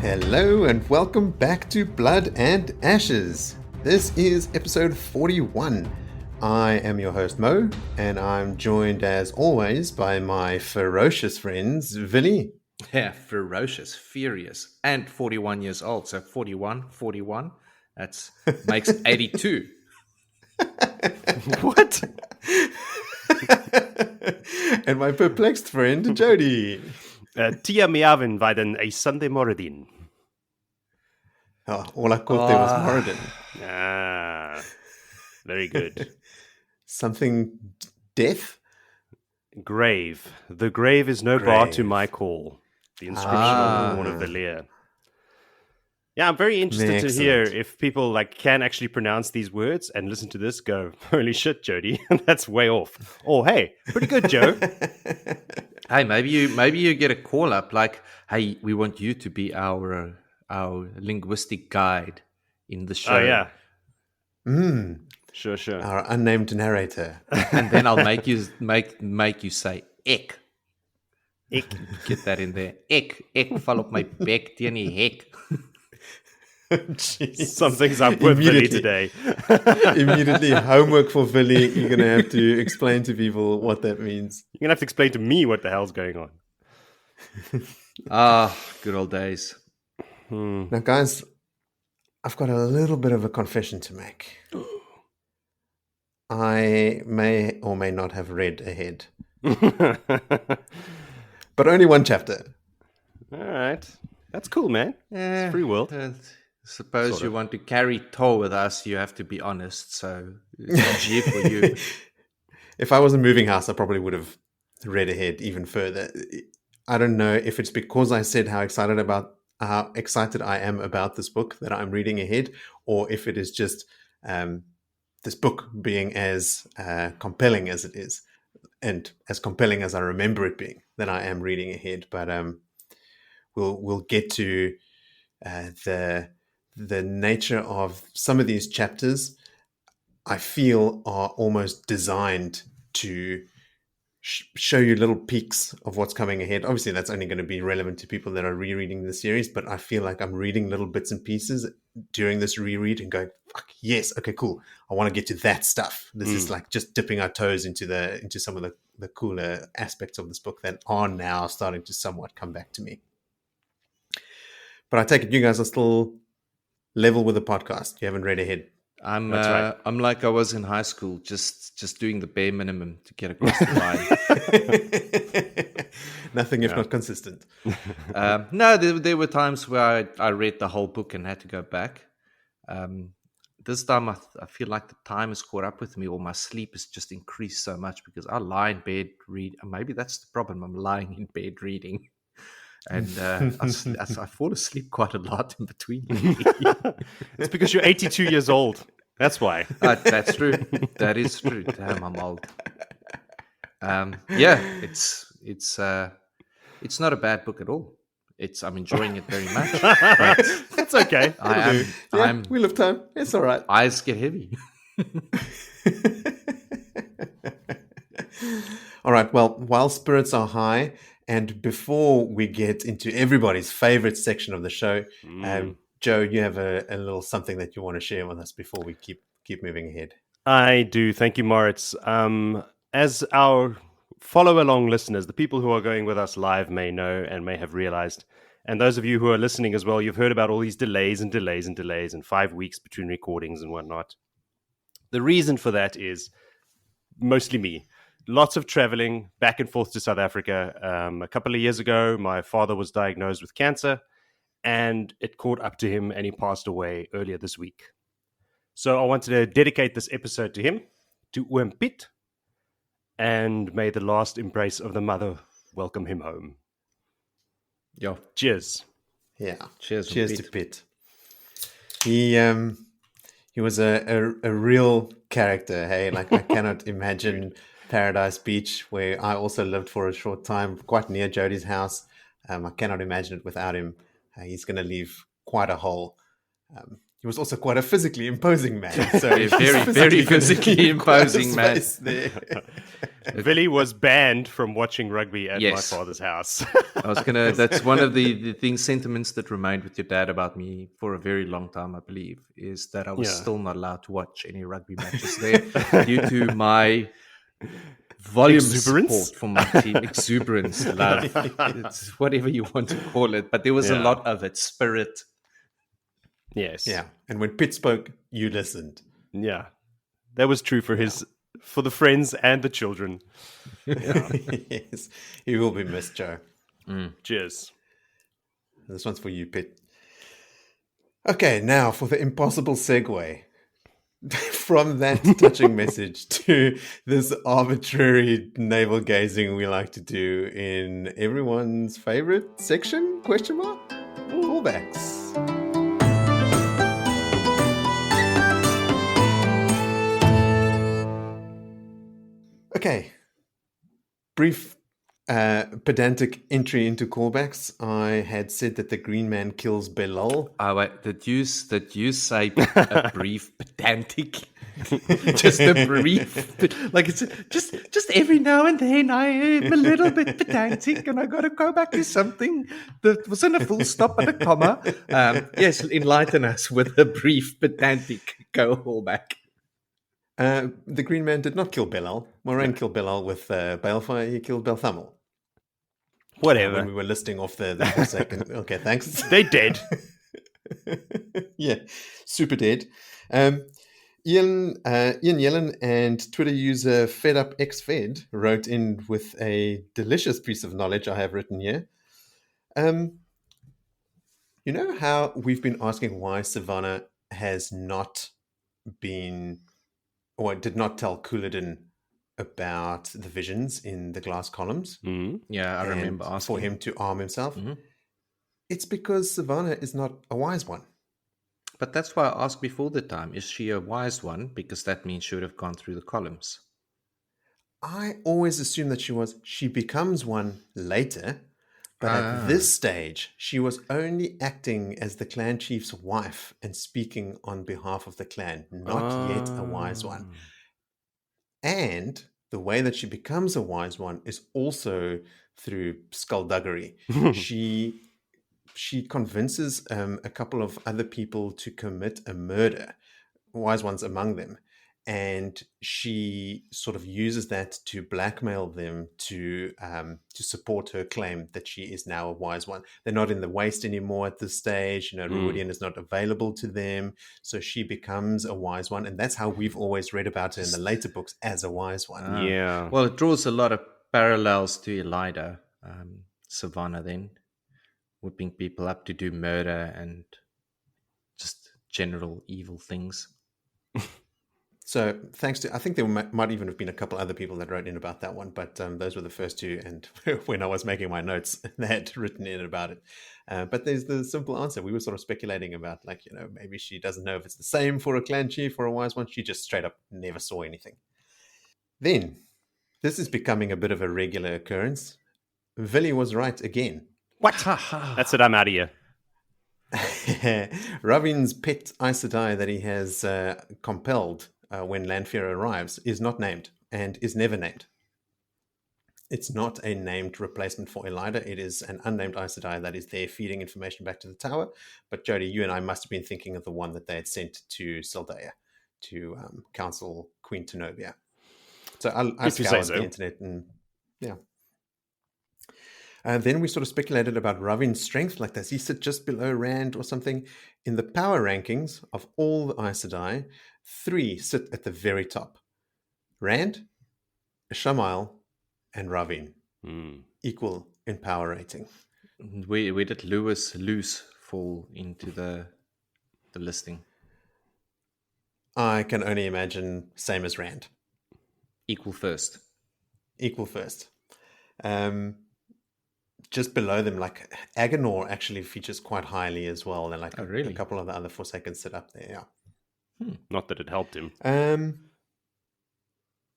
Hello and welcome back to Blood and Ashes. This is episode 41. I am your host Mo, and I'm joined as always by my ferocious friends, Willie. Yeah, ferocious, furious, and 41 years old. So 41, that makes 82. What? And my perplexed friend, Jody. Tia miaven vaiden a Sunday moradin. Oh, all I caught there was Moiraine. Ah, very good. Something death? Grave. The grave is no bar to my call. The inscription on the wall of the Lear. Yeah, I'm very interested to hear if people can actually pronounce these words and listen to this go, holy shit, Jody, that's way off. Or hey, pretty good, Joe. Hey, maybe you get a call up like, hey, we want you to be our linguistic guide in the show. Oh yeah. Sure. Our unnamed narrator. And then I'll make you say ek. Get that in there. Ek val op my bek teen die hek. Something's up with Willie today. Immediately, homework for Willie. You're going to have to explain to people what that means. You're going to have to explain to me what the hell's going on. Good old days. Now, guys, I've got a little bit of a confession to make. I may or may not have read ahead. But only one chapter. All right. That's cool, man. It's free will. Suppose you want to carry tow with us, you have to be honest. So, it's G for you. If I was a moving house, I probably would have read ahead even further. I don't know if it's because I said how excited I am about this book that I'm reading ahead, or if it is just this book being as compelling as it is, and as compelling as I remember it being, that I am reading ahead. But we'll get to the nature of some of these chapters. I feel are almost designed to show you little peeks of what's coming ahead. Obviously, that's only going to be relevant to people that are rereading the series, but I feel like I'm reading little bits and pieces during this reread and going, fuck, yes, okay, cool. I want to get to that stuff. This is like just dipping our toes into some of the cooler aspects of this book that are now starting to somewhat come back to me. But I take it you guys are still level with the podcast. You haven't read ahead. I'm like I was in high school, just doing the bare minimum to get across the line. Nothing if not consistent. No, there were times where I read the whole book and had to go back. This time I feel like the time has caught up with me, or my sleep has just increased so much because I lie in bed, read. Maybe that's the problem. I'm lying in bed reading. And I fall asleep quite a lot in between. It's because you're 82 years old. That's why. That's true. That is true. Damn, I'm old. Yeah, it's not a bad book at all. I'm enjoying it very much. But that's okay. Wheel of Time. It's all right. Eyes get heavy. All right. Well, while spirits are high, and before we get into everybody's favorite section of the show, Joe, you have a little something that you want to share with us before we keep moving ahead. I do. Thank you, Moritz. As our follow-along listeners, the people who are going with us live may know and may have realized, and those of you who are listening as well, you've heard about all these delays and 5 weeks between recordings and whatnot. The reason for that is mostly me. Lots of traveling back and forth to South Africa. A couple of years ago, my father was diagnosed with cancer, and it caught up to him, and he passed away earlier this week. So I wanted to dedicate this episode to him, to Oom-Piet, and may the last embrace of the mother welcome him home. Yo. Cheers. Yeah. Cheers to Piet. He was a real character, hey? Like, I cannot imagine Paradise Beach, where I also lived for a short time, quite near Jody's house. I cannot imagine it without him. He's going to leave quite a hole. He was also quite a physically imposing man. So very physically imposing man. Willie was banned from watching rugby at my Yes. father's house. I was gonna. That's one of the things, sentiments that remained with your dad about me for a very long time. I believe is that I was Yeah. still not allowed to watch any rugby matches there due to my volume Exuberance? support for my team, exuberance, love, it's whatever you want to call it. But there was a Yeah. lot of it, spirit. Yes. Yeah. And when Pitt spoke, you listened. Yeah. That was true for for the friends and the children. Yes. He will be missed, Joe. Cheers. This one's for you, Pitt. Okay, now for the impossible segue. From that touching message to this arbitrary navel gazing we like to do in everyone's favorite section? Question mark? Callbacks. Okay. Brief pedantic entry into callbacks. I had said that the Green Man kills Belal. Oh wait, did you say a brief pedantic? Just a brief, like it's just every now and then I am a little bit pedantic, and I got to go back to something that wasn't a full stop and a comma. Yes, enlighten us with a brief pedantic callback. The Green Man did not kill Belal. Moiraine killed Belal with balefire. He killed Belthamel. Whatever. When we were listing off the Forsaken. Okay, thanks. They dead. Yeah, super dead. Ian Yellen and Twitter user FedUpXFed wrote in with a delicious piece of knowledge I have written here. You know how we've been asking why Savannah has not been, or did not tell Couladin about the visions in the glass columns? Yeah, I remember and asking for him to arm himself. Mm-hmm. It's because Savannah is not a wise one. But that's why I asked before the time, is she a wise one? Because that means she would have gone through the columns. I always assumed that she was. She becomes one later, but at this stage, she was only acting as the clan chief's wife and speaking on behalf of the clan, not yet a wise one. And the way that she becomes a wise one is also through skullduggery. She convinces a couple of other people to commit a murder, wise ones among them, and she sort of uses that to blackmail them to support her claim that she is now a wise one. They're not in the waste anymore at this stage. Rhuidean is not available to them, so she becomes a wise one, and that's how we've always read about her in the later books as a wise one. Yeah. Well, it draws a lot of parallels to Elida, Savannah then, whipping people up to do murder and just general evil things. So thanks to, I think there might even have been a couple other people that wrote in about that one, but those were the first two. And when I was making my notes, they had written in about it. But there's the simple answer. We were sort of speculating about, maybe she doesn't know if it's the same for a clan chief or a wise one. She just straight up never saw anything. Then, this is becoming a bit of a regular occurrence. Villy was right again. What? That's it. I'm out of here. Ravin's pet Aes Sedai that he has compelled when Lanfear arrives is not named and is never named. It's not a named replacement for Elida. It is an unnamed Aes Sedai that is there feeding information back to the tower. But Jody, you and I must have been thinking of the one that they had sent to Sildaya to counsel Queen Tenobia. So I scoured the internet and yeah. Then we sort of speculated about Ravin's strength, like does he sit just below Rand or something? In the power rankings of all the Aes Sedai, 3 sit at the very top. Rand, Shamail, and Ravin. Equal in power rating. Where did Luce fall into the listing? I can only imagine same as Rand. Equal first. Just below them, like Agenor actually features quite highly as well. And really? A couple of the other Forsaken sit up there, yeah. Not that it helped him.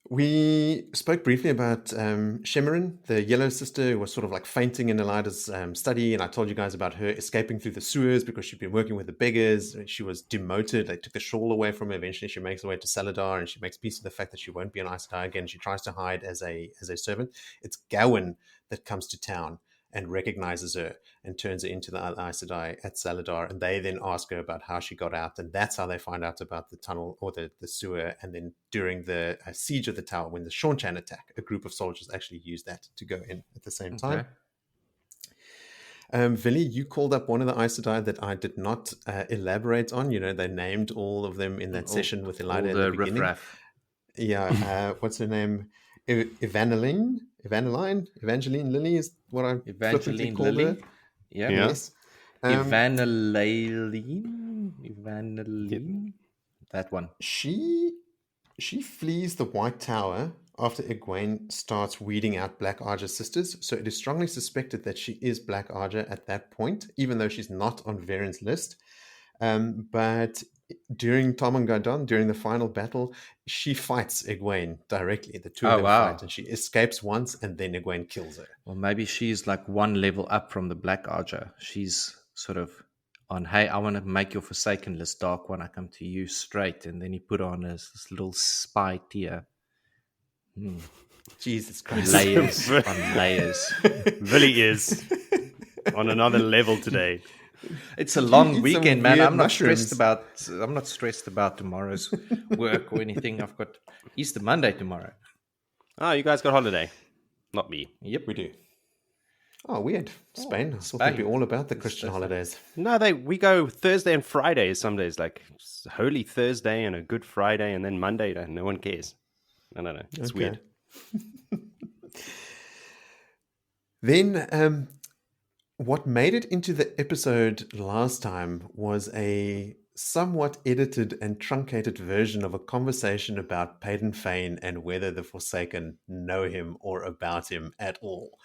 We spoke briefly about Shemarin, the yellow sister who was sort of like fainting in Elida's study, and I told you guys about her escaping through the sewers because she'd been working with the beggars. She was demoted. They took the shawl away from her. Eventually, she makes her way to Saladar, and she makes peace with the fact that she won't be an Aes Sedai again. She tries to hide as a servant. It's Gawain that comes to town and recognizes her and turns her into the Aes Sedai at Saladar. And they then ask her about how she got out. And that's how they find out about the tunnel or the sewer. And then during the siege of the tower, when the Shaunchan attack, a group of soldiers actually used that to go in at the same time. Villy, you called up one of the Aes Sedai that I did not elaborate on. You know, they named all of them in that session with Elida at the beginning. Riff-raff. Yeah, what's her name? Evangeline Lilly is what I flippantly called her. Yeah. Yes. Evangeline. That one. She flees the White Tower after Egwene starts weeding out Black Arja's sisters. So it is strongly suspected that she is Black Arja at that point, even though she's not on Varen's list. But during Thom and Juilin, during the final battle, she fights Egwene directly. The two of them fight, and she escapes once, and then Egwene kills her. Well, maybe she's like one level up from the Black Arja. She's sort of on, hey, I want to make your Forsaken list, Dark One. I come to you straight. And then he put on this little spy tier. Jesus Christ. Layers on layers. Really is on another level today. It's a long weekend, man. I'm not mushrooms. stressed about tomorrow's work or anything. I've got Easter Monday tomorrow. Oh, you guys got holiday. Not me. Yep. We do. Oh, weird. Spain. I thought they'd be all about the Christian holidays. No, we go Thursday and Friday some days, like Holy Thursday and a Good Friday, and then Monday, no one cares. I don't know. It's weird. Then, what made it into the episode last time was a somewhat edited and truncated version of a conversation about Paden Fane and whether the Forsaken know him or about him at all.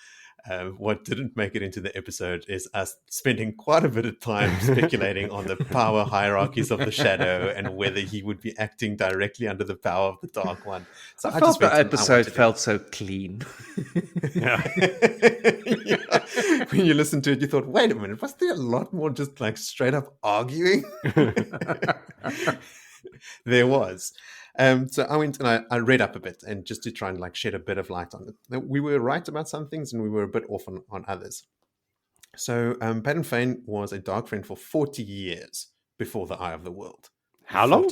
What didn't make it into the episode is us spending quite a bit of time speculating on the power hierarchies of the Shadow and whether he would be acting directly under the power of the Dark One. So I felt the episode felt so clean. Yeah. When you listened to it, you thought, wait a minute, was there a lot more just like straight up arguing? There was. So I went and I read up a bit, and just to try and like shed a bit of light on it. We were right about some things and we were a bit off on others. So Paden Fane was a dark friend for 40 years before the Eye of the World. How 40. long?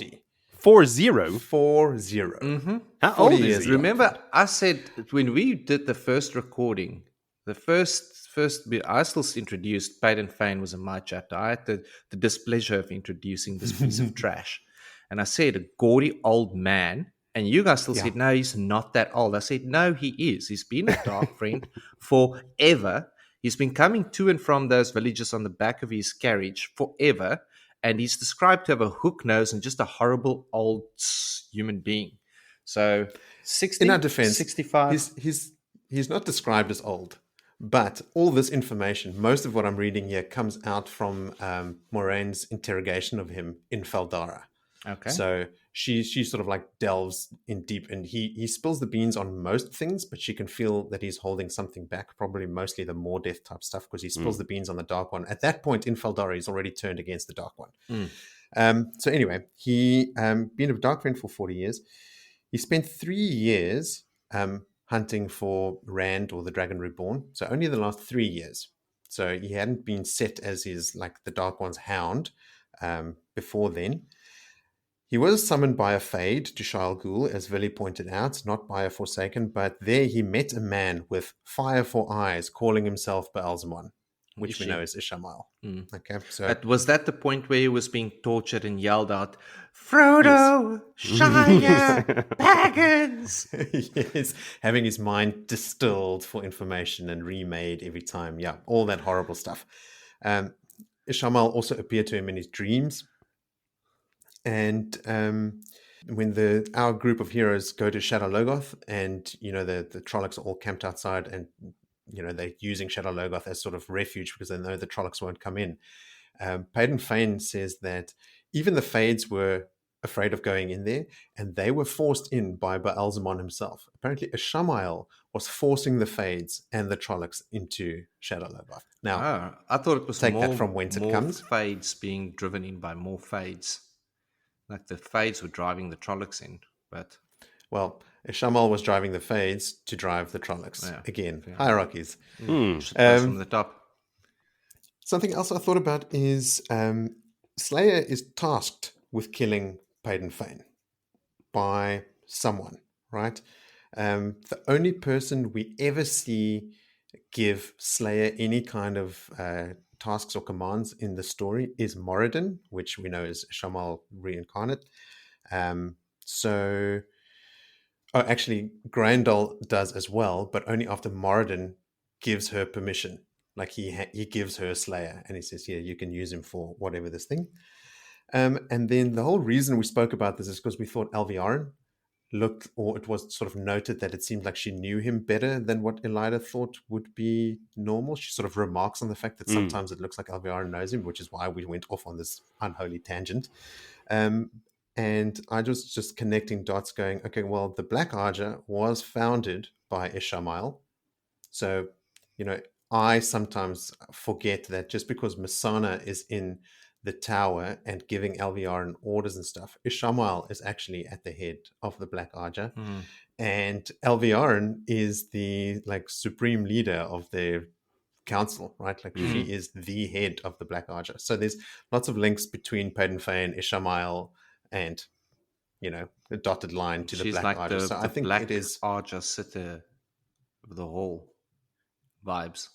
40? 40. Mm-hmm. How old is he? he? Remember, I said when we did the first recording, the first bit, I still introduced Paden Fane was in my chapter. I had the displeasure of introducing this piece of trash. And I said, a gaudy old man. And you guys still said, no, he's not that old. I said, no, he is. He's been a dark friend forever. He's been coming to and from those villages on the back of his carriage forever. And he's described to have a hook nose and just a horrible old human being. So 60, in our defense, 65. He's not described as old. But all this information, most of what I'm reading here, comes out from Moiraine's interrogation of him in Feldara. Okay. So she sort of like delves in deep, and he spills the beans on most things, but she can feel that he's holding something back, probably mostly the more death type stuff, because he spills the beans on the Dark One. At that point in Feldara, he's already turned against the Dark One. So anyway, he been a dark friend for 40 years. He spent 3 years hunting for Rand or the Dragon Reborn. So only the last 3 years. So he hadn't been set as his like the Dark One's hound before then. He was summoned by a Fade to Shire Ghul, as Villy pointed out, not by a Forsaken, but there he met a man with fire for eyes calling himself Baalzamon, which we know is Ishamil. Okay, so But was that the point where he was being tortured and yelled out, Frodo, Shire, Baggins? Yes, having his mind distilled for information and remade every time. Yeah, all that horrible stuff. Ishamil also appeared to him in his dreams. And when our group of heroes go to Shadow Logoth, and the Trollocs are all camped outside, and they're using Shadow Logoth as sort of refuge because they know the Trollocs won't come in. Paden Fane says that even the Fades were afraid of going in there, and they were forced in by Baal-Zamon himself. Apparently, Ishamael was forcing the Fades and the Trollocs into Shadowlove. Now, I thought it was take that from whence it comes. Fades being driven in by more Fades. Like the Fades were driving the Trollocs in, but... Well, Ishamael was driving the Fades to drive the Trollocs. Yeah, again, hierarchies. From the top. Something else I thought about is Slayer is tasked with killing Paden Fane by someone, right? The only person we ever see give Slayer any kind of tasks or commands in the story is Moiraine, which we know is Ishamael reincarnate. Actually, Grandal does as well, but only after Moiraine gives her permission. Like he gives her a Slayer, and he says, "Yeah, you can use him for whatever this thing." And then the whole reason we spoke about this is because we thought Alviarin looked, or it was sort of noted that it seemed like she knew him better than what Elida thought would be normal. She sort of remarks on the fact that sometimes it looks like Alviarin knows him, which is why we went off on this unholy tangent. And I was just connecting dots going, okay, well, the Black Arja was founded by Ishamael. So, I sometimes forget that just because Missana is in the tower and giving Alviarin orders and stuff, Ishamael is actually at the head of the Black Arja. And Alviarin is the supreme leader of their council, right? She is the head of the Black Arja. So there's lots of links between Paden Fane, Ishamael, and the dotted line to the Black Arja. So I think Black it is Arja sitter of the whole vibes.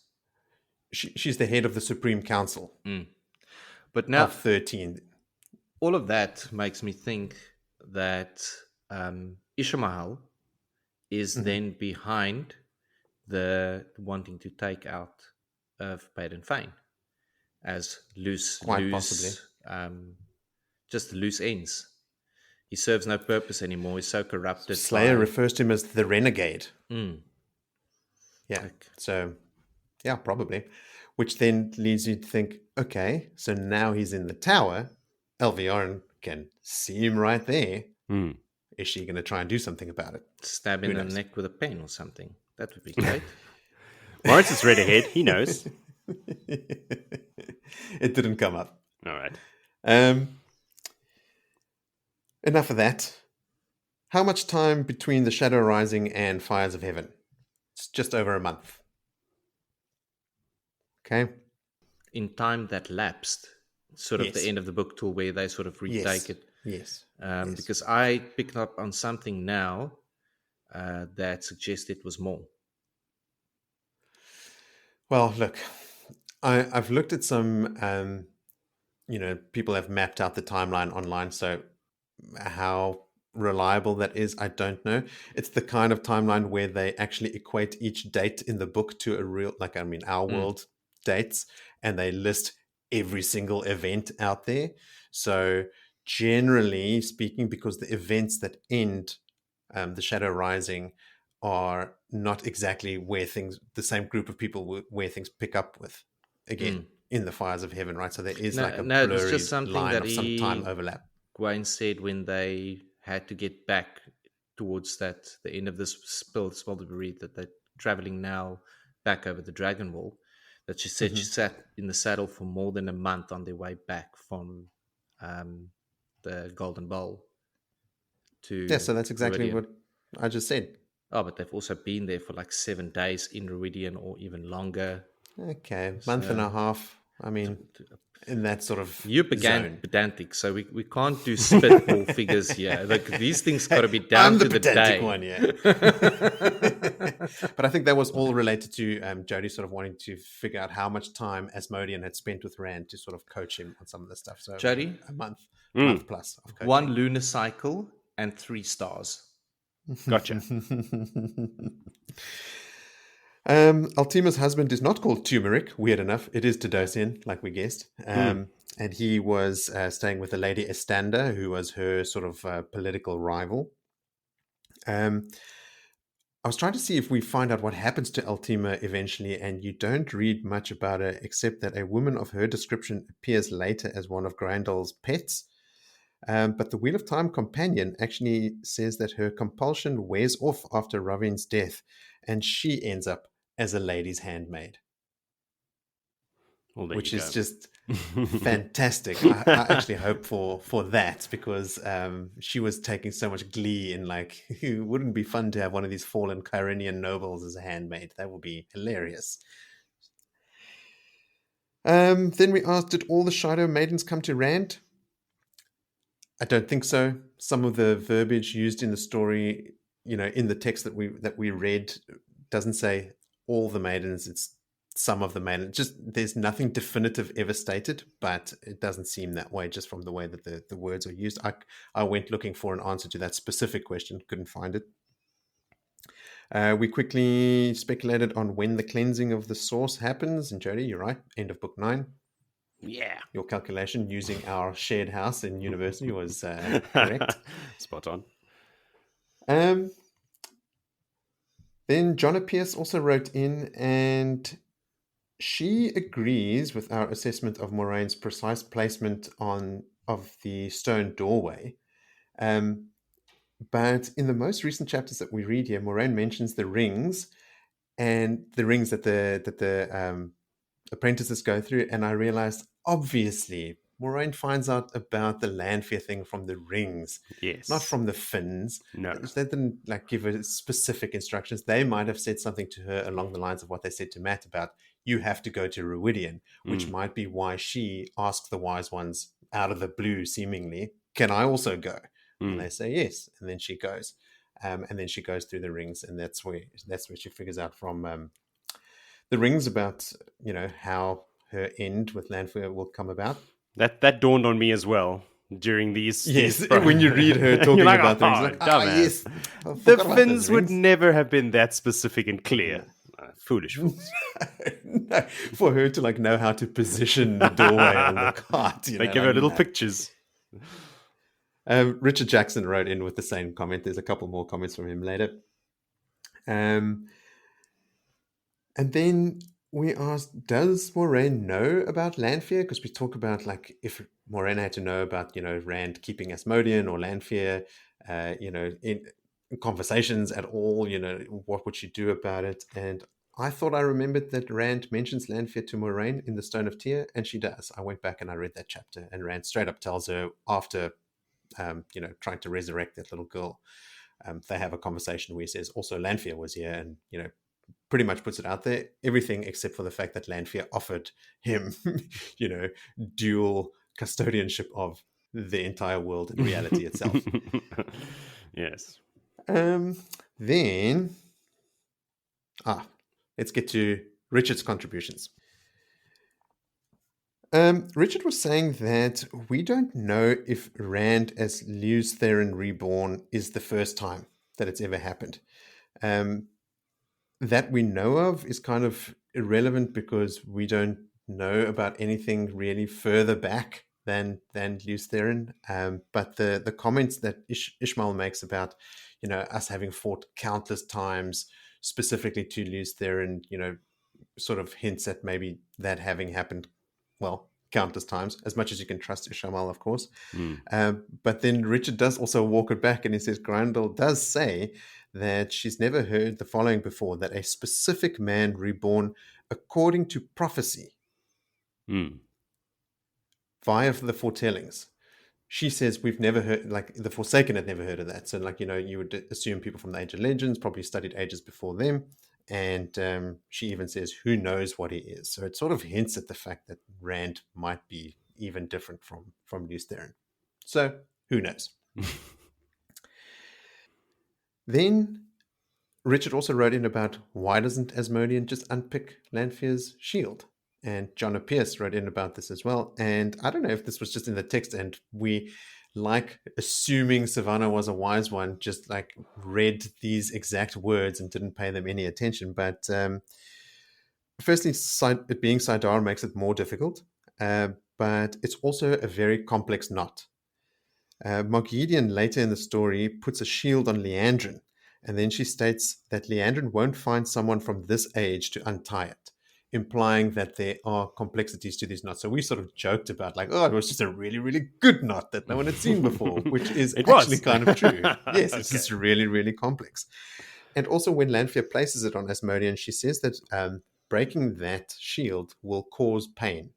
She's the head of the Supreme Council. But now of 13. All of that makes me think that Ishamael is then behind the wanting to take out of Paden Fane as possibly. Just loose ends. He serves no purpose anymore. He's so corrupted. Slayer refers to him as the renegade. Yeah. So, yeah, probably. Which then leads you to think, okay, so now he's in the tower. Alviarin can see him right there. Is she going to try and do something about it? Stab in the neck with a pen or something. That would be great. Lawrence is read ahead. He knows. It didn't come up. All right. Enough of that. How much time between the Shadow Rising and Fires of Heaven? It's just over a month. Okay. In time that lapsed, sort of the end of the book tool where they sort of retake it. Yes. Because I picked up on something now that suggests it was more. Well, look, I've looked at some, people have mapped out the timeline online. So how reliable that is, I don't know. It's the kind of timeline where they actually equate each date in the book to a real, our world dates, and they list every single event out there. So generally speaking, because the events that end the Shadow Rising are not exactly where the same group of people where things pick up with again in the Fires of Heaven, right? So there is a blurry it's just something line that of some time overlap. Gawain said when they had to get back towards the end of this spell that we read, that they're traveling now back over the Dragon Wall, that she said she sat in the saddle for more than a month on their way back from the Golden Bowl to... Yeah, so that's exactly what I just said. Oh, but they've also been there for 7 days in Rhuidean or even longer. Okay, month and a half. I mean, in that sort of you began pedantic, so we can't do spitball figures here. These things got to be down to the day. One, yeah. But I think that was all related to Jody sort of wanting to figure out how much time Asmodean had spent with Rand to sort of coach him on some of the stuff. So Jody, a month plus of coaching. 1 lunar cycle and 3 stars. Gotcha. Altima's husband is not called Turmeric, weird enough. It is Tadosian, like we guessed. And he was staying with the Lady Estanda, who was her sort of political rival. I was trying to see if we find out what happens to Altima eventually, and you don't read much about her, except that a woman of her description appears later as one of Grandal's pets. But the Wheel of Time companion actually says that her compulsion wears off after Ravin's death, and she ends up as a lady's handmaid. Well, there Which you is go. just fantastic. I actually hope for that, because she was taking so much glee in, like, it wouldn't be fun to have one of these fallen Kyrenian nobles as a handmaid. That would be hilarious. Then we asked, did all the Shadow Maidens come to Rand? I don't think so. Some of the verbiage used in the story, in the text that we read, doesn't say all the maidens. It's some of the maidens. Just there's nothing definitive ever stated, but it doesn't seem that way just from the way that the words are used. I went looking for an answer to that specific question, couldn't find it. We quickly speculated on when the cleansing of the source happens, and Jody, you're right. End of book 9. Yeah. Your calculation using our shared house in university was correct. Spot on. Then Jonna Pierce also wrote in, and she agrees with our assessment of Moraine's precise placement of the stone doorway. But in the most recent chapters that we read here, Moiraine mentions the rings, and the rings that the apprentices go through, and I realized, obviously, Moiraine finds out about the Lanfear thing from the rings, Yes. not from the Finns. No. They didn't give her specific instructions. They might have said something to her along the lines of what they said to Matt about, you have to go to Ruidian, which might be why she asked the wise ones out of the blue, seemingly, can I also go? And they say yes, and then she goes. And then she goes through the rings, and that's where she figures out from the rings about how her end with Lanfear will come about. That dawned on me as well during these. Yes, when you read her talking like, about the rings, dumbass. yes, The Finns would never have been that specific and clear. Foolish fools. No, for her to know how to position the doorway on the cart. They give her little pictures. Richard Jackson wrote in with the same comment. There's a couple more comments from him later. And then we asked, does Moiraine know about Lanfear? Because we talk about if Moiraine had to know about Rand keeping Asmodean or Lanfear, in conversations at all, what would she do about it? And I thought I remembered that Rand mentions Lanfear to Moiraine in the Stone of Tyr, and she does. I went back and I read that chapter, and Rand straight up tells her after, trying to resurrect that little girl. They have a conversation where he says, also Lanfear was here, and pretty much puts it out there. Everything except for the fact that Lanfear offered him, dual custodianship of the entire world and reality itself. Yes. Then, let's get to Richard's contributions. Richard was saying that we don't know if Rand as Lews Therin Reborn is the first time that it's ever happened. That we know of is kind of irrelevant because we don't know about anything really further back than Lews Therin. But the comments that Ishmael makes about, us having fought countless times, specifically to Lews Therin, sort of hints at maybe that having happened, well, countless times, as much as you can trust Ishmael, of course. But then Richard does also walk it back, and he says Grindel does say that she's never heard the following before, that a specific man reborn according to prophecy via the foretellings. She says we've never heard, the Forsaken had never heard of that. So, you would assume people from the Age of Legends probably studied ages before them. And she even says, who knows what he is? So it sort of hints at the fact that Rand might be even different from Lews Therin. So who knows? Then Richard also wrote in about, why doesn't Asmodean just unpick Lanfear's shield? And Jonna Pierce wrote in about this as well. And I don't know if this was just in the text and we, assuming Savannah was a wise one, just read these exact words and didn't pay them any attention. But firstly, it being Saidar makes it more difficult. But it's also a very complex knot. Moghedian later in the story puts a shield on Leandrin, and then she states that Leandrin won't find someone from this age to untie it. implying that there are complexities to these knots. So we sort of joked about like, oh, it was just a really, really good knot that no one had seen before, which is It actually was. kind of true. Yes, it's Okay. just really, really complex. And also when Lanfear places it on Asmodean, she says that breaking that shield will cause pain.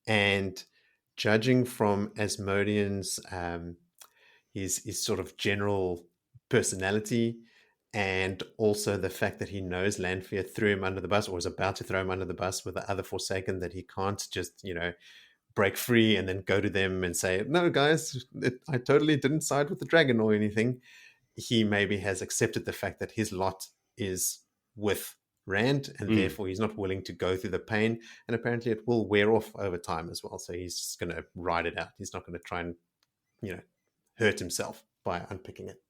And judging from Asmodean's his sort of general personality, and also the fact that he knows Lanfear threw him under the bus or was about to throw him under the bus with the other Forsaken, that he can't just, break free and then go to them and say, no, guys, I totally didn't side with the dragon or anything. He maybe has accepted the fact that his lot is with Rand, and therefore he's not willing to go through the pain. And apparently it will wear off over time as well. So he's just going to ride it out. He's not going to try and, hurt himself by unpicking it.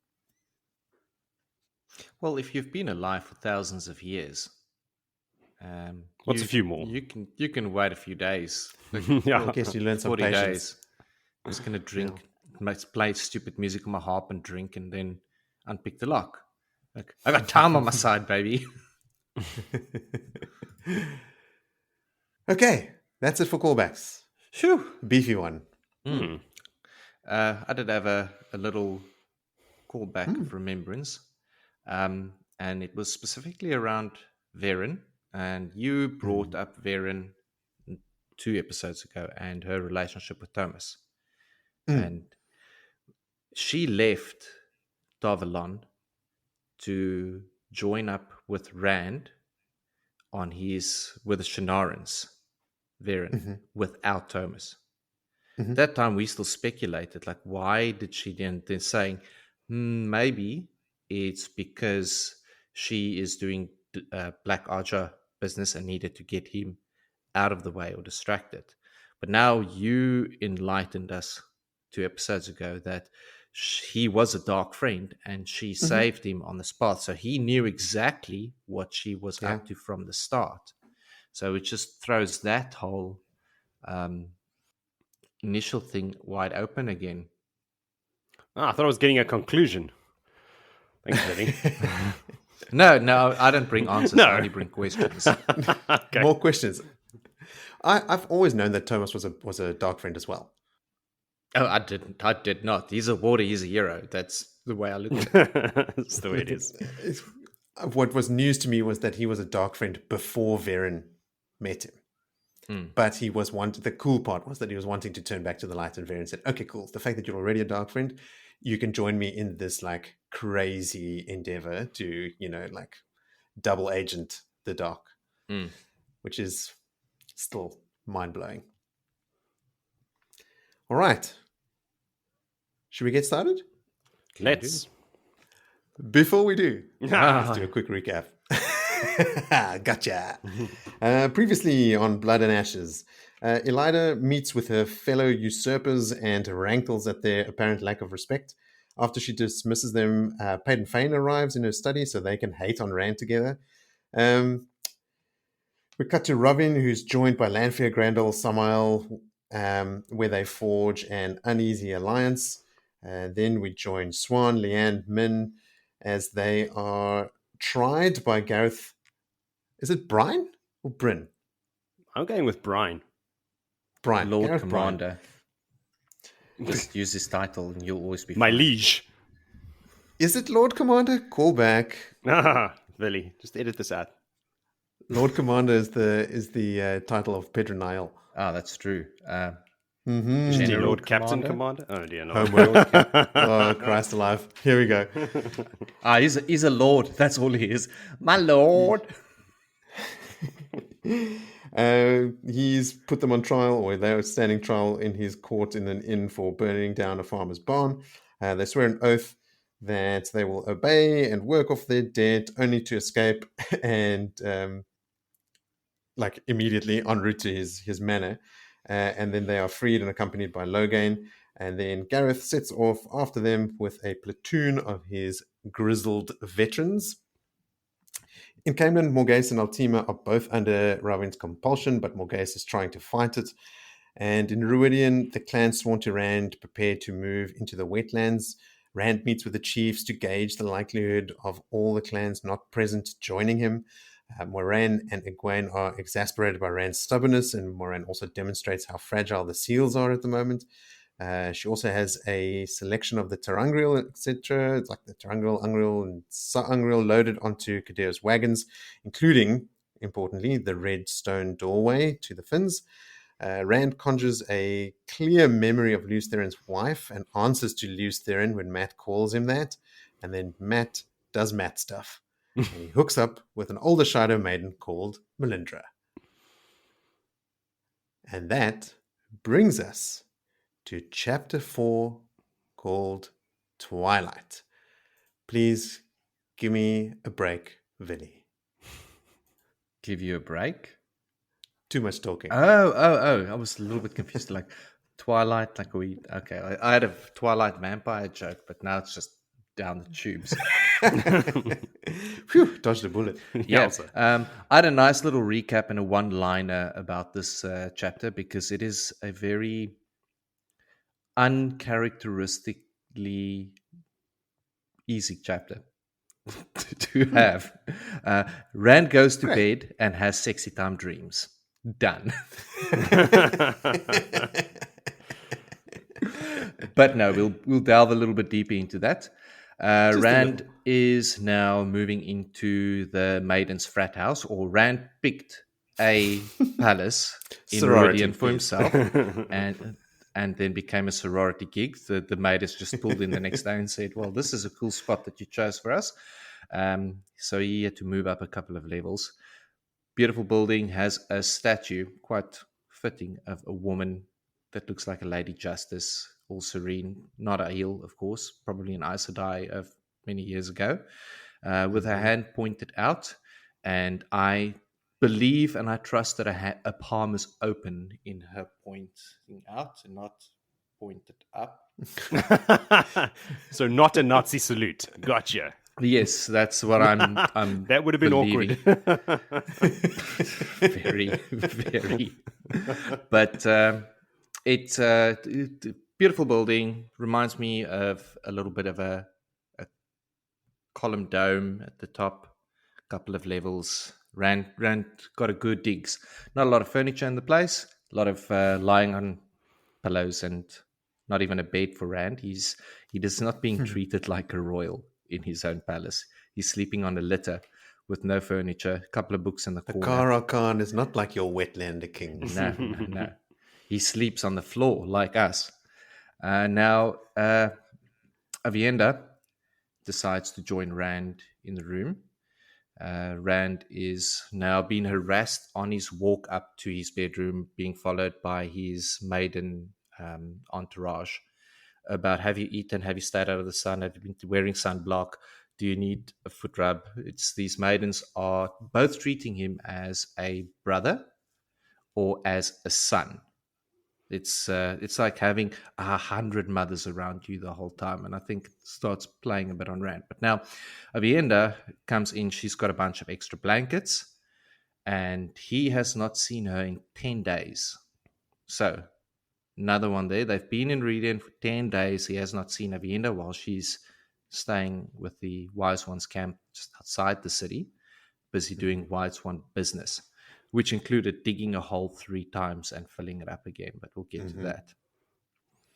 Well, if you've been alive for thousands of years, What's a few more? You can wait a few days. Yeah. I guess you learn some 40 patience. days. I'm just gonna drink, play stupid music on my harp and drink, and then unpick the lock. Like, I got time on my side, baby. Okay, that's it for callbacks. Phew. Beefy one. I did have a little callback of remembrance, and it was specifically around Varen. And you brought up Varen 2 episodes ago and her relationship with Thomas. And she left Davalon to join up with Rand with the Shenanigans, Varen, without Thomas. At that time, we still speculated, like, why did she then saying, maybe it's because she is doing Black Archer business and needed to get him out of the way or distracted. But now you enlightened us 2 episodes ago that he was a dark friend and she saved him on the spot. So he knew exactly what she was up to from the start. So it just throws that whole initial thing wide open again. I thought I was getting a conclusion. Thanks, Eddie. No, I don't bring answers. I only bring questions. Okay. More questions. I've always known that Thomas was a dark friend as well. Oh, I did not. He's a warrior. He's a hero. That's the way I look at it. That's the way it is. What was news to me was that he was a dark friend before Varen met him. But he was the cool part was that he was wanting to turn back to the light, and Varen said, okay, cool. The fact that you're already a dark friend, you can join me in this like crazy endeavor to, like double agent the dark, which is still mind-blowing. All right. Should we get started? Let's. Before we do, let's do a quick recap. Gotcha. Previously on Blood and Ashes, Elayne meets with her fellow usurpers and rankles at their apparent lack of respect. After she dismisses them, Peyton Fane arrives in her study so they can hate on Rand together. We cut to Robin, who's joined by Lanfear, Grandal, Samael, where they forge an uneasy alliance. Then we join Swan, Leanne, Min, as they are tried by Gareth. Is it Brian or Bryn? I'm going with Brian. Brian. Lord Gareth Commander. Just use his title and you'll always be My fine. liege. Is it Lord Commander? Call back. Billy, just edit this out. Lord Commander is the title of Pedro Niall. Oh, that's true. Dear Lord Captain Commander? Oh dear, no. Oh, Christ alive. Here we go. He's a lord. That's all he is. My lord. He's put them on trial, or they're standing trial in his court in an inn for burning down a farmer's barn. They swear an oath that they will obey and work off their debt only to escape and immediately en route to his manor. And then they are freed and accompanied by Logain. And then Gareth sets off after them with a platoon of his grizzled veterans. In Caemlyn, Morghese and Altima are both under Rowan's compulsion, but Morghese is trying to fight it. And in Ruidian, the clan sworn to Rand prepare to move into the wetlands. Rand meets with the chiefs to gauge the likelihood of all the clans not present joining him. Moiraine and Egwene are exasperated by Rand's stubbornness, and Moiraine also demonstrates how fragile the seals are at the moment. She also has a selection of the Terangriel, etc. It's like the Terangriel, Ungriel, and Sa-Ungriel loaded onto Kadeo's wagons, including, importantly, the red stone doorway to the Finns. Rand conjures a clear memory of Lews Therin's wife and answers to Lews Therin when Matt calls him that. And then Matt does Matt stuff. And he hooks up with an older Shadow maiden called Melindra. And that brings us to chapter 4, called Twilight. Please give me a break, Vinny. Give you a break? Too much talking. Oh. I was a little bit confused. Like Twilight, like okay. I had a Twilight vampire joke, but now it's just down the tubes. Phew, dodged a bullet. Yeah. I had a nice little recap and a one-liner about this chapter because it is a very uncharacteristically easy chapter to have. Rand goes to bed and has sexy time dreams. Done. But no, we'll delve a little bit deeper into that. Rand is now moving into the Maiden's Frat House, or Rand picked a palace in Meridian for himself, and then became a sorority gig. The maidens just pulled in the next day and said, well, this is a cool spot that you chose for us. So he had to move up a couple of levels. Beautiful building, has a statue, quite fitting, of a woman that looks like a Lady Justice, all serene, not Aiel, of course, probably an Aes Sedai of many years ago, with her hand pointed out. And I believe and I trust that a palm is open in her pointing out and not pointed up. So not a Nazi salute. Gotcha. Yes, that's what I'm that would have been believing. Awkward. Very, very. But it's a beautiful building. Reminds me of a little bit of a column dome at the top, a couple of levels. Rand got a good digs. Not a lot of furniture in the place. A lot of lying on pillows and not even a bed for Rand. He is not being treated like a royal in his own palace. He's sleeping on a litter with no furniture, a couple of books in the corner. Kara Khan is not like your wetlander king. No. He sleeps on the floor like us. Now, Aviendha decides to join Rand in the room. Rand is now being harassed on his walk up to his bedroom, being followed by his maiden entourage about, have you eaten? Have you stayed out of the sun? Have you been wearing sunblock? Do you need a foot rub? These maidens are both treating him as a brother or as a son. It's like having 100 mothers around you the whole time, and I think it starts playing a bit on Rand. But now Aviendha comes in. She's got a bunch of extra blankets, and he has not seen her in 10 days. So another one there. They've been in Redian for 10 days. He has not seen Aviendha while she's staying with the Wise Ones camp just outside the city, busy doing Wise One business, which included digging a hole 3 times and filling it up again. But we'll get to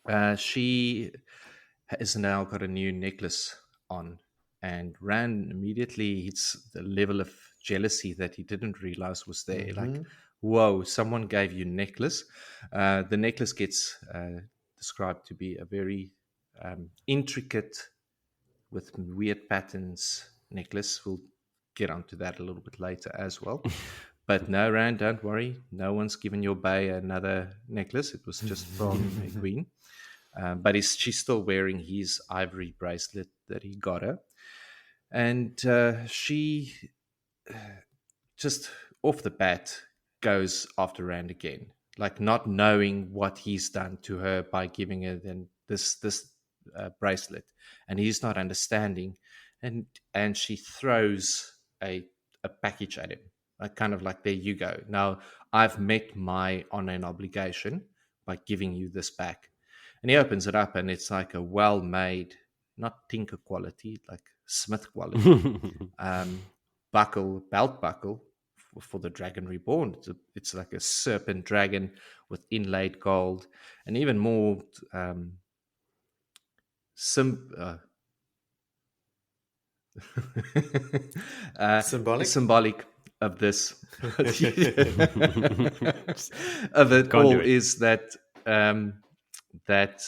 that. She has now got a new necklace on, and Rand immediately hits the level of jealousy that he didn't realize was there. Like, whoa, someone gave you a necklace. The necklace gets described to be a very intricate, with weird patterns necklace. We'll get onto that a little bit later as well. But no, Rand, don't worry. No one's given your bae another necklace. It was just from Egwene. But she's still wearing his ivory bracelet that he got her. And she just off the bat goes after Rand again, like not knowing what he's done to her by giving her then this bracelet, and he's not understanding, and she throws a package at him, like kind of like, there you go. Now I've met my honor and obligation by giving you this back. And he opens it up, and it's like a well-made, not tinker quality, like Smith quality, belt buckle for the Dragon Reborn. It's like a serpent dragon with inlaid gold, and even more symbolic of this of it Can't all do it. is that that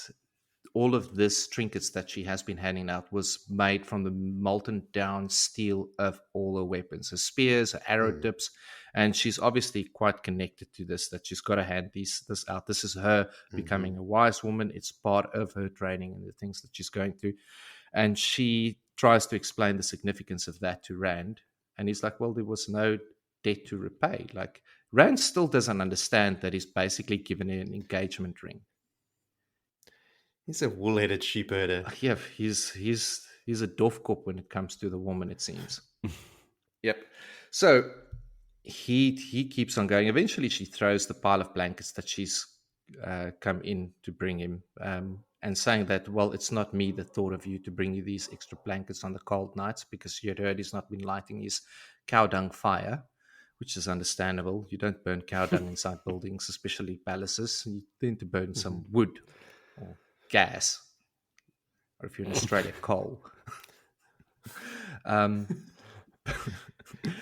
all of this trinkets that she has been handing out was made from the molten down steel of all her weapons, her spears, her arrow tips, and she's obviously quite connected to this, that she's got to hand this out. This is her becoming a wise woman. It's part of her training and the things that she's going through. And she tries to explain the significance of that to Rand. And he's like, well, there was no debt to repay. Like, Rand still doesn't understand that he's basically given her an engagement ring. He's a wool-headed sheep herder. Yeah, he's a doofkop when it comes to the woman, it seems. Yep. So he keeps on going. Eventually, she throws the pile of blankets that she's come in to bring him, and saying that, well, it's not me that thought of you to bring you these extra blankets on the cold nights, because you had heard he's not been lighting his cow dung fire, which is understandable. You don't burn cow dung inside buildings, especially palaces. You tend to burn some wood or gas, or if you're in Australia, coal.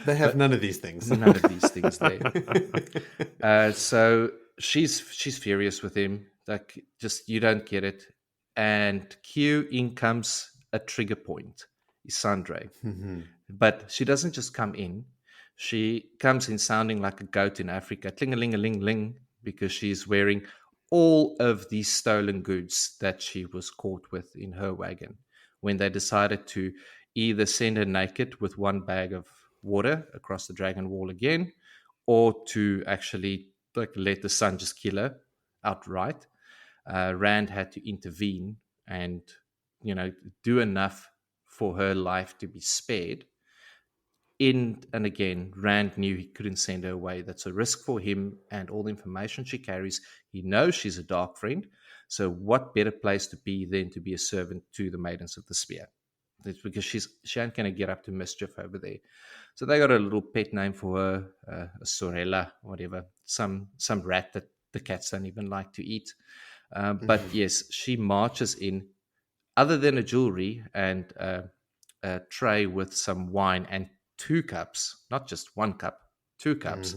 They have none of these things. None of these things there. So she's furious with him. Like, just, you don't get it. And in comes a trigger point, Isandre. But she doesn't just come in. She comes in sounding like a goat in Africa, kling-a-ling-a-ling-ling, because she's wearing all of these stolen goods that she was caught with in her wagon when they decided to either send her naked with one bag of water across the dragon wall again, or to actually let the sun just kill her outright. Rand had to intervene and do enough for her life to be spared. And again, Rand knew he couldn't send her away. That's a risk for him and all the information she carries. He knows she's a dark friend. So what better place to be than to be a servant to the Maidens of the Spear? It's because she ain't going to get up to mischief over there. So they got a little pet name for her, a Sorella, whatever, some rat that the cats don't even like to eat. But yes, she marches in, other than a jewelry and a tray with some wine and 2 cups, not just 1 cup, 2 cups,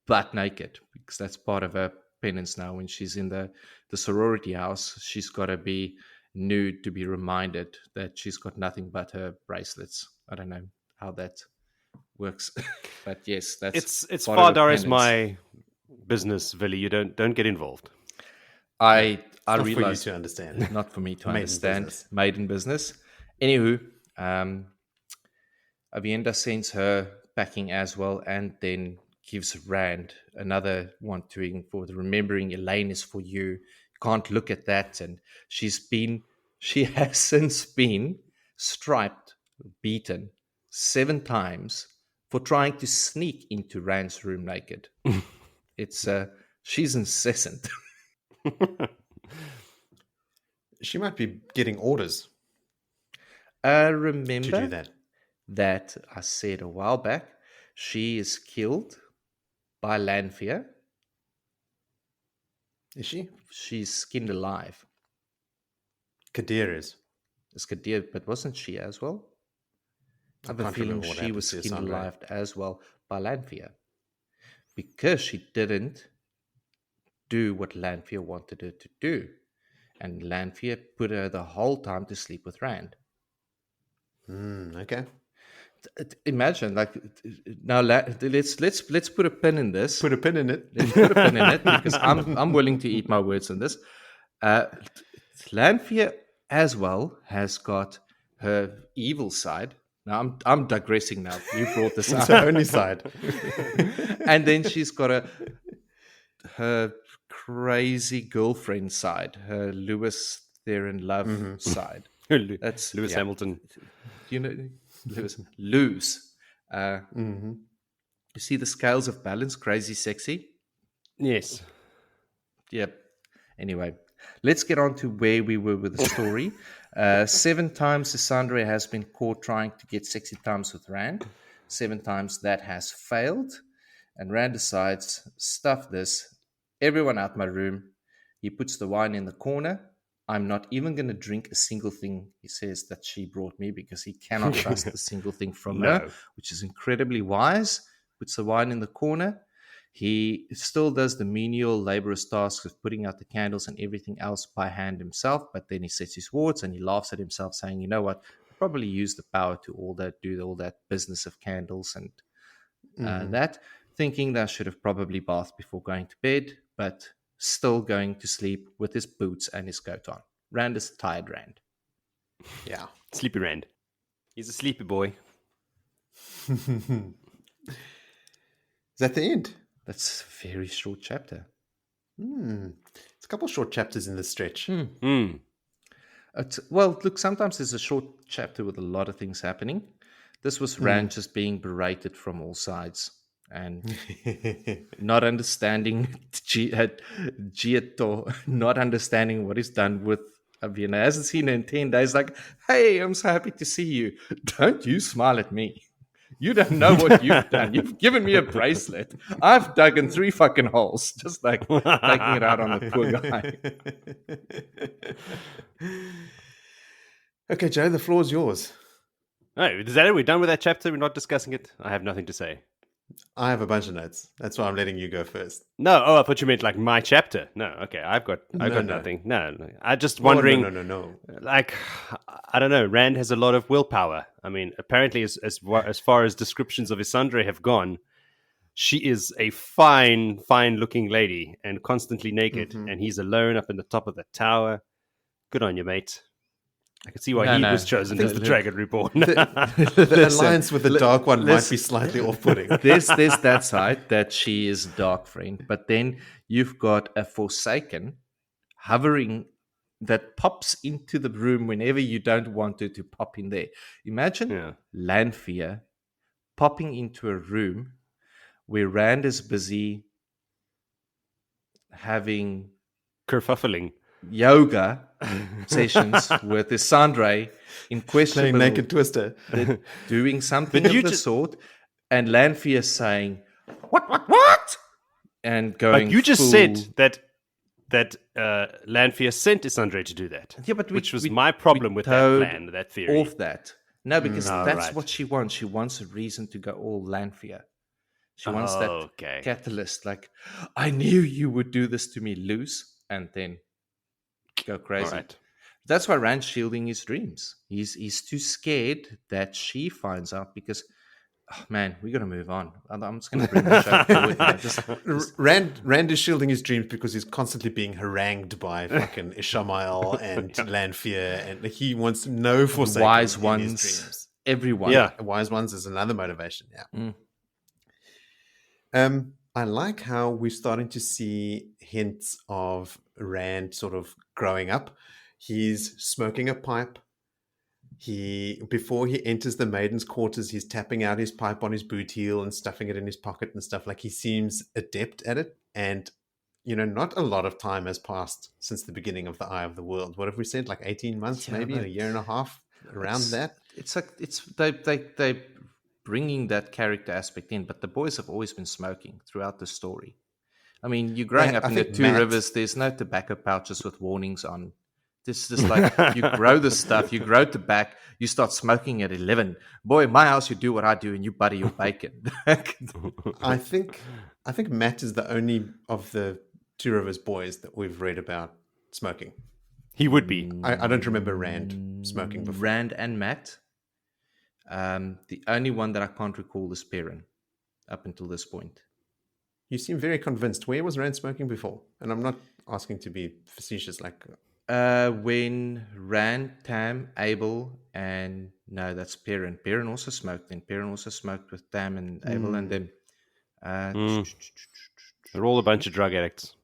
butt naked, because that's part of her penance now. When she's in the sorority house, she's got to be nude to be reminded that she's got nothing but her bracelets. I don't know how that works, but yes, that's it's part of her Fardar is penance. my business, Willie. You don't get involved. I Not realize for you to understand. not for me to Maiden understand. business. Maiden business. Anywho, Aviendha sends her packing as well, and then gives Rand another one for the remembering Elayne is for you. Can't look at that. And she has since been striped, beaten 7 times for trying to sneak into Rand's room naked. It's she's incessant. She might be getting orders Remember to do that. I said a while back, she is killed by Lanfear. Is she? She's skinned alive. Kadir is. It's Kadir, but wasn't she as well? I have a can't feeling remember what she happened was to skinned Isandre. alive as well by Lanfear, because she didn't do what Lanfear wanted her to do, and Lanfear put her the whole time to sleep with Rand. Okay. Imagine, like, now let's put a pin in this. Put a pin in it. Let's put a pin in it, because I'm willing to eat my words on this. Lanfear as well has got her evil side. Now I'm digressing now. You brought this It's up. her only side. And then she's got her crazy girlfriend side, her Lewis Theron love side. That's Lewis yeah. Hamilton. You know, lose. You see the scales of balance, crazy sexy. Yes. Yep. Anyway, let's get on to where we were with the story. 7 times Isandre has been caught trying to get sexy times with Rand. 7 times that has failed. And Rand decides, stuff this, everyone out my room. He puts the wine in the corner. I'm not even going to drink a single thing, he says, that she brought me, because he cannot trust a single thing from her, which is incredibly wise. Puts the wine in the corner. He still does the menial, laborious tasks of putting out the candles and everything else by hand himself, but then he sets his wards and he laughs at himself, saying, you know what, I probably use the power to do all that business of candles and that, thinking that I should have probably bathed before going to bed, but still going to sleep with his boots and his coat on. Rand is tired Rand. Yeah. Sleepy Rand. He's a sleepy boy. Is that the end? That's a very short chapter. It's a couple of short chapters in this stretch. Well, look, sometimes there's a short chapter with a lot of things happening. This was Rand just being berated from all sides and not understanding Giotto, not understanding what he's done with Aviendha. Hasn't seen her in 10 days. Like, hey, I'm so happy to see you. Don't you smile at me. You don't know what you've done. You've given me a bracelet. I've dug in 3 fucking holes, just like taking it out on the poor guy. Okay, Joe, the floor's yours. Oh, is that it? We're done with that chapter? We're not discussing it? I have nothing to say. I have a bunch of notes. That's why I'm letting you go first. No, I thought you meant like my chapter. No, okay, I've got nothing. No, I'm just wondering. No. Like, I don't know. Rand has a lot of willpower. I mean, apparently, as far as descriptions of Isandre have gone, she is a fine-looking lady and constantly naked, and he's alone up in the top of the tower. Good on you, mate. I can see why he was chosen as the Dragon Reborn. The alliance with the Dark One might be slightly off-putting. There's that side that she is dark friend, but then you've got a Forsaken hovering that pops into the room whenever you don't want her to pop in there. Imagine Lanfear popping into a room where Rand is busy having kerfuffling yoga sessions with Isandre in questionable playing Naked Twister, doing something of the sort, and Lanfear saying, what? And going. But you just said that Lanfear sent Isandre to do that. Yeah, but which was my problem with that plan, that theory. Off that. No, because that's what she wants. She wants a reason to go all Lanfear. She wants that catalyst. Like, I knew you would do this to me, loose, and then go crazy. Right. That's why Rand's shielding his dreams. He's too scared that she finds out because, oh man, we got to move on. I'm just going to bring the show forward now. Rand is shielding his dreams because he's constantly being harangued by fucking Ishamael and Lanfear, and he wants no Forsaken wise in ones. his dreams. Everyone. Yeah, wise ones is another motivation. Yeah. I like how we're starting to see hints of Rand sort of growing up. He's smoking a pipe. Before he enters the maiden's quarters, he's tapping out his pipe on his boot heel and stuffing it in his pocket and stuff. Like, he seems adept at it. And, not a lot of time has passed since the beginning of the Eye of the World. What have we said? Like 18 months, maybe a year and a half, around that. It's like they bringing that character aspect in, but the boys have always been smoking throughout the story. I mean, you're growing up in the Two Rivers, there's no tobacco pouches with warnings on. This is just like, you grow the stuff, you grow tobacco, you start smoking at 11. Boy, in my house, you do what I do and you butter your bacon. I think Matt is the only of the Two Rivers boys that we've read about smoking. He would be. I don't remember Rand smoking before. Rand and Matt. The only one that I can't recall is Perrin up until this point. You seem very convinced. Where was Rand smoking before? And I'm not asking to be facetious. Like when Rand, Tam, Abel, and no, that's Perrin. Perrin also smoked. Then Perrin also smoked with Tam and Abel and them. They're all a bunch of drug addicts.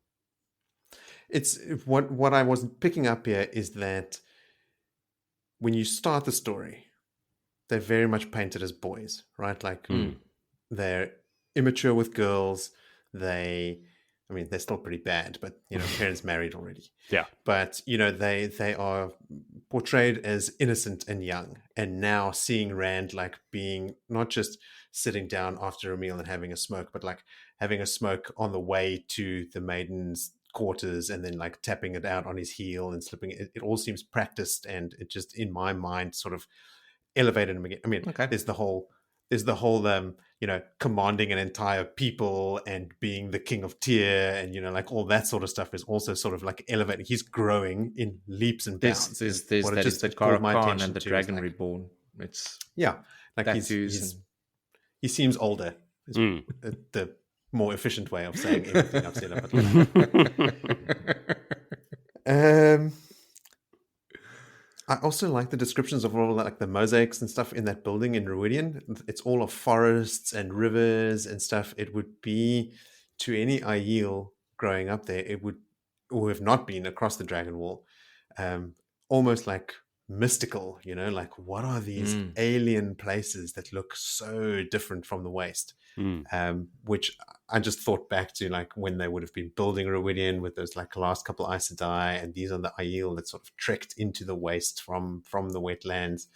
It's what I was picking up here is that when you start the story, they're very much painted as boys, right? Like they're immature with girls. They I mean, they're still pretty bad, but parents married already. Yeah. But they are portrayed as innocent and young, and now seeing Rand like being not just sitting down after a meal and having a smoke, but like having a smoke on the way to the maiden's quarters and then like tapping it out on his heel and slipping it all seems practiced, and it just in my mind sort of elevated him again. I mean, Okay. there's the whole commanding an entire people and being the king of Tyr and like all that sort of stuff is also sort of like elevating. He's growing in leaps and bounds. There's What that just is the called my Karakan attention and the to is, Dragon like, Reborn. It's like tattoos he seems older. Is the more efficient way of saying everything I've said about that. I also like the descriptions of all like the mosaics and stuff in that building in Ruidian. It's all of forests and rivers and stuff. It would be to any Aiel growing up there, it would, or have not been across the Dragon Wall, almost like mystical, like what are these alien places that look so different from the Waste? Which I just thought back to like when they would have been building Ruidian with those like last couple Aes Sedai, and these are the Aiel that sort of trekked into the Waste from the wetlands,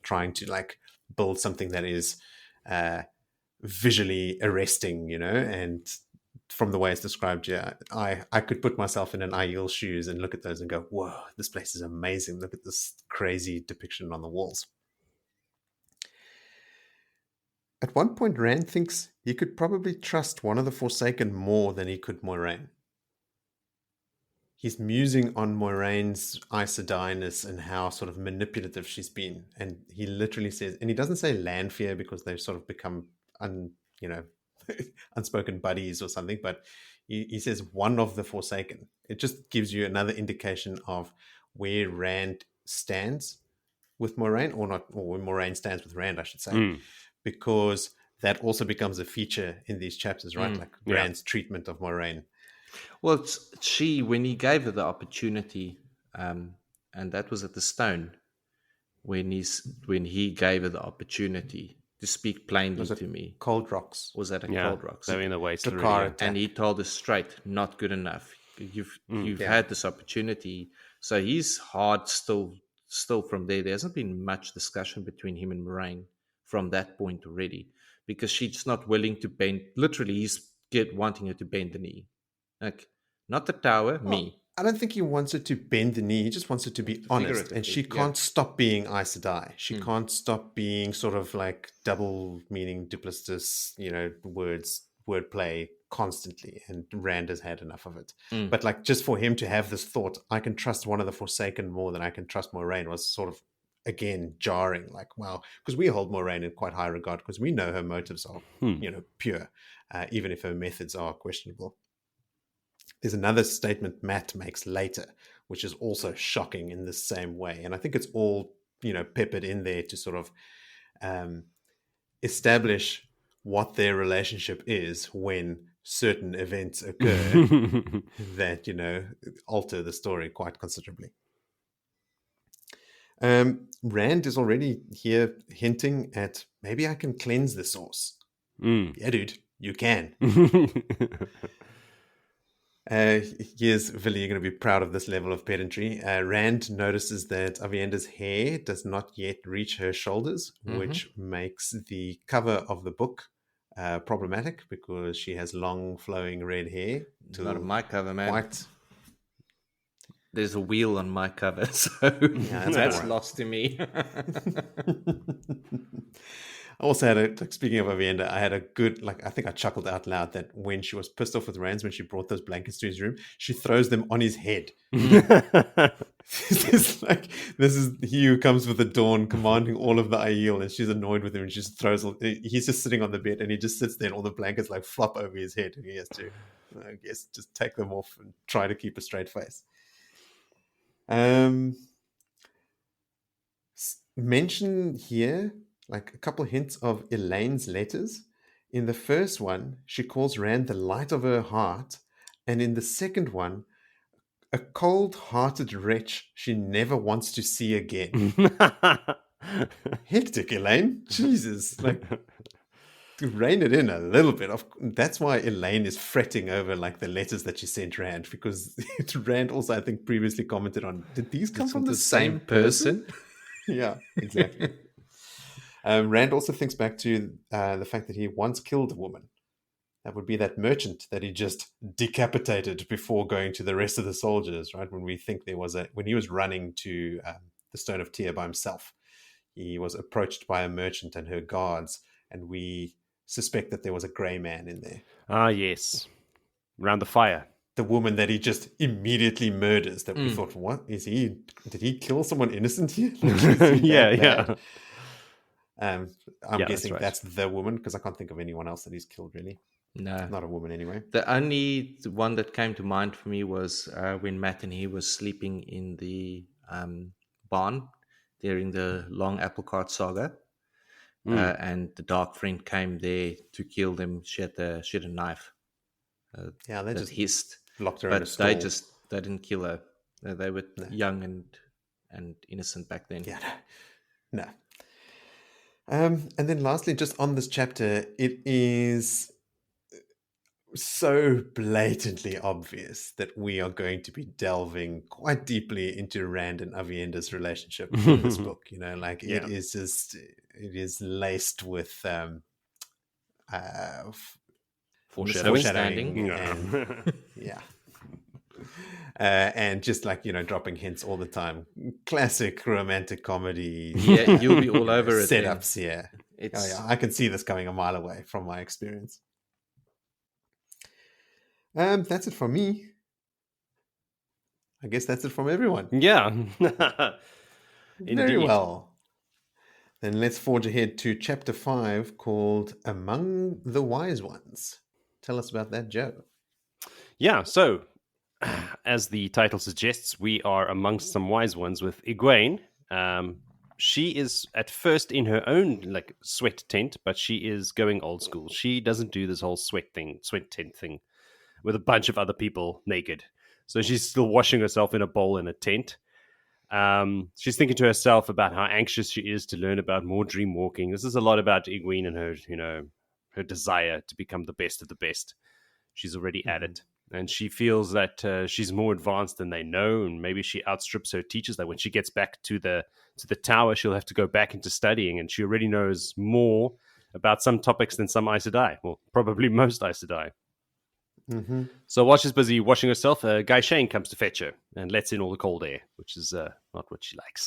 trying to like build something that is visually arresting, and from the way it's described, I could put myself in an Aiel shoes and look at those and go, whoa, this place is amazing. Look at this crazy depiction on the walls. At one point, Rand thinks he could probably trust one of the Forsaken more than he could Moiraine. He's musing on Moiraine's Aes Sedai-ness and how sort of manipulative she's been. And he literally says, and he doesn't say land fear because they've sort of become, unspoken buddies or something, but he says one of the Forsaken. It just gives you another indication of where Rand stands with Moiraine, or where Moiraine stands with Rand, I should say. Because that also becomes a feature in these chapters, right? Like Rand's treatment of Moiraine. Well, when he gave her the opportunity, and that was at the Stone, when he gave her the opportunity to speak plainly to me. Cold Rocks. Was that Cold Rocks? They're in the Waste. And he told her straight, not good enough. You've had this opportunity. So he's hard still from there. There hasn't been much discussion between him and Moiraine from that point already, because she's not willing to bend. Literally, he's wanting her to bend the knee. Like, not the tower, me. I don't think he wants her to bend the knee. He just wants her to be honest. And she can't stop being Aes Sedai. She can't stop being sort of like double meaning, duplicitous, wordplay constantly. And Rand has had enough of it. But like, just for him to have this thought, I can trust one of the Forsaken more than I can trust Moiraine, was sort of, again, jarring. Like, wow, because we hold Moiraine in quite high regard because we know her motives are, pure, even if her methods are questionable. There's another statement Matt makes later, which is also shocking in the same way. And I think it's all, peppered in there to sort of establish what their relationship is when certain events occur that, alter the story quite considerably. Rand is already here hinting at, maybe I can cleanse the source. Yeah, dude, you can. Here's Willie, you're going to be proud of this level of pedantry. Rand notices that Aviendha's hair does not yet reach her shoulders, which makes the cover of the book problematic, because she has long flowing red hair. Not on my cover, man. White. There's a wheel on my cover, so that's lost to me. I also had speaking of Aviendha, I had a good, I think I chuckled out loud that when she was pissed off with Rand, when she brought those blankets to his room, she throws them on his head. This is he who comes with the dawn, commanding all of the Aiel, and she's annoyed with him, and she just he's just sitting on the bed, and he just sits there, and all the blankets flop over his head, and he has to, I guess, just take them off and try to keep a straight face. Mention here, a couple hints of Elayne's letters. In the first one, she calls Rand the light of her heart, and in the second one, a cold-hearted wretch she never wants to see again. Hectic, Elayne. Jesus. to rein it in a little bit. That's why Elayne is fretting over like the letters that she sent Rand, because Rand also, I think, previously commented on, did these come from the same person? Yeah, exactly. Rand also thinks back to the fact that he once killed a woman. That would be that merchant that he just decapitated before going to the rest of the soldiers, right? When we think when he was running to the Stone of Tyr by himself, he was approached by a merchant and her guards, and we suspect that there was a grey man in there. Ah, yes. Around the fire. The woman that he just immediately murders, that we thought, what is he? Did he kill someone innocent here? Yeah. I'm guessing that's the woman, because I can't think of anyone else that he's killed, really. No. Not a woman, anyway. The only one that came to mind for me was when Matt and he was sleeping in the barn during the long apple cart saga. And the Dark Friend came there to kill them. She had a knife. They just hissed. Locked her in a stall. They didn't kill her. They were young and innocent back then. Yeah, no. And then lastly, just on this chapter, it is so blatantly obvious that we are going to be delving quite deeply into Rand and Aviendha's relationship in this book. It is laced with foreshadowing. And just dropping hints all the time. Classic romantic comedy. Yeah, you'll be all over it. Setups, I can see this coming a mile away from my experience. That's it from me. I guess that's it from everyone. Yeah. Very well. Then let's forge ahead to chapter 5, called Among the Wise Ones. Tell us about that, Joe. Yeah, so as the title suggests, we are amongst some wise ones with Egwene. She is at first in her own sweat tent, but she is going old school. She doesn't do this whole sweat tent thing with a bunch of other people naked. So she's still washing herself in a bowl in a tent. She's thinking to herself about how anxious she is to learn about more dream walking. This is a lot about Egwene and her desire to become the best of the best. She's already at it. And she feels that she's more advanced than they know, and maybe she outstrips her teachers. That when she gets back to the tower, she'll have to go back into studying, and she already knows more about some topics than some Aes Sedai, well, probably most Aes Sedai. Mm-hmm. So while she's busy washing herself, Guy Shane comes to fetch her and lets in all the cold air, which is not what she likes.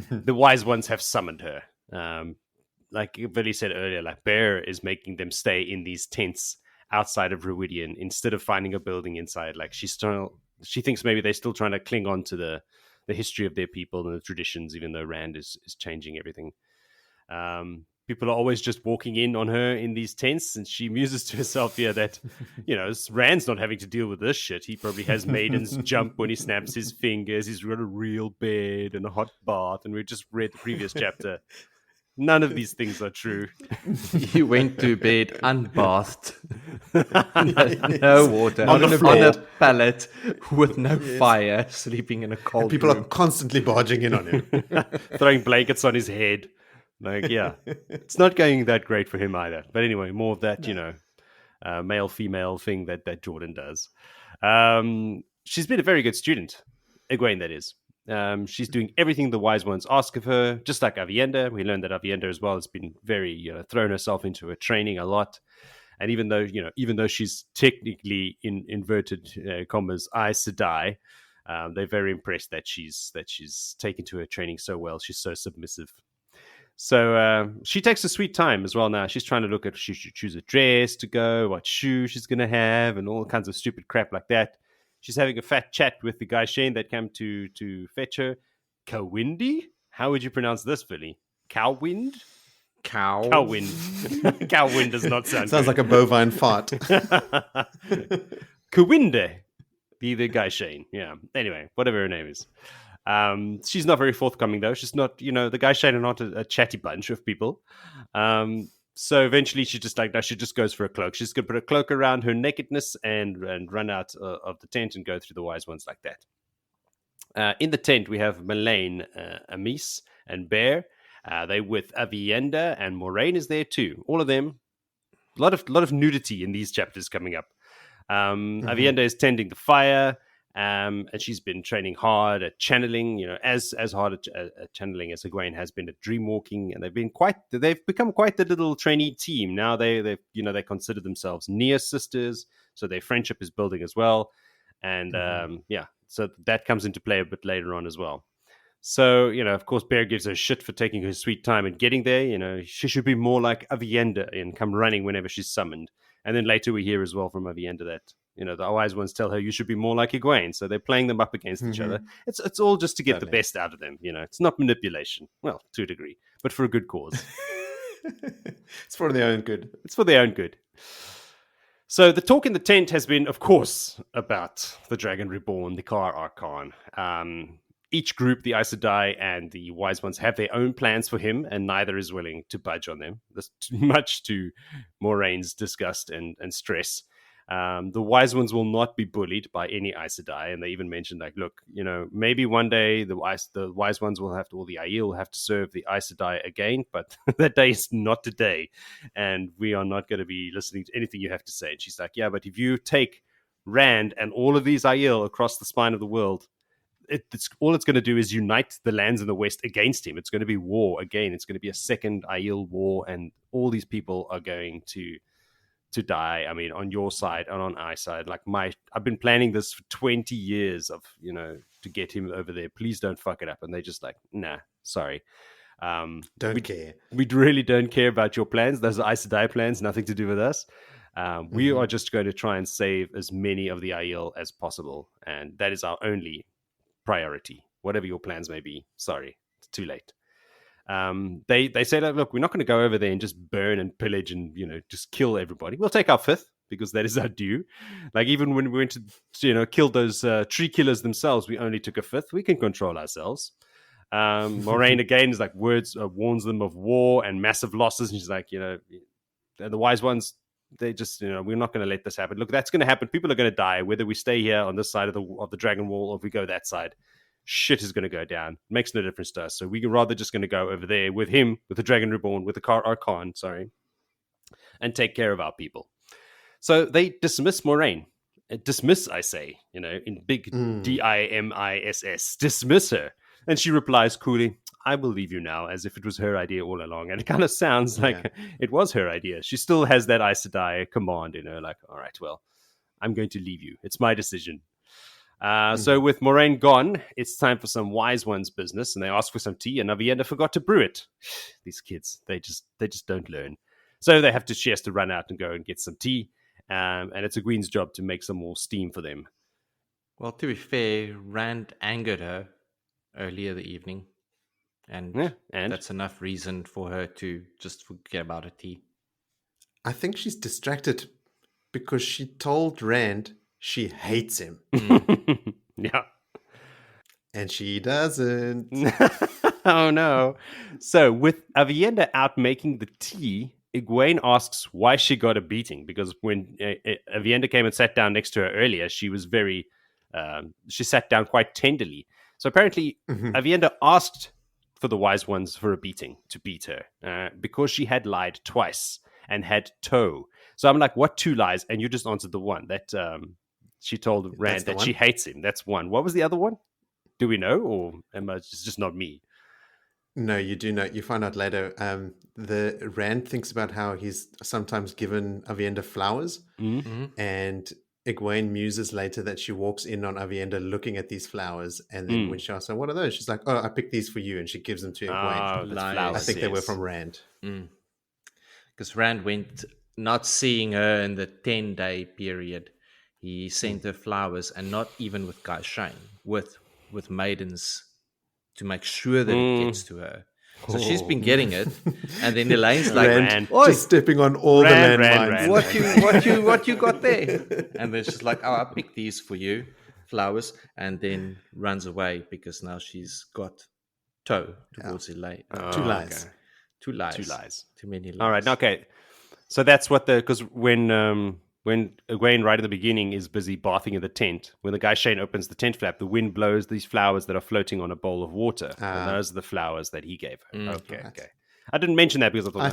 The wise ones have summoned her. Like Willie said earlier, Bear is making them stay in these tents outside of Ruidian instead of finding a building inside. She thinks maybe they're still trying to cling on to the history of their people and the traditions, even though Rand is changing everything. People are always just walking in on her in these tents, and she muses to herself here that, Rand's not having to deal with this shit. He probably has maidens jump when he snaps his fingers. He's got a real bed and a hot bath, and we just read the previous chapter. None of these things are true. You went to bed unbathed, no water, on a pallet with no fire, sleeping in a cold People room. are constantly barging in on him. Throwing blankets on his head. It's not going that great for him either. But anyway, more of that, male-female thing that Jordan does. She's been a very good student, Egwene, that is. She's doing everything the wise ones ask of her, just like Aviendha. We learned that Aviendha as well has been very, thrown herself into her training a lot. And even though she's technically in inverted commas Aes Sedai, they're very impressed that she's taken to her training so well. She's so submissive. So she takes a sweet time as well now. She's trying to look at she should choose a dress to go, what shoe she's going to have, and all kinds of stupid crap like that. She's having a fat chat with the guy Shane that came to fetch her. Cowindy? How would you pronounce this, Billy? Cowwind? Cowwind. Cowwind does not sound Sounds good. like a bovine fart. Cowinde. The guy Shane. Yeah. Anyway, whatever her name is. She's not very forthcoming, though. She's not, the guy Shane are not a chatty bunch of people. So eventually she just she just goes for a cloak. She's going to put a cloak around her nakedness and run out of the tent and go through the wise ones like that. In the tent, we have Moiraine, and Bear. They with Aviendha, and Moiraine is there too. All of them lot of nudity in these chapters coming up. Aviendha is tending the fire, and she's been training hard at channeling, as hard at channeling as Egwene has been at dreamwalking, and they've become quite the little trainee team. Now they consider themselves near sisters, so their friendship is building as well. And so that comes into play a bit later on as well. So, of course, Bear gives her shit for taking her sweet time and getting there. She should be more like Aviendha and come running whenever she's summoned. And then later we hear as well from Aviendha that, the wise ones tell her you should be more like Egwene. So they're playing them up against each other. It's all just to get the best out of them. It's not manipulation. Well, to a degree, but for a good cause. It's for their own good. It's for their own good. So the talk in the tent has been, of course, about the Dragon Reborn, the Car Archon. Each group, the Aes Sedai and the Wise Ones, have their own plans for him, and neither is willing to budge on them. That's much to Moraine's disgust and stress. The Wise Ones will not be bullied by any Aes Sedai, and they even mentioned, look, maybe one day the Wise Ones will have to, or the Aiel will have to serve the Aes Sedai again, but that day is not today, and we are not going to be listening to anything you have to say. And she's like, yeah, but if you take Rand and all of these Aiel across the spine of the world, all it's going to do is unite the lands in the West against him. It's going to be war again. It's going to be a second Aiel war, and all these people are going to die. I mean, on your side and on our side. I've been planning this for 20 years to get him over there. Please don't fuck it up. And they just nah, sorry. Don't care. We really don't care about your plans. Those are Aes Sedai plans, nothing to do with us. We are just going to try and save as many of the Aiel as possible, and that is our only priority. Whatever your plans may be, sorry, it's too late. They say that, look, we're not going to go over there and just burn and pillage and just kill everybody. We'll take our fifth because that is our due. Even when we went to kill those tree killers themselves, we only took a fifth. We can control ourselves. Moiraine again is warns them of war and massive losses, and she's like, the Wise Ones, they just, we're not going to let this happen. Look, that's going to happen. People are going to die, whether we stay here on this side of the Dragon Wall or if we go that side. Shit is going to go down. It makes no difference to us. So we're rather just going to go over there with him, with the Dragon Reborn, with the Archon, and take care of our people. So they dismiss Moiraine. Dismiss, I say, in big DIMISS. Dismiss her. And she replies coolly, I will leave you now, as if it was her idea all along. And it kind of sounds like it was her idea. She still has that Aes Sedai command in her, all right, well, I'm going to leave you. It's my decision. So with Moiraine gone, it's time for some Wise Ones business, and they ask for some tea, and Aviendha forgot to brew it. These kids, they just don't learn. So she has to run out and go and get some tea, and it's Egwene's job to make some more steam for them. Well, to be fair, Rand angered her earlier the evening, and that's enough reason for her to just forget about her tea. I think she's distracted because she told Rand she hates him. Yeah. And she doesn't. Oh, no. So with Aviendha out making the tea, Egwene asks why she got a beating. Because when Aviendha came and sat down next to her earlier, she was she sat down quite tenderly. So apparently Aviendha asked for the Wise Ones for a beating, to beat her, because she had lied twice and had toe. So I'm like, what two lies? And you just answered the one that she told Rand that she hates him. That's one. What was the other one? Do we know, or it's just not me? No, you do know. You find out later. The Rand thinks about how he's sometimes given Aviendha flowers, and Egwene muses later that she walks in on Aviendha looking at these flowers, and then when she asks her, "What are those?" she's like, "Oh, I picked these for you," and she gives them to Egwene. I think they were from Rand. Because Rand went not seeing her in the 10-day period. He sent her flowers, and not even with Guy Shane, with maidens to make sure that it gets to her. So she's been getting it, and then Elayne's like, Rand, just stepping on all the landmines. What you got there? And then she's like, oh, I picked these for you, flowers, and then runs away because now she's got toe towards Elayne. Two lies. Okay. Two lies. Too many lies. All right, okay. So that's what because when Egwene right at the beginning is busy bathing in the tent, when the guy Shane opens the tent flap, the wind blows these flowers that are floating on a bowl of water. And those are the flowers that he gave her. Okay. I didn't mention that because I thought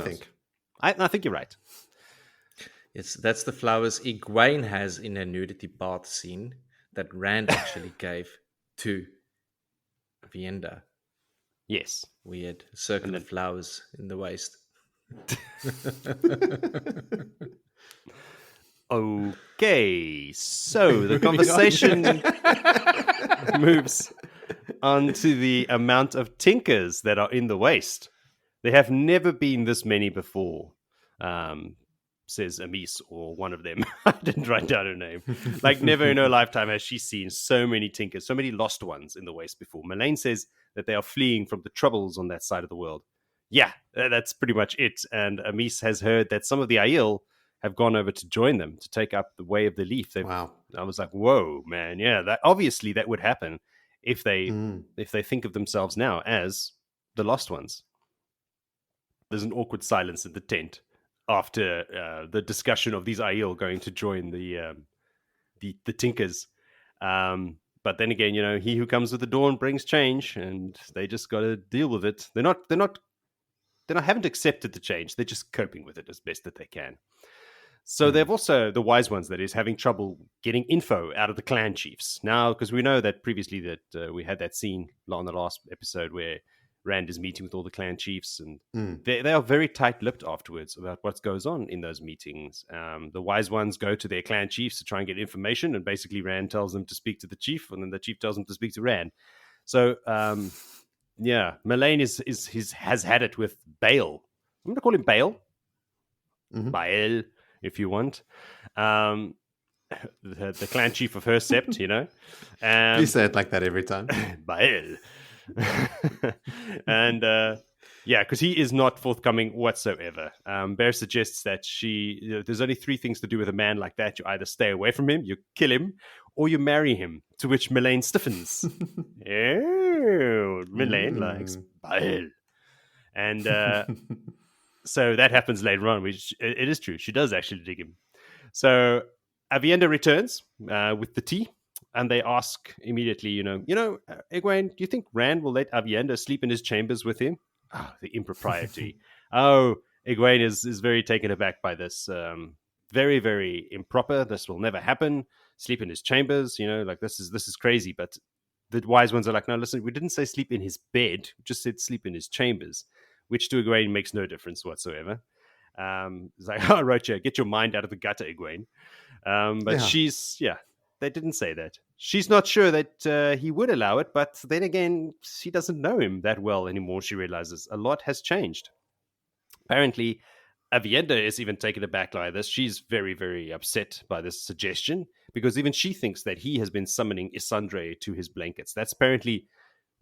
I think you're right. Yes, that's the flowers Egwene has in a nudity bath scene that Rand actually gave to Aviendha. Yes. Weird circle And of then flowers in the waist. Okay, so the Moving on. conversation moves on to the amount of tinkers that are in the waste. There have never been this many before, says Amis, or one of them. I didn't write down her name. Like, never in her lifetime has she seen so many tinkers, so many lost ones in the waste before. Moiraine says that they are fleeing from the troubles on that side of the world. Yeah, that's pretty much it. And Amis has heard that some of the Aiel have gone over to join them, to take up the way of the leaf. Wow. I was like, whoa, man. Yeah, that obviously that would happen if they think of themselves now as the lost ones. There's an awkward silence in the tent after the discussion of these Aiel going to join the Tinkers. But then again, you know, he who comes with the dawn brings change, and they just got to deal with it. They're not haven't accepted the change. They're just coping with it as best that they can. So they've also, the wise ones, that is, having trouble getting info out of the clan chiefs. Now, because we know that previously that we had that scene on the last episode where Rand is meeting with all the clan chiefs, and they are very tight-lipped afterwards about what goes on in those meetings. The wise ones go to their clan chiefs to try and get information, and basically Rand tells them to speak to the chief, and then the chief tells them to speak to Rand. So, yeah, Moiraine has had it with Bael. I'm going to call him Bael. Bael, if you want. The clan chief of her sept, you know. Please say it like that every time. Bael. And yeah, because he is not forthcoming whatsoever. Bear suggests that there's only three things to do with a man like that. You either stay away from him, you kill him, or you marry him, to which Moiraine stiffens. Oh, Moiraine likes Bael. And so that happens later on, which it is true. She does actually dig him. So Aviendha returns with the tea, and they ask immediately, Egwene, do you think Rand will let Aviendha sleep in his chambers with him? Oh, the impropriety. Egwene is very taken aback by this. Very, very improper. This will never happen. Sleep in his chambers, like this is crazy. But the wise ones are like, no, listen, we didn't say sleep in his bed. We just said sleep in his chambers, which to Egwene makes no difference whatsoever. It's like, Rocha, get your mind out of the gutter, Egwene. But they didn't say that. She's not sure that he would allow it, but then again, she doesn't know him that well anymore. She realizes a lot has changed. Apparently, Aviendha is even taken aback by this. She's very, very upset by this suggestion, because even she thinks that he has been summoning Isandre to his blankets. That's apparently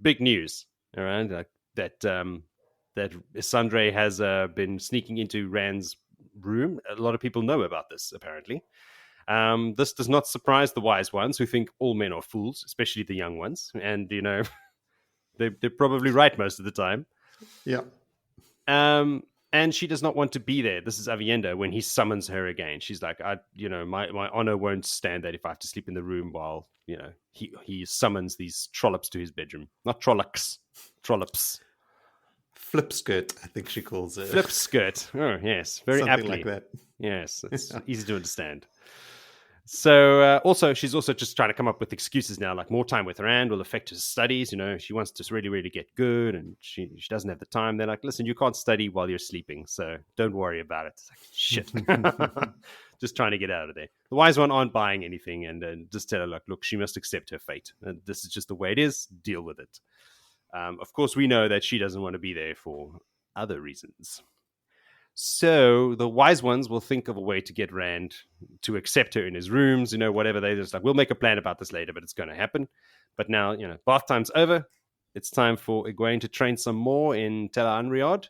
big news, all right? That Isandre has been sneaking into Rand's room. A lot of people know about this, apparently. This does not surprise the wise ones, who think all men are fools, especially the young ones. And, they're probably right most of the time. Yeah. And she does not want to be there. This is Aviendha when he summons her again. She's like, my honor won't stand that if I have to sleep in the room while, he summons these trollops to his bedroom. Not trollocs, trollops. Flip skirt, I think she calls it. Flip skirt. Oh, yes. Very Something aptly. like that. Yes, it's easy to understand. So she's also just trying to come up with excuses now, like more time with Rand will affect her studies. She wants to really, really get good, and she doesn't have the time. They're like, listen, you can't study while you're sleeping, so don't worry about it. It's like, shit. Just trying to get out of there. The wise one aren't buying anything, and just tell her, like, look, she must accept her fate. And this is just the way it is. Deal with it. Of course, we know that she doesn't want to be there for other reasons. So the wise ones will think of a way to get Rand to accept her in his rooms, whatever. They're just like, we'll make a plan about this later, but it's going to happen. But now, bath time's over. It's time for Egwene to train some more in Tel Anriod.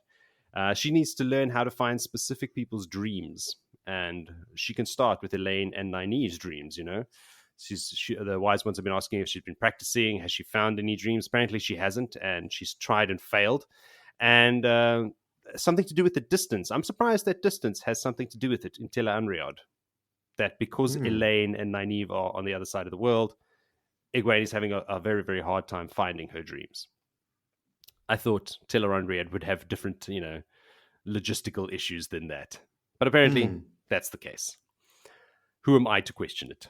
She needs to learn how to find specific people's dreams. And she can start with Elayne and Nynaeve's dreams, the wise ones have been asking if she's been practicing. Has she found any dreams? Apparently she hasn't, and she's tried and failed. And something to do with the distance. I'm surprised that distance has something to do with it in Tel Anriod. That because Elayne and Nynaeve are on the other side of the world, Egwene is having a very, very hard time finding her dreams. I thought Tel Anriod would have different, logistical issues than that. But apparently that's the case. Who am I to question it?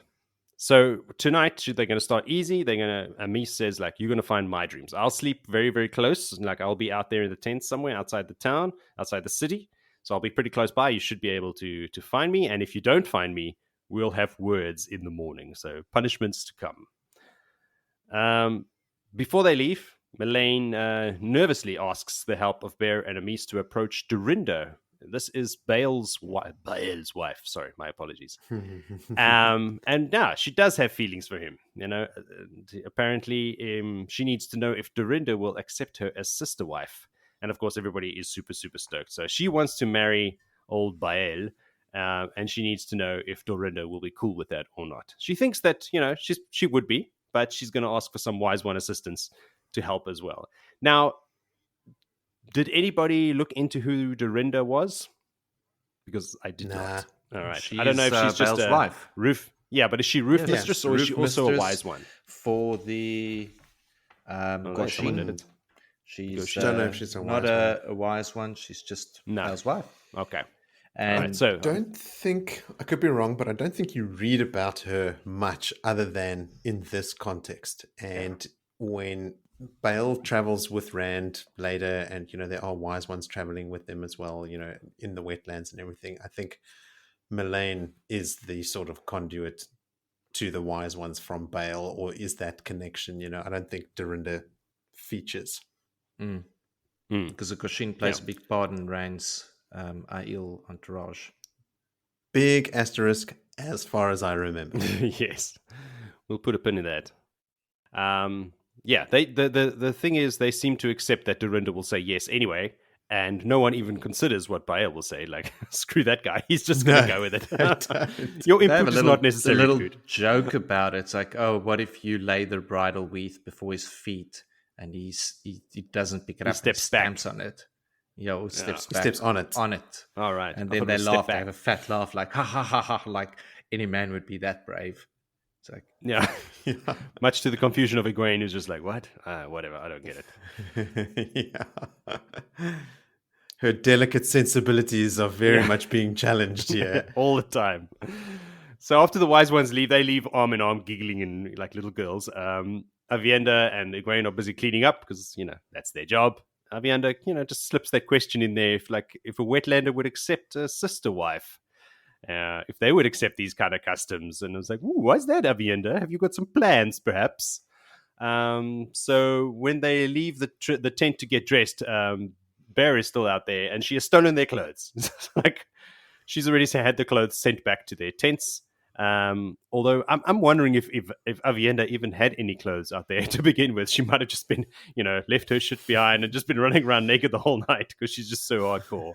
So tonight, they're going to start easy. Amis says, like, you're going to find my dreams. I'll sleep very, very close. Like, I'll be out there in the tent somewhere outside the town, outside the city. So I'll be pretty close by. You should be able to find me. And if you don't find me, we'll have words in the morning. So punishments to come. Before they leave, Elayne nervously asks the help of Bear and Amis to approach Dorinda. This is Bael's wife. Sorry, my apologies. And now she does have feelings for him. Apparently, she needs to know if Dorinda will accept her as sister wife. And of course, everybody is super, super stoked. So she wants to marry old Bael, and she needs to know if Dorinda will be cool with that or not. She thinks that she would be, but she's going to ask for some wise one assistance to help as well. Now, did anybody look into who Dorinda was? Because I did not. All right. I don't know if she's just a wife. Roof. Yeah, but is she roof mistress or is she also a wise one? For the Goshin. She's don't know if she's not a wise one. She's just Bel's wife. Okay. And right, so I don't think, I could be wrong, but I don't think you read about her much other than in this context. And when Bael travels with Rand later, and there are wise ones traveling with them as well, in the wetlands and everything. I think Moiraine is the sort of conduit to the wise ones from Bael, or is that connection? I don't think Dorinda features. Because the Goshin plays a big part in Rand's Aiel entourage. Big asterisk, as far as I remember. Yes, we'll put a pin in that. Yeah, the thing is, they seem to accept that Dorinda will say yes anyway, and no one even considers what Bael will say. Like, screw that guy, he's just going to go with it. Your input is not necessarily good. A little joke about it. It's like, oh, what if you lay the bridal wreath before his feet, and he doesn't pick it up, steps stamps on it. Steps back. Steps on it. All right. And then they laugh, they have a fat laugh, like, ha, ha, ha, ha, like any man would be that brave. It's like, yeah. Much to the confusion of Egwene, who's just like, what? Whatever, I don't get it. Yeah. Her delicate sensibilities are very much being challenged here. All the time. So after the wise ones leave, they leave arm in arm, giggling and like little girls. Aviendha and Egwene are busy cleaning up because, that's their job. Aviendha, just slips that question in there if a wetlander would accept a sister wife. If they would accept these kind of customs. And I was like, ooh, why's that, Aviendha? Have you got some plans, perhaps? So when they leave the tent to get dressed, Bear is still out there, and she has stolen their clothes. Like, she's already had the clothes sent back to their tents. Although I'm wondering if Aviendha even had any clothes out there to begin with. She might have just been, left her shit behind and just been running around naked the whole night because she's just so hardcore.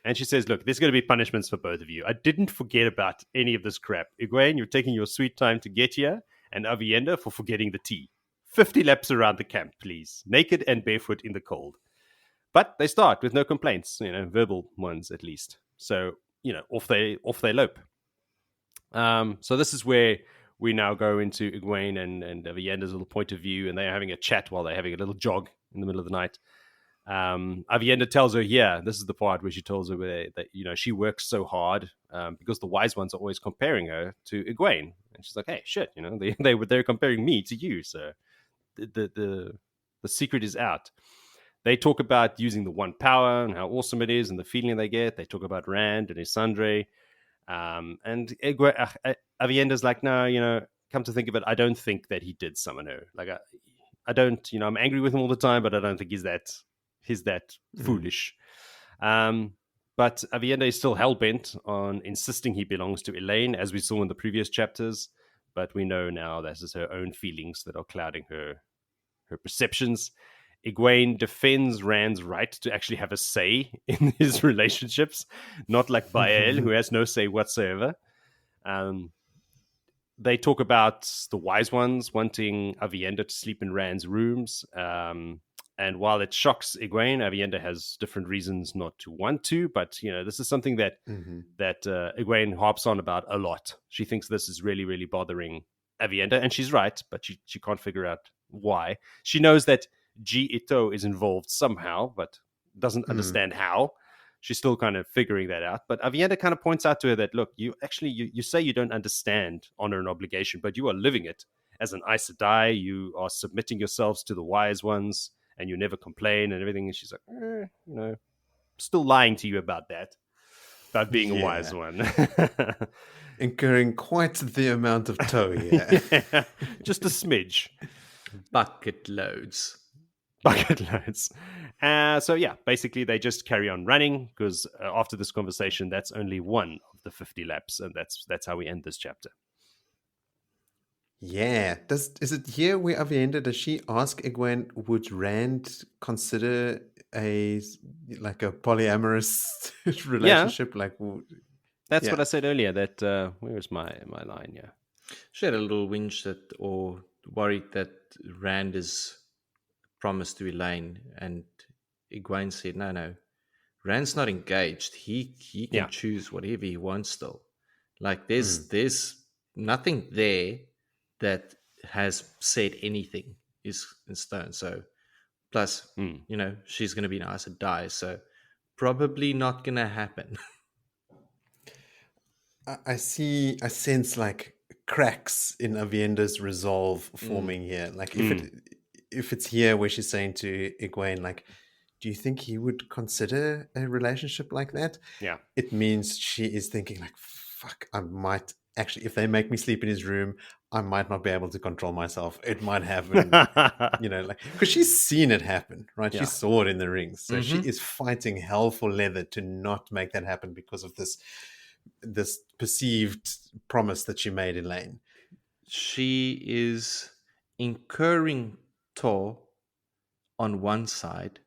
And she says, look, there's going to be punishments for both of you. I didn't forget about any of this crap. Egwene, you're taking your sweet time to get here, and Aviendha for forgetting the tea. 50 laps around the camp, please. Naked and barefoot in the cold. But they start with no complaints, verbal ones at least. So, off they lope. So this is where we now go into Egwene and Aviendha's little point of view, and they're having a chat while they're having a little jog in the middle of the night. Aviendha tells her, this is the part where she tells her that she works so hard because the wise ones are always comparing her to Egwene, and she's like, hey, shit, they're comparing me to you, so the secret is out. They talk about using the one power and how awesome it is and the feeling they get. They talk about Rand and Isandre, and Aviendha's like, no, come to think of it, I don't think that he did summon her. Like, I don't, I'm angry with him all the time, but I don't think he's that foolish. But Aviendha is still hell-bent on insisting he belongs to Elayne, as we saw in the previous chapters. But we know now that it's her own feelings that are clouding her perceptions. Egwene defends Rand's right to actually have a say in his relationships, not like Bael, who has no say whatsoever. They talk about the wise ones wanting Aviendha to sleep in Rand's rooms. And while it shocks Egwene, Aviendha has different reasons not to want to. But, this is something that Egwene harps on about a lot. She thinks this is really, really bothering Aviendha. And she's right, but she can't figure out why. She knows that G. Ito is involved somehow, but doesn't understand how. she's still kind of figuring that out. But Aviendha kind of points out to her that, look, you actually, you say you don't understand honor and obligation, but you are living it as an Aes Sedai. You are submitting yourselves to the wise ones, and you never complain and everything. And she's like, still lying to you about that, about being a wise one. Incurring quite the amount of tow here. Yeah, just a smidge. Bucket loads. So yeah, basically they just carry on running because after this conversation, that's only one of the 50 laps, and that's how we end this chapter. Yeah. Is it here where Aviendha, does she ask Egwene, would Rand consider a polyamorous relationship? That's what I said earlier. That where is my line? Yeah, She had a little whinge or worried that Rand is promised to Elayne, and Egwene said, no, Rand's not engaged. He can choose whatever he wants still. Like there's nothing there that has said anything is in stone. So plus, she's going to be nice and die. So probably not going to happen. I sense like cracks in Aviendha's resolve forming here. Like if it's here where she's saying to Egwene, like, do you think he would consider a relationship like that? Yeah. It means she is thinking like, fuck, I might actually, if they make me sleep in his room, I might not be able to control myself. It might happen, because she's seen it happen, right? Yeah. She saw it in the rings. So she is fighting hell for leather to not make that happen because of this perceived promise that she made Elayne. She is incurring toll on one side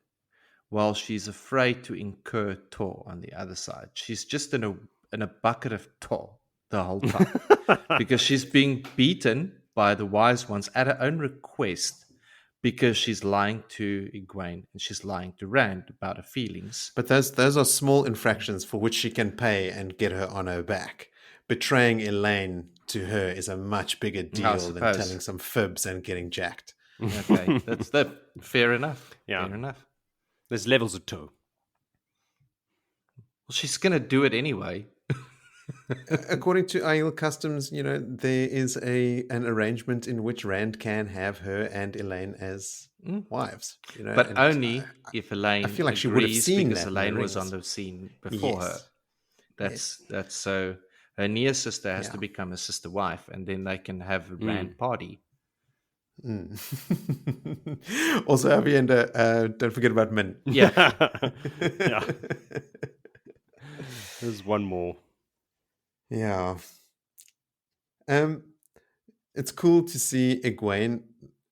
while she's afraid to incur toll on the other side. She's just in a bucket of toll the whole time because she's being beaten by the wise ones at her own request because she's lying to Egwene and she's lying to Rand about her feelings. But those are small infractions for which she can pay and get her on her back. Betraying Elayne to her is a much bigger deal than telling some fibs and getting jacked. Okay, that's fair enough. Yeah. Fair enough. There's levels of tow. Well, she's going to do it anyway. According to Aiel customs, there is an arrangement in which Rand can have her and Elayne as wives. But only if Elayne I feel like she would have seen because that Elayne was on the scene before her. That's so her near sister has to become a sister wife, and then they can have a Rand party. Also, Aviendha, don't forget about Min. Yeah. Yeah. There's one more. Yeah. It's cool to see Egwene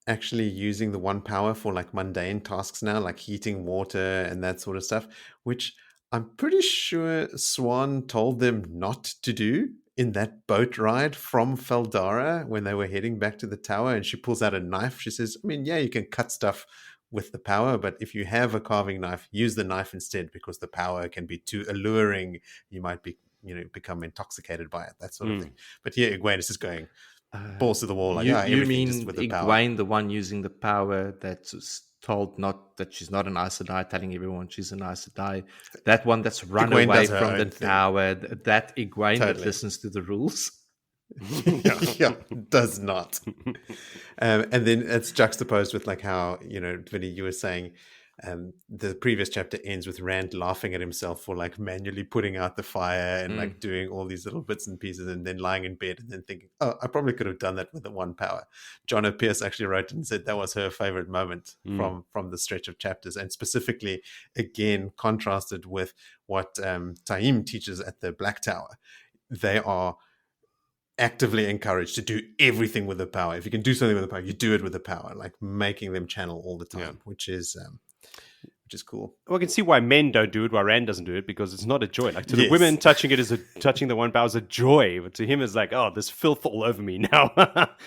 actually using the one power for like mundane tasks now, like heating water and that sort of stuff, which I'm pretty sure Swan told them not to do in that boat ride from Feldara when they were heading back to the tower. And she pulls out a knife. She says, you can cut stuff with the power, but if you have a carving knife, use the knife instead because the power can be too alluring. You might become intoxicated by it, that sort of thing. But here, Egwene is just going balls to the wall. Like, you mean just with the Egwene, the one using the power that's told not that she's not an Aes Sedai, telling everyone she's an Aes Sedai. That one that's run Egwene away from the tower. That Egwene that listens to the rules. Does not. And then it's juxtaposed with like how, Vinny, you were saying the previous chapter ends with Rand laughing at himself for like manually putting out the fire and like doing all these little bits and pieces and then lying in bed and then thinking, I probably could have done that with the one power. John O'Pearce actually wrote and said that was her favorite moment from the stretch of chapters, and specifically again contrasted with what Taim teaches at the Black Tower. They are actively encouraged to do everything with the power. If you can do something with the power, you do it with the power, like making them channel all the time, which is cool. Well, I can see why men don't do it, why Rand doesn't do it, because it's not a joy. Like to the women, touching the one power is a joy, but to him it's like, oh, there's filth all over me now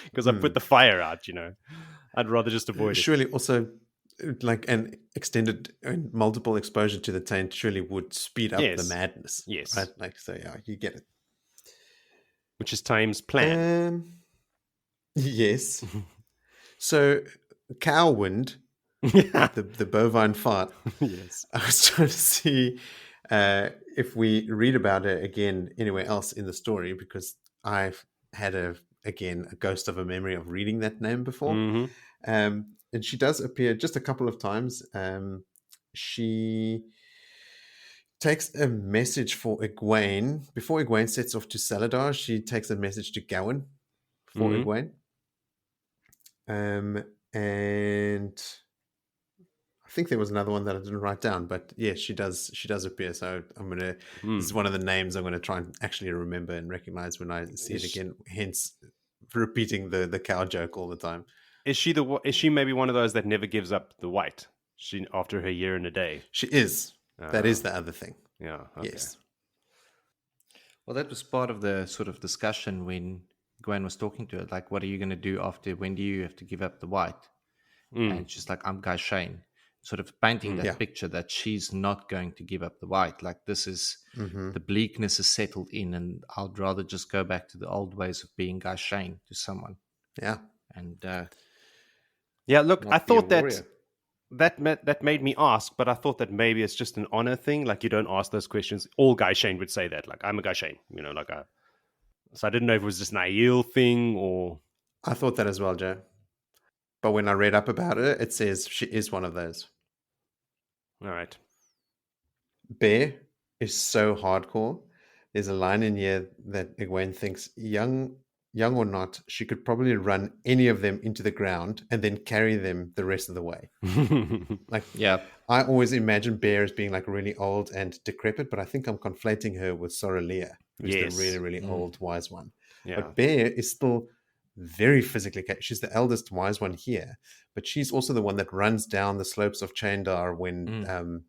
because I put the fire out. I'd rather just avoid it. Surely also, like an extended and multiple exposure to the taint surely would speed up the madness. Yes, right? Like so, you get it. Which is Time's plan. Yes. So, Cowwind, the bovine fart. Yes. I was trying to see if we read about her again anywhere else in the story, because I've had a ghost of a memory of reading that name before. Hmm. And she does appear just a couple of times. She takes a message for Egwene. Before Egwene sets off to Saladar, she takes a message to Gawain for Mhm. Egwene. And I think there was another one that I didn't write down, but yeah, she does appear. So this is one of the names I'm gonna try and actually remember and recognize when I see it again. Hence, repeating the cow joke all the time. Is she maybe one of those that never gives up the white? She after her year and a day. She is. That is the other thing. Yeah. Okay. Yes. Well, that was part of the sort of discussion when Gwen was talking to her. Like, what are you going to do after? When do you have to give up the white? And she's like, I'm Guy Shane. Sort of painting that picture that she's not going to give up the white. Like, this is the bleakness is settled in, and I'd rather just go back to the old ways of being Guy Shane to someone. Yeah. And yeah, look, I thought be a warrior. that made me ask, but I thought that maybe it's just an honor thing. Like, you don't ask those questions. All Guy Shane would say that. Like, I'm a Guy Shane, so I didn't know if it was just an Aiel thing or... I thought that as well, Joe. But when I read up about her, it says she is one of those. All right. Bear is so hardcore. There's a line in here that Egwene thinks, young or not, she could probably run any of them into the ground and then carry them the rest of the way. Like, Yeah. I always imagine Bear as being like really old and decrepit, but I think I'm conflating her with Soralia, who's Yes. the really, really old wise one. Yeah. But Bear is still very physically capable. She's the eldest wise one here, but she's also the one that runs down the slopes of Chandar when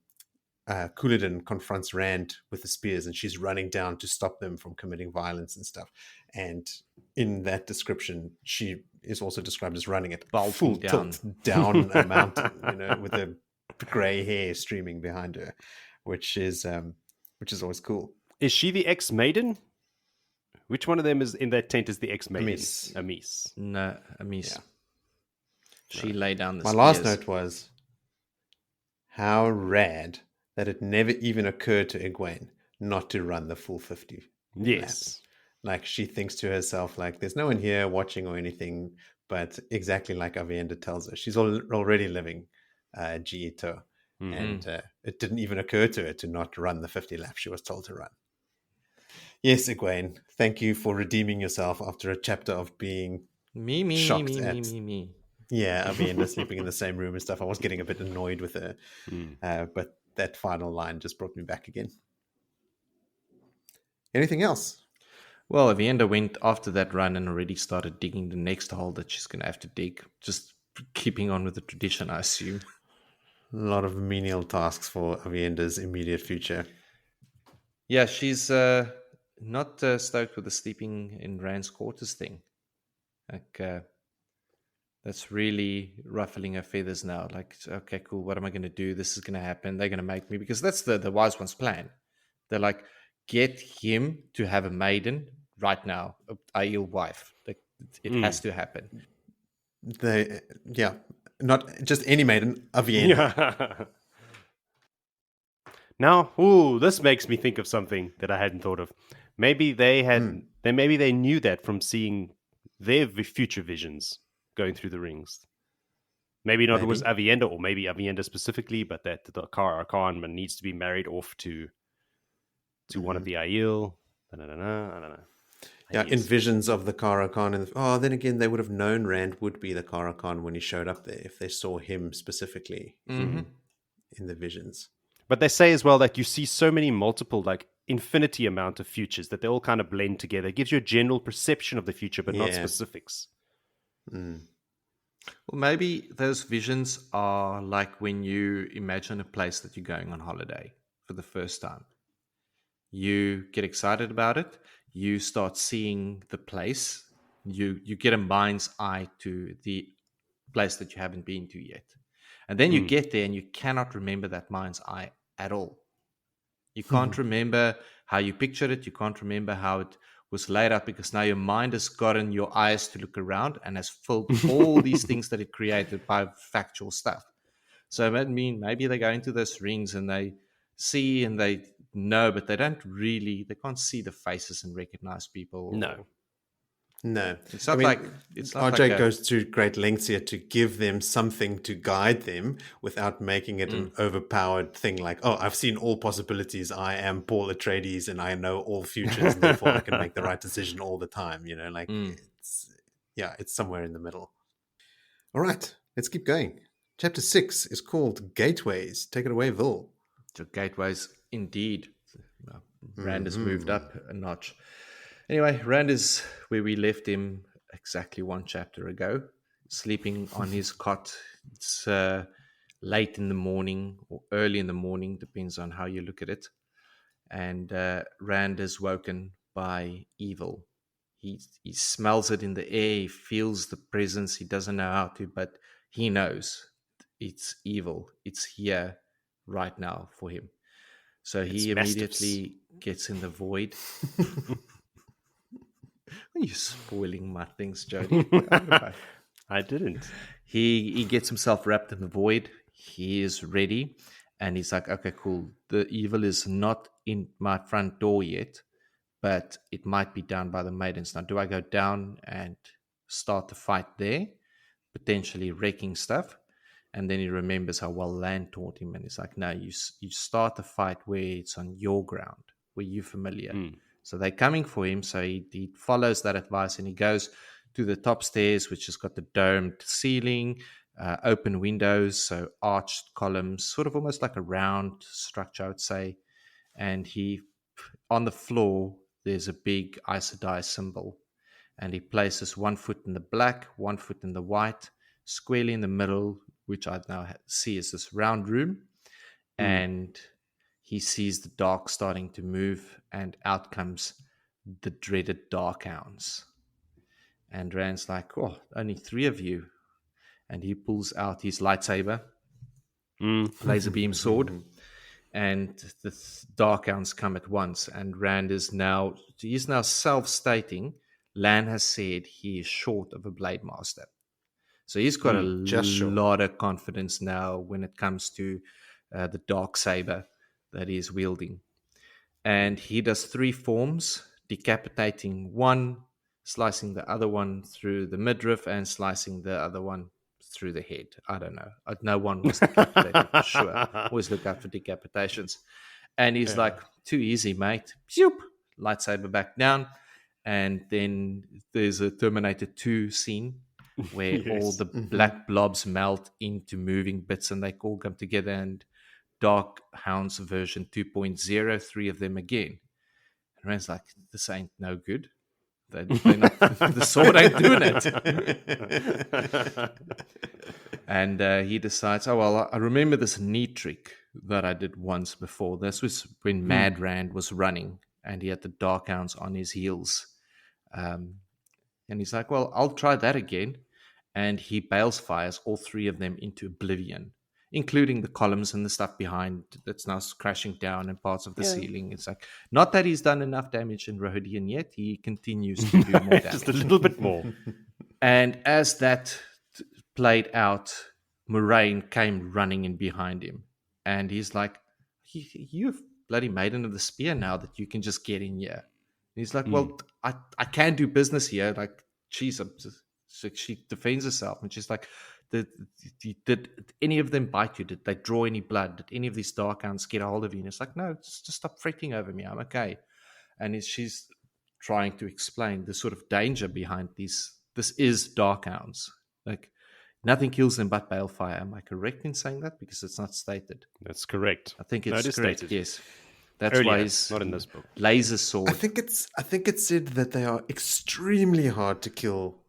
Couladin confronts Rand with the spears, and she's running down to stop them from committing violence and stuff. And in that description, she is also described as running at full tilt down a mountain, with the grey hair streaming behind her, which is always cool. Is she the ex-maiden? Which one of them is in that tent is the ex-maiden? Amis. No, Amis. Yeah. She lay down the My spears. last note was, how rad that it never even occurred to Egwene not to run the full 50 laps. Like, she thinks to herself, like, there's no one here watching or anything, but exactly like Aviendha tells her, she's already living G-Ito. And it didn't even occur to her to not run the 50 laps she was told to run. Yes, Egwene, thank you for redeeming yourself after a chapter of being shocked at... me. Yeah, Aviendha sleeping in the same room and stuff. I was getting a bit annoyed with her. But that final line just brought me back again. Anything else? Well, Aviendha went after that run and already started digging the next hole that she's going to have to dig. Just keeping on with the tradition, I assume. A lot of menial tasks for Aviendha's immediate future. Yeah, she's not stoked with the sleeping in Rand's quarters thing. Like, that's really ruffling her feathers now. Like, okay, cool. What am I going to do? This is going to happen. They're going to make me, because that's the wise one's plan. They're like, get him to have a maiden right now, a Aiel wife. Like, it has to happen. Not just any maiden, Aviendha. Now, this makes me think of something that I hadn't thought of. Maybe they had, maybe they knew that from seeing their future visions going through the rings. Maybe not. It was Aviendha, or maybe Aviendha specifically, but that the Kara Khan needs to be married off to one of the Aiel. I don't know. Yeah, in visions of the Kara Khan. Then again, they would have known Rand would be the Kara Khan when he showed up there, if they saw him specifically in the visions. But they say as well that you see so many multiple, like infinity amount of futures, that they all kind of blend together. It gives you a general perception of the future, but not specifics. Well, maybe those visions are like when you imagine a place that you're going on holiday for the first time. You get excited about it. You start seeing the place. You get a mind's eye to the place that you haven't been to yet. And then you get there and you cannot remember that mind's eye at all. You can't remember how you pictured it. You can't remember how it was laid out, because now your mind has gotten your eyes to look around and has filled all these things that it created by factual stuff. So I mean, maybe they go into those rings and they see and they know, but they can't see the faces and recognize people. No. No, It's not like RJ goes to great lengths here to give them something to guide them without making it an overpowered thing. Like, oh, I've seen all possibilities. I am Paul Atreides, and I know all futures, and therefore I can make the right decision all the time. It's somewhere in the middle. All right, let's keep going. Chapter 6 is called Gateways. Take it away, Vil. So gateways, indeed. Rand has moved up a notch. Anyway, Rand is where we left him exactly 1 chapter ago, sleeping on his cot. It's late in the morning or early in the morning, depends on how you look at it. And Rand is woken by evil. He smells it in the air, he feels the presence, he doesn't know how to, but he knows it's evil. It's here right now for him. So he immediately gets in the void. Are you spoiling my things, Jody? I didn't. He gets himself wrapped in the void. He is ready. And he's like, okay, cool. The evil is not in my front door yet, but it might be down by the maidens. Now, do I go down and start the fight there, potentially wrecking stuff? And then he remembers how well Lan taught him. And he's like, no, you start the fight where it's on your ground, where you're familiar. So they're coming for him. So he follows that advice and he goes to the top stairs, which has got the domed ceiling, open windows, so arched columns, sort of almost like a round structure, I would say. And on the floor, there's a big Aes Sedai symbol. And he places 1 foot in the black, 1 foot in the white, squarely in the middle, which I now see as this round room. And he sees the dark starting to move, and out comes the dreaded darkhounds. And Rand's like, oh, only 3 of you. And he pulls out his lightsaber, laser beam sword, and the darkhounds come at once. And Rand he's now self-stating, Lan has said he is short of a blade master. So he's got a lot of confidence now when it comes to the dark saber that he's wielding. And he does 3 forms, decapitating one, slicing the other one through the midriff, and slicing the other one through the head. I don't know. No one was decapitated for sure. Always look out for decapitations. And he's like, too easy, mate. Zoop! Lightsaber back down. And then there's a Terminator 2 scene where all the black blobs melt into moving bits and they all come together, and Dark Hounds version 2.0, 3 of them again. And Rand's like, this ain't no good. They're not, the sword ain't doing it. And he decides, oh, well, I remember this neat trick that I did once before. This was when Mad Rand was running and he had the Dark Hounds on his heels. And he's like, well, I'll try that again. And he bales fires all 3 of them into oblivion, including the columns and the stuff behind that's now crashing down and parts of the ceiling. It's like, not that he's done enough damage in Rhodian yet. He continues to do more damage. Just a little bit more. And as that played out, Moiraine came running in behind him. And he's like, you've bloody maiden of the spear now that you can just get in here. And he's like, well, I can do business here. Like, geez, so she defends herself. And she's like, did any of them bite you? Did they draw any blood? Did any of these darkhounds get a hold of you? And it's like, no, just stop fretting over me. I'm okay. And she's trying to explain the sort of danger behind these. This is darkhounds. Like, nothing kills them but balefire. Am I correct in saying that? Because it's not stated. That's correct. I think it's correct. Stated. Yes. That's Earlier, why he's not in this book. Laser sword. I think it's said that they are extremely hard to kill,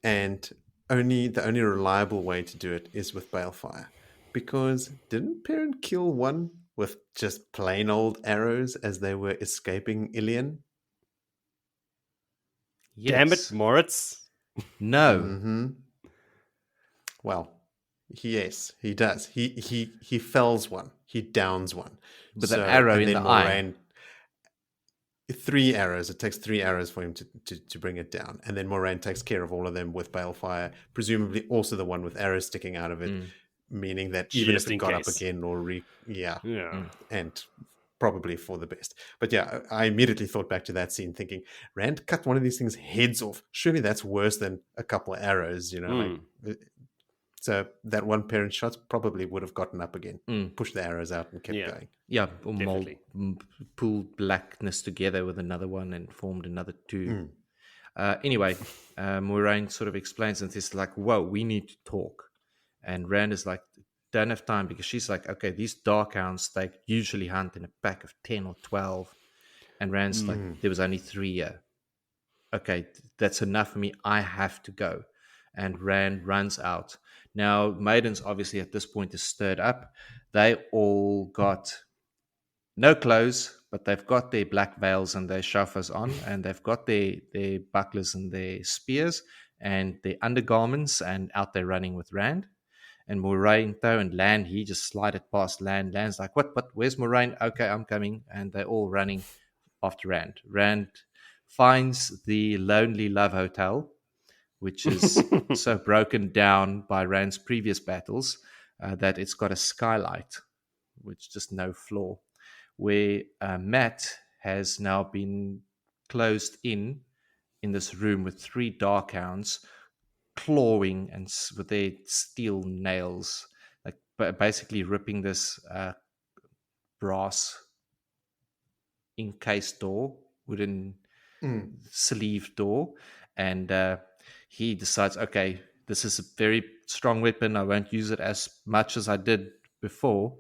and the only reliable way to do it is with balefire. Because didn't Perrin kill one with just plain old arrows as they were escaping Elayne? Yes. Damn it, Moritz. No. Mm-hmm. Well, yes, he does. He fells one. He downs one. With an arrow in the eye. 3 arrows. It takes 3 arrows for him to bring it down. And then Moiraine takes care of all of them with balefire, presumably also the one with arrows sticking out of it, meaning that even Just if it in got case. up again or and probably for the best. But yeah, I immediately thought back to that scene thinking, Rand cut one of these things' heads off. Surely that's worse than a couple of arrows, So that one parent shot probably would have gotten up again, pushed the arrows out and kept going. Yeah, or Definitely. pulled blackness together with another one and formed another two. Anyway, Moiraine sort of explains, and it's like, whoa, we need to talk. And Rand is like, don't have time, because she's like, okay, these darkhounds, they usually hunt in a pack of 10 or 12. And Rand's like, there was only 3 here. Okay, that's enough for me. I have to go. And Rand runs out. Now, maidens obviously at this point is stirred up. They all got no clothes, but they've got their black veils and their shafas on, and they've got their bucklers and their spears and their undergarments, and out there running with Rand. And Moiraine, though, and Lan, he just slided past Lan. Lan's like, what, where's Moiraine? Okay, I'm coming. And they're all running after Rand. Rand finds the Lonely Love Hotel, which is so broken down by Rand's previous battles that it's got a skylight, which just no floor, where Matt has now been closed in this room with 3 darkhounds clawing and with their steel nails, like basically ripping this brass encased door, wooden sleeve door. And he decides, okay, this is a very strong weapon. I won't use it as much as I did before.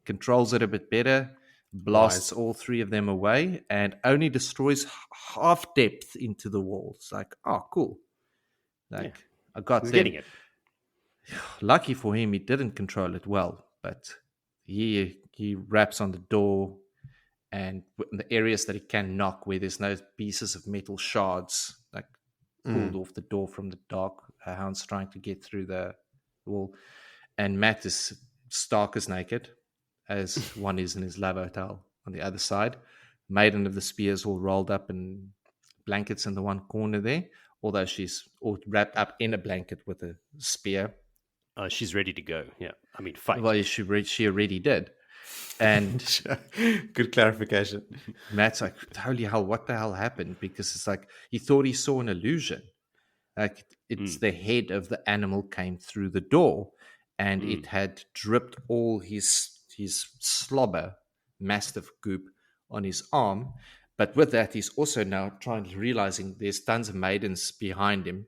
Controls it a bit better, blasts all 3 of them away, and only destroys half depth into the wall. It's like, oh, cool. Like, I got He's them. getting it. Lucky for him, he didn't control it well, but he raps on the door, and in the areas that he can knock, where there's no pieces of metal shards, like pulled off the door from the dark hounds trying to get through the wall. And Matt is stark as naked, as one is in his love hotel on the other side. Maiden of the Spears all rolled up in blankets in the one corner there, although she's all wrapped up in a blanket with a spear. She's ready to go. Yeah. I mean, fight. Well, she already did. And good clarification. Matt's like, holy hell, what the hell happened? Because it's like he thought he saw an illusion. Like it's the head of the animal came through the door, and it had dripped all his slobber, mastiff goop, on his arm. But with that, he's also now realizing there's tons of maidens behind him,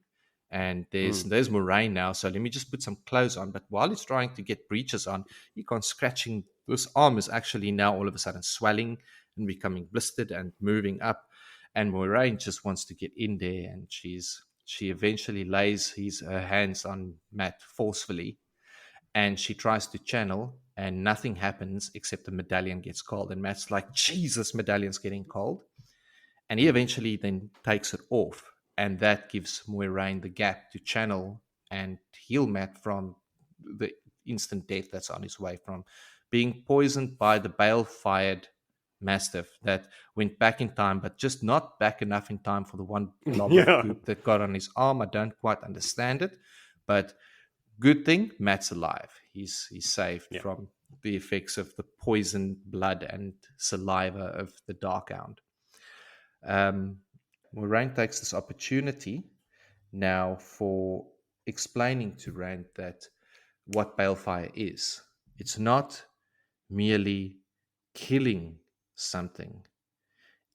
and there's Moiraine now. So let me just put some clothes on. But while he's trying to get breeches on, he can't scratching. This arm is actually now all of a sudden swelling and becoming blistered and moving up. And Moiraine just wants to get in there, and she eventually lays her hands on Matt forcefully, and she tries to channel, and nothing happens except the medallion gets cold. And Matt's like, Jesus, medallion's getting cold. And he eventually then takes it off, and that gives Moiraine the gap to channel and heal Matt from the instant death that's on his way from being poisoned by the bale-fired mastiff that went back in time, but just not back enough in time for the one blob of goop that got on his arm. I don't quite understand it, but good thing Matt's alive. He's saved from the effects of the poisoned blood and saliva of the darkhound. Moiraine takes this opportunity now for explaining to Rand that what balefire is. It's not merely killing something.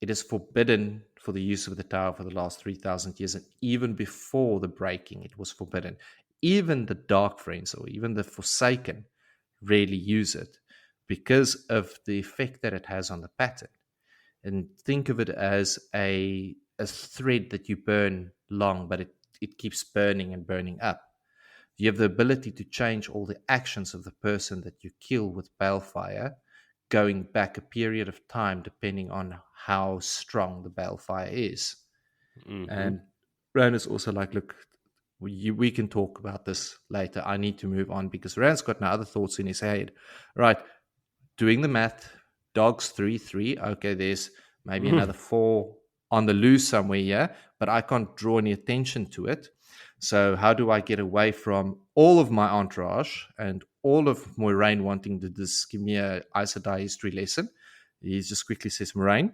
It is forbidden for the use of the tower for the last 3,000 years, and even before the breaking, it was forbidden. Even the Dark Friends, or even the Forsaken, rarely use it because of the effect that it has on the pattern. And think of it as a thread that you burn long, but it keeps burning and burning up. You have the ability to change all the actions of the person that you kill with balefire, going back a period of time depending on how strong the balefire is. And Rand is also like, look, we can talk about this later. I need to move on because Rand's got no other thoughts in his head. Right, doing the math, dogs 3. Okay, there's maybe another 4 on the loose somewhere here, but I can't draw any attention to it. So how do I get away from all of my entourage and all of Moiraine wanting to just give me a Aes Sedai history lesson? He just quickly says, Moiraine,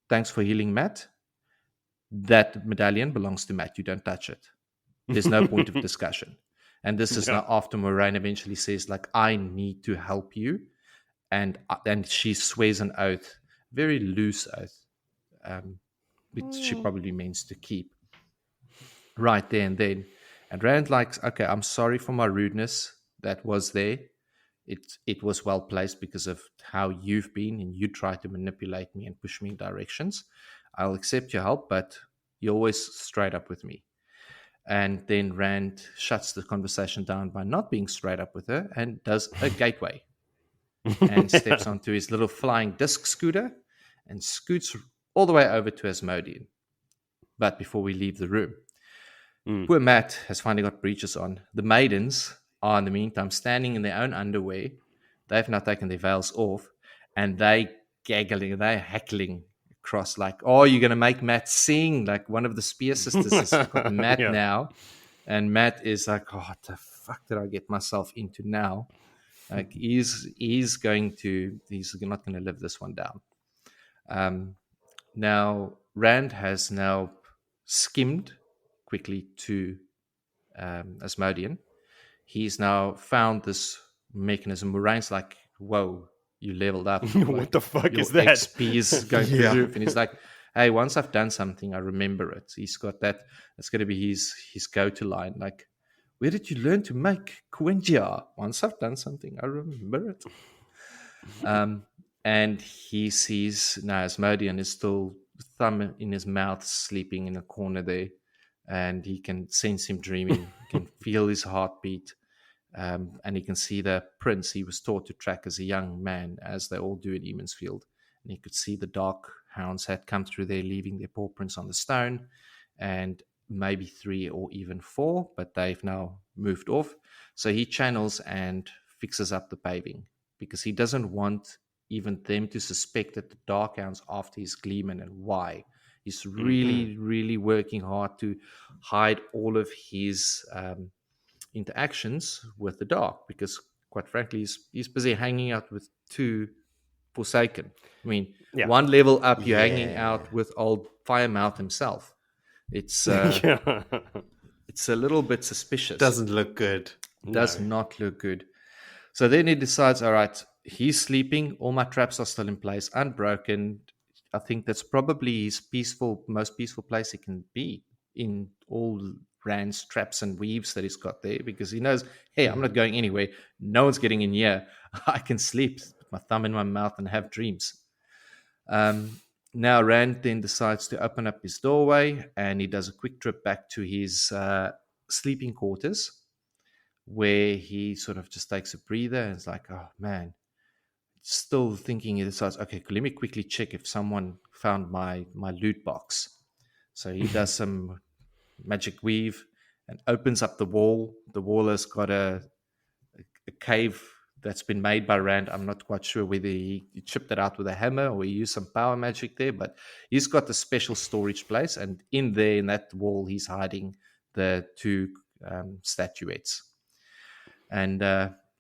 thanks for healing Matt. That medallion belongs to Matt. You don't touch it. There's no point of discussion. And this is now after Moiraine eventually says, like, I need to help you. And she swears an oath, very loose oath, which she probably means to keep right there and then. And Rand likes, okay, I'm sorry for my rudeness that was there. It was well placed because of how you've been, and you tried to manipulate me and push me in directions. I'll accept your help, but you're always straight up with me. And then Rand shuts the conversation down by not being straight up with her and does a gateway and steps onto his little flying disc scooter and scoots all the way over to Asmodean. But before we leave the room, poor Matt has finally got breeches on. The maidens are, in the meantime, standing in their own underwear. They've now taken their veils off, and they're heckling across like, oh, you're going to make Matt sing? Like one of the Spear Sisters has got Matt now. And Matt is like, oh, what the fuck did I get myself into now? Like he's not going to live this one down. Now, Rand has now skimmed quickly to Asmodean. He's now found this mechanism. Moraine's like, whoa, you leveled up. What like, the fuck your is that? XP is going through the roof. And he's like, hey, once I've done something, I remember it. He's got that. That's going to be his go-to line. Like, where did you learn to make Quengia? Once I've done something, I remember it. And he sees now Asmodean is still thumb in his mouth, sleeping in a corner there. And he can sense him dreaming. He can feel his heartbeat. And he can see the prince he was taught to track as a young man, as they all do in Emansfield. And he could see the dark hounds had come through there, leaving their paw prints on the stone. And maybe 3 or even 4, but they've now moved off. So he channels and fixes up the paving because he doesn't want even them to suspect that the Darkhound's after his Gleeman and why. He's really, really working hard to hide all of his interactions with the Dark because, quite frankly, he's busy hanging out with 2 Forsaken. I mean, one level up, you're hanging out with old Firemouth himself. It's it's a little bit suspicious. Doesn't look good. Does not look good. So then he decides, all right, he's sleeping. All my traps are still in place, unbroken. I think that's probably his most peaceful place he can be in all Rand's traps and weaves that he's got there because he knows, hey, I'm not going anywhere. No one's getting in here. I can sleep with my thumb in my mouth and have dreams. Now Rand then decides to open up his doorway and he does a quick trip back to his sleeping quarters where he sort of just takes a breather and is like, oh man, still thinking. He decides, okay, let me quickly check if someone found my loot box. So he does some magic weave and opens up the wall. The wall has got a cave that's been made by Rand. I'm not quite sure whether he chipped it out with a hammer or he used some power magic there, but he's got a special storage place, and in there, in that wall, he's hiding the 2 statuettes. And,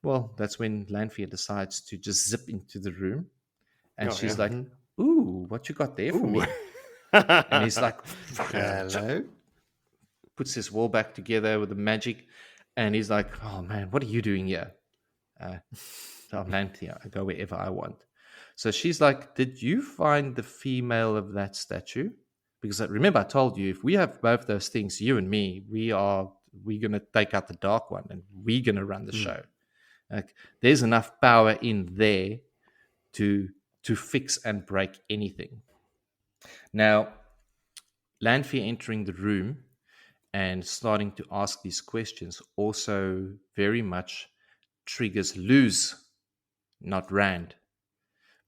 well, that's when Lanfear decides to just zip into the room, and she's like, ooh, what you got there for me? And he's like, hello? Puts his wall back together with the magic, and he's like, oh, man, what are you doing here? I'm Lanfear. I go wherever I want. So she's like, did you find the female of that statue? Because remember, I told you, if we have both those things, you and me, we're going to take out the Dark One and we're going to run the show. Like, there's enough power in there to fix and break anything. Now, Lanfear entering the room and starting to ask these questions also very much triggers Luz, not Rand,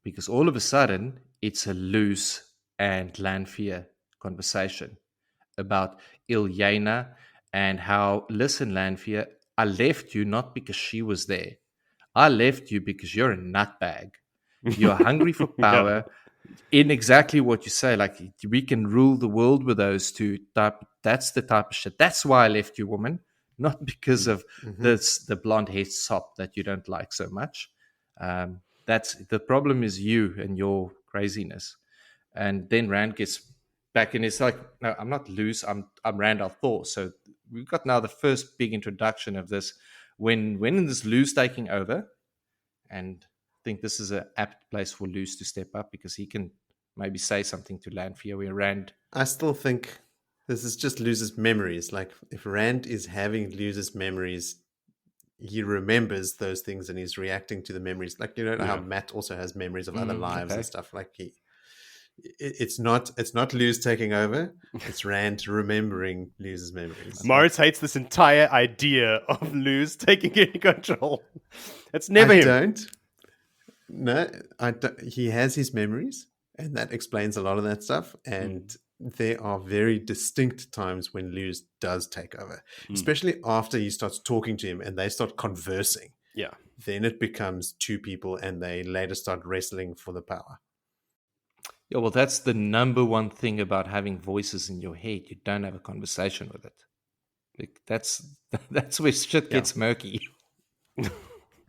because all of a sudden it's a Luz and Lanfear conversation about Ilyana and how, listen, Lanfear, I left you not because she was there. I left you because you're a nutbag. You're hungry for power. In exactly what you say, like, we can rule the world with those 2 type. That's the type of shit. That's why I left you, woman. Not because of the blonde hair sop that you don't like so much. That's the problem, is you and your craziness. And then Rand gets back and it's like, no, I'm not loose. I'm Randall Thor. So we've got now the first big introduction of this. When is Lu's taking over? And I think this is an apt place for Luce to step up, because he can maybe say something to Lanfear where Rand. I still think this is just Luce's memories. Like, if Rand is having Luce's memories, he remembers those things and he's reacting to the memories. Like, you know how Matt also has memories of other lives and stuff. Like, it's not Luce taking over. It's Rand remembering Luce's memories. Moritz hates this entire idea of Luce taking any control. It's never I him. don't. No, I don't. He has his memories, and that explains a lot of that stuff. And there are very distinct times when Luce does take over, especially after he starts talking to him and they start conversing. Yeah. Then it becomes two people, and they later start wrestling for the power. Yeah, well, that's the number one thing about having voices in your head. You don't have a conversation with it. Like, that's where shit gets murky.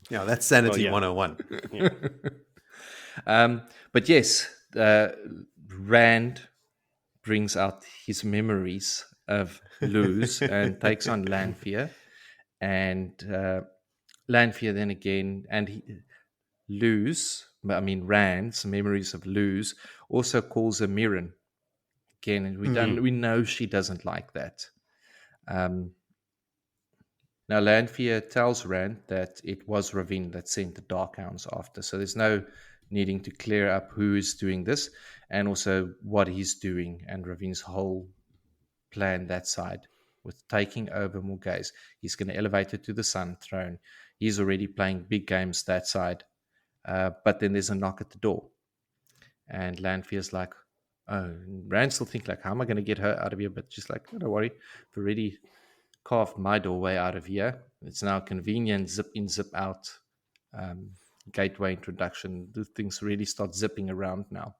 Yeah, that's Sanity 101. But yes, Rand brings out his memories of Luz and takes on Lanfear. And Lanfear then again, and Rand's memories of Luz also calls her Mirren again, and we know she doesn't like that. Now Lanfear tells Rand that it was Ravine that sent the Darkhounds after, so there's no needing to clear up who is doing this and also what he's doing, and Ravine's whole plan that side with taking over Morghese. He's going to elevate it to the Sun Throne. He's already playing big games that side. But then there's a knock at the door. And Lanfear's like, oh, Rand still think like, how am I going to get her out of here? But she's like, oh, don't worry. I've already carved my doorway out of here. It's now convenient, zip in, zip out, gateway introduction. The things really start zipping around now.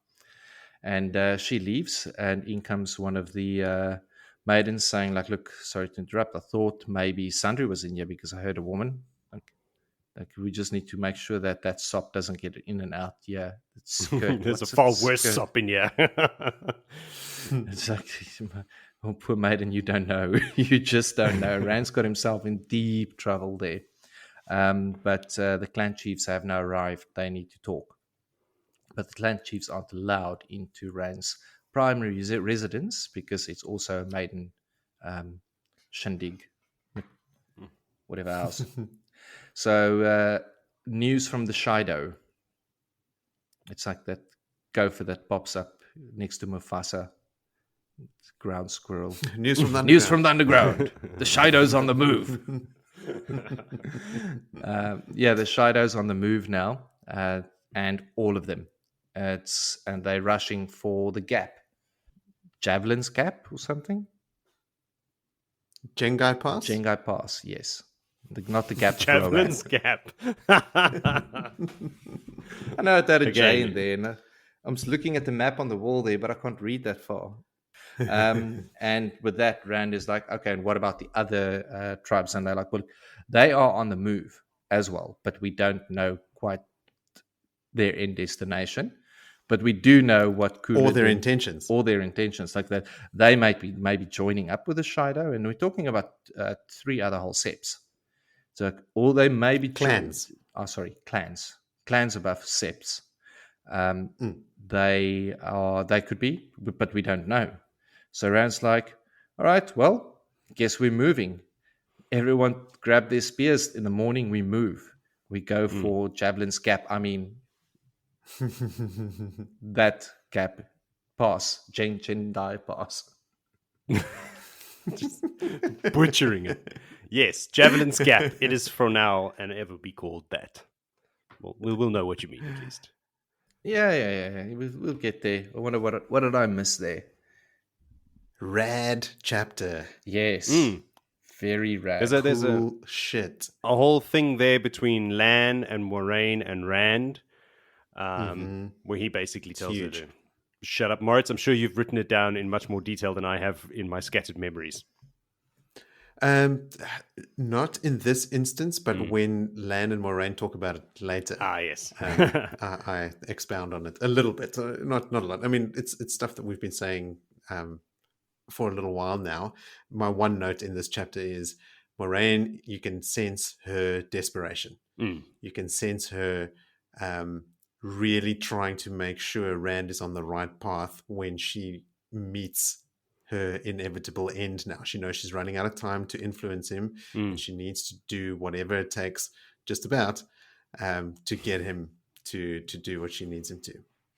And she leaves, and in comes one of the maidens saying like, look, sorry to interrupt. I thought maybe Sundry was in here because I heard a woman. Like, we just need to make sure that sop doesn't get in and out. Yeah, there's a far worse sop in here. It's like, oh, poor maiden, you don't know. You just don't know. Rand's got himself in deep trouble there. But the clan chiefs have now arrived. They need to talk. But the clan chiefs aren't allowed into Rand's primary residence because it's also a maiden shindig, whatever else. So, news from the Shido. It's like that gopher that pops up next to Mufasa. Ground squirrel. News from the underground. News from the underground. The Shido's on the move. The Shido's on the move now, and all of them. And they're rushing for the gap. Javelin's Gap or something? Jengai Pass? Jengai Pass, yes. Not the gap. Javelin's Gap. I know it had a J in there. And I'm just looking at the map on the wall there, but I can't read that far. And with that, Rand is like, okay, and what about the other tribes? And they're like, well, they are on the move as well, but we don't know quite their end destination. But we do know what could or their intentions. Or their intentions, like that they might be maybe joining up with the Shido, and we're talking about 3 other whole seps. So, or they may be clans. Clans above seps. They could be, but we don't know. So Rand's like, all right, well, guess we're moving. Everyone grab their spears. In the morning, we move. We go for Javelin's Gap. I mean, that gap pass. Jendai Pass. Just butchering it. Yes, Javelin's Gap. It is for now and ever be called that. Well, we will know what you mean at least. Yeah. We'll get there. I wonder what did I miss there? Rad chapter. Yes. Very rad. There's cool shit. A whole thing there between Lan and Moiraine and Rand, where he basically tells her to shut up. Moritz, I'm sure you've written it down in much more detail than I have in my scattered memories. Um, not in this instance, but when Lan and Moiraine talk about it later, Yes. I expound on it a little bit. Not a lot. I mean, it's stuff that we've been saying for a little while now. My one note in this chapter is Moiraine. You can sense her desperation. You can sense her really trying to make sure Rand is on the right path when she meets her inevitable end now. She knows she's running out of time to influence him, and she needs to do whatever it takes, just about, to get him to do what she needs him to.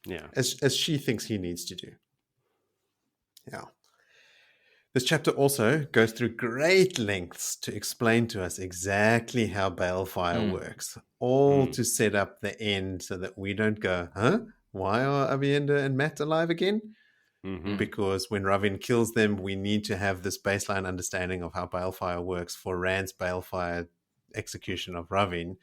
Yeah. As she thinks he needs to do. Yeah. This chapter also goes through great lengths to explain to us exactly how balefire works, all to set up the end so that we don't go, huh? Why are Aviendha and Matt alive again? Because when Ravin kills them, we need to have this baseline understanding of how balefire works for Rand's balefire execution of Ravin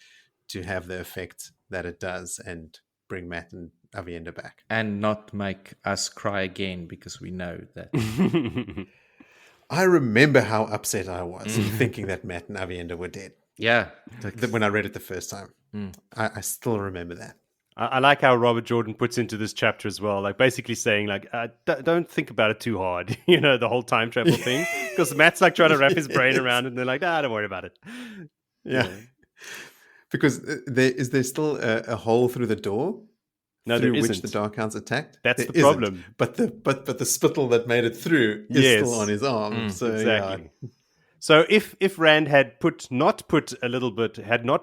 to have the effect that it does and bring Matt and Aviendha back. And not make us cry again, because we know that. I remember how upset I was thinking that Matt and Aviendha were dead. Yeah. When I read it the first time. I still remember that. I like how Robert Jordan puts into this chapter as well, like basically saying, like, don't think about it too hard, the whole time travel thing. Because Matt's like trying to wrap his brain around it, and they're like, don't worry about it. Yeah. Because is there still a hole through the door? No, through there which isn't. the Darkhound's attacked? That's there the problem. Isn't. But the spittle that made it through is still on his arm. So exactly. Yeah. So if Rand had not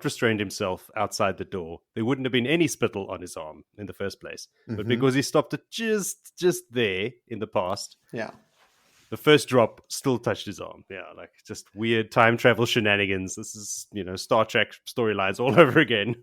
restrained himself outside the door, there wouldn't have been any spittle on his arm in the first place. But because he stopped it just there in the past, the first drop still touched his arm. Yeah, like just weird time travel shenanigans. This is, Star Trek storylines all over again.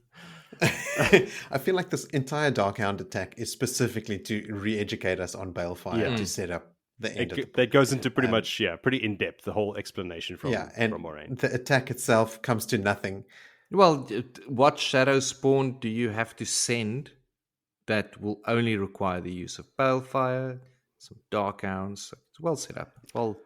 I feel like this entire Darkhound attack is specifically to re-educate us on balefire to set up the end of the book. That goes into pretty much, pretty in-depth, the whole explanation from Moiraine. The attack itself comes to nothing. Well, what shadow spawn do you have to send that will only require the use of balefire, some Darkhounds? It's well set up. Well,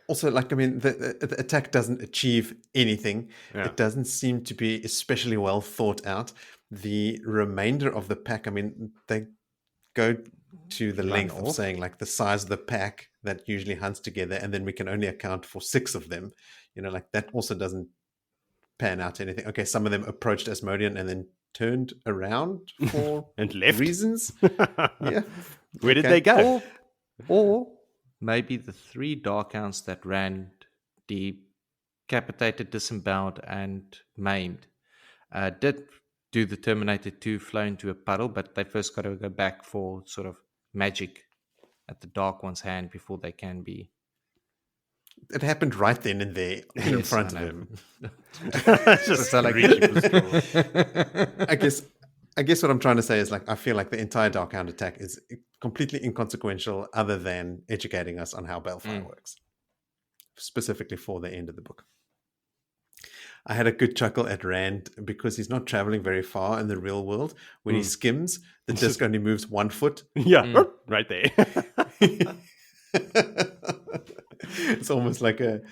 also, the attack doesn't achieve anything. Yeah. It doesn't seem to be especially well thought out. The remainder of the pack, they go to the length of saying, like, the size of the pack that usually hunts together, and then we can only account for 6 of them. That also doesn't pan out to anything. Okay, some of them approached Asmodean and then turned around for and left reasons. Yeah. Where did they go? Or maybe the 3 Darkhounds that Rand decapitated, disemboweled, and maimed did do the Terminator 2 flow into a puddle, but they first got to go back for sort of magic at the Dark One's hand before they can be. It happened right then and there in front of him. Just I guess what I'm trying to say is, like, I feel like the entire Darkhound attack is completely inconsequential, other than educating us on how balefire works, specifically for the end of the book. I had a good chuckle at Rand because he's not traveling very far in the real world. When he skims, the disc only moves 1 foot. Yeah, right there. It's almost like the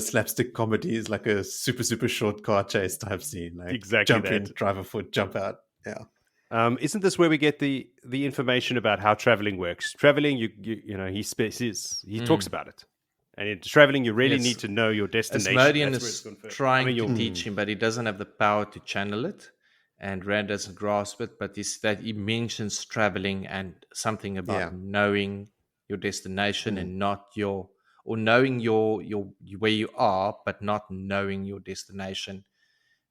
slapstick comedy is like a super, super short car chase type scene. Like, exactly, jump in, drive a foot, jump out. Yeah. Isn't this where we get the information about how traveling works? Traveling, he talks about it. And in traveling, you really need to know your destination. Asmodean is trying to teach him, but he doesn't have the power to channel it. And Rand doesn't grasp it, but he mentions traveling and something about knowing your destination and not knowing your where you are, but not knowing your destination.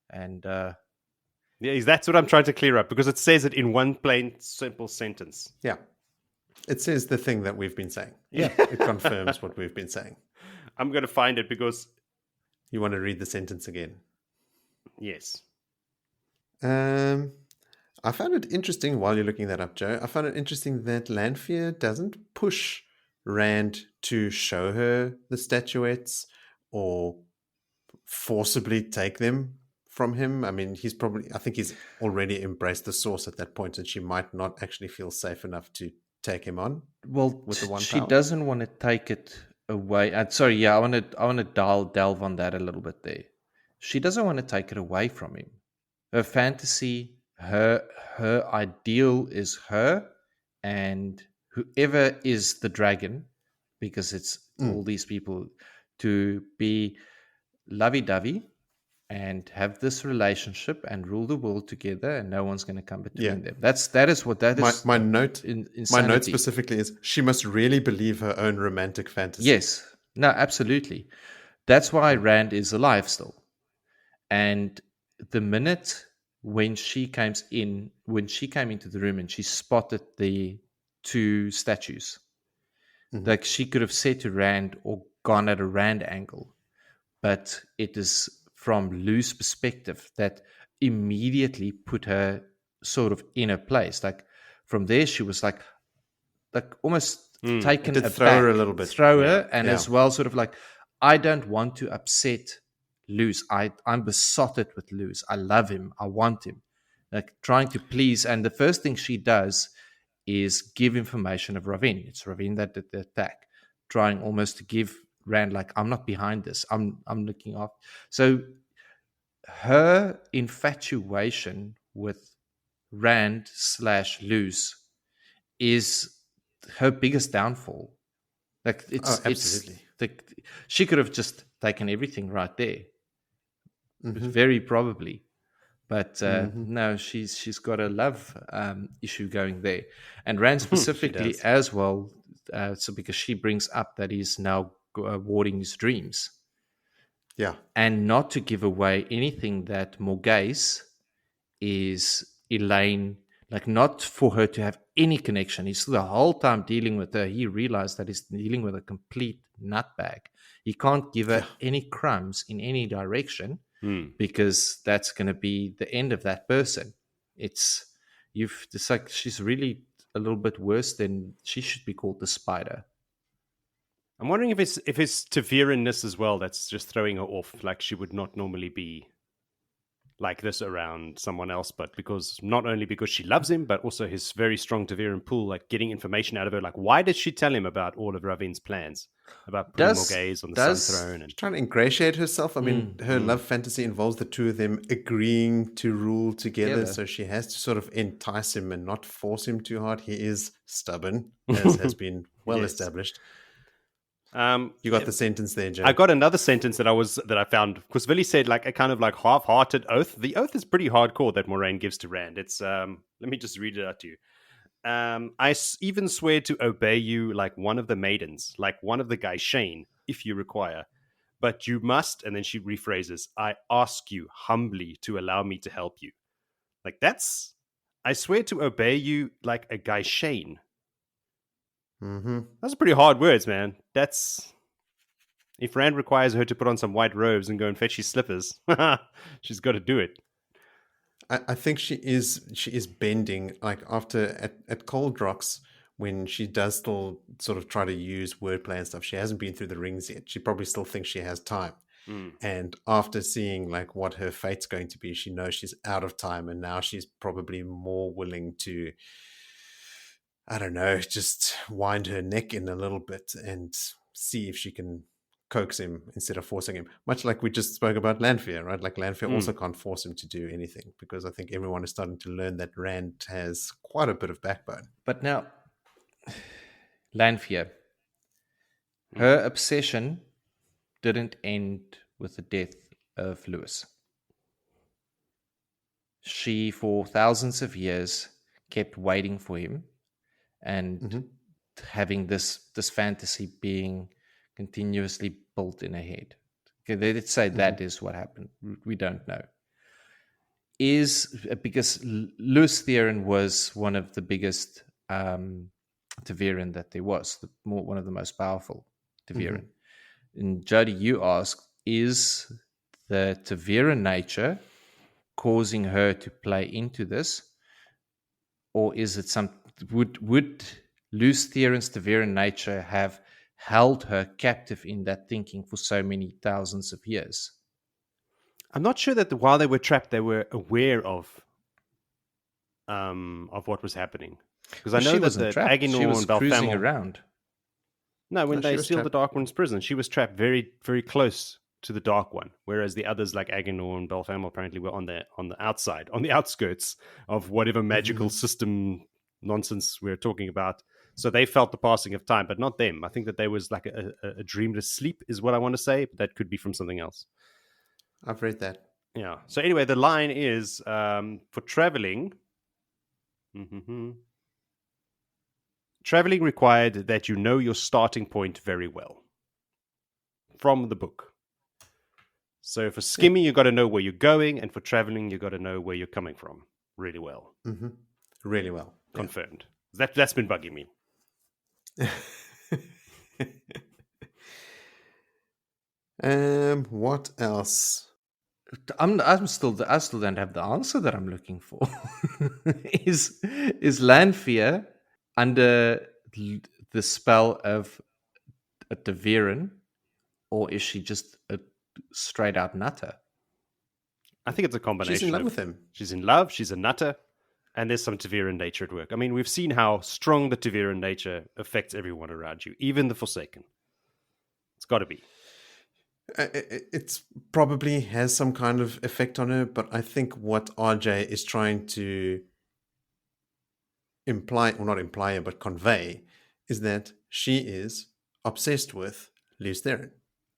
And that's what I'm trying to clear up, because it says it in one plain, simple sentence. Yeah. It says the thing that we've been saying. Yeah. It confirms what we've been saying. I'm going to find it because... You want to read the sentence again? Yes. I found it interesting, while you're looking that up, Joe, I found it interesting that Lanfear doesn't push Rand to show her the statuettes or forcibly take them from him. I think he's already embraced the Source at that point, and she might not actually feel safe enough to take him on. Well, with the one she power. doesn't want to take it away. Sorry, yeah, I want to delve on that a little bit there. She doesn't want to take it away from him. Her fantasy, her ideal is her, and whoever is the dragon, because it's all these people, to be lovey-dovey and have this relationship and rule the world together, and no one's going to come between them. That is what that is. My note Insanity. specifically is she must really believe her own romantic fantasy. Yes, no, absolutely. That's why Rand is alive still. And the minute when she came into the room and she spotted the two statues, like she could have said to Rand or gone at a Rand angle, but it is from Lou's perspective that immediately put her sort of in a place. Like from there, she was like almost taken aback, throw her a little bit, and as well, sort of like, I don't want to upset Luce. I'm besotted with Luce. I love him. I want him. Like trying to please. And the first thing she does is give information of Ravin. It's Ravin that did the attack, trying almost to give Rand like, I'm not behind this. I'm looking off. So her infatuation with Rand / Luce is her biggest downfall. Like absolutely. She could have just taken everything right there, very probably, but no, she's got a love issue going there, and Rand specifically as well. So because she brings up that he's now warding his dreams, and not to give away anything that Morghese is Elayne. Like, not for her to have any connection. He's the whole time dealing with her. He realized that he's dealing with a complete nutbag. He can't give her any crumbs in any direction because that's going to be the end of that person. It's like she's really a little bit worse than she should be called the spider. I'm wondering if it's Taviranness as well that's just throwing her off. Like she would not normally be like this around someone else, but not only because she loves him, but also his very strong Taviran pull, like getting information out of her. Like, why did she tell him about all of Ravin's plans about putting Morghese on the Sun Throne? And trying to ingratiate herself. I mean, her love fantasy involves the two of them agreeing to rule together. So she has to sort of entice him and not force him too hard. He is stubborn, as has been well established. You got the sentence there, Joe. I got another sentence that I found, because Willie said like a kind of like half-hearted oath. The oath is pretty hardcore that Moiraine gives to Rand. It's let me just read it out to you. I even swear to obey you like one of the maidens, like one of the guys Shane, if you require. But you must, and then she rephrases, I ask you humbly to allow me to help you. Like I swear to obey you like a guy Shane. That's pretty hard words, man. That's if Rand requires her to put on some white robes and go and fetch his slippers, she's got to do it. I think she is bending, like after at Cold Rocks, when she does still sort of try to use wordplay and stuff. She hasn't been through the rings yet. She probably still thinks she has time. And after seeing like what her fate's going to be, she knows she's out of time, and now she's probably more willing to, I don't know, just wind her neck in a little bit and see if she can coax him instead of forcing him. Much like we just spoke about Lanfear, right? Like Lanfear also can't force him to do anything, because I think everyone is starting to learn that Rand has quite a bit of backbone. But now, Lanfear, her obsession didn't end with the death of Lewis. She, for thousands of years, kept waiting for him and having this fantasy being continuously built in her head. Okay, let's say that is what happened. We don't know. Because Lewis Theron was one of the biggest Taviran that there was, one of the most powerful Taviran. And Jody, you asked, is the Taviran nature causing her to play into this, or is it would Lewis Theron's Taviran nature have held her captive in that thinking for so many thousands of years? I'm not sure that while they were trapped, they were aware of what was happening. Because I know she that wasn't trapped. Aginor She was and Balthamel cruising around. No, when No, she they was sealed the trapped. Dark One's prison, she was trapped very, very close to the Dark One, whereas the others, like Agenor and Belfam, apparently were on the outside, on the outskirts of whatever magical system nonsense we're talking about. So they felt the passing of time, but not them. I think that there was like a dreamless sleep, is what I want to say, but that could be from something else. I've read that. Yeah. So anyway, the line is for traveling. Traveling required that you know your starting point very well. From the book. So for skimming, you got to know where you're going, and for traveling, you got to know where you're coming from really well. Really well. Confirmed. That's been bugging me. What else? I still don't have the answer that I'm looking for. is Lanfear under the spell of a Taviran, or is she just a straight out nutter? I think it's a combination. She's in love with him. She's in love, she's a nutter, and there's some Taviran nature at work. I mean, we've seen how strong the Taviran nature affects everyone around you, even the Forsaken. It's got to be. It's probably has some kind of effect on her, but I think what RJ is trying to imply, or not imply, but convey, is that she is obsessed with Lews Therin.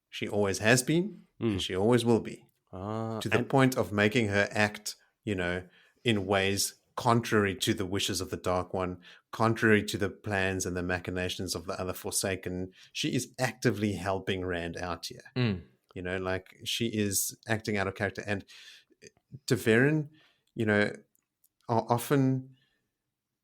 She always has been, and she always will be. To the point of making her act, in ways contrary to the wishes of the Dark One, contrary to the plans and the machinations of the other Forsaken. She is actively helping Rand out here. She is acting out of character. And Taviran, are often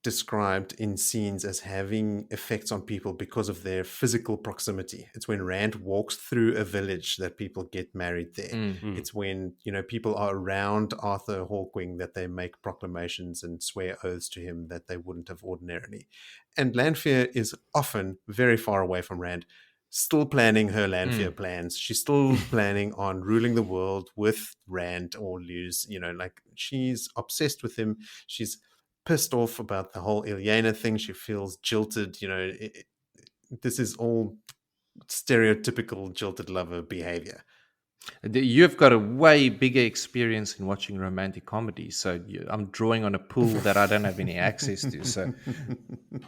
described in scenes as having effects on people because of their physical proximity. It's when Rand walks through a village that people get married there. It's when, people are around Arthur Hawkwing that they make proclamations and swear oaths to him that they wouldn't have ordinarily. And Lanfear is often very far away from Rand, still planning her Lanfear plans. She's still planning on ruling the world with Rand or Lews. She's obsessed with him. She's pissed off about the whole Elayne thing. She feels jilted. This is all stereotypical jilted lover behavior. You've got a way bigger experience in watching romantic comedies, so I'm drawing on a pool that I don't have any access to.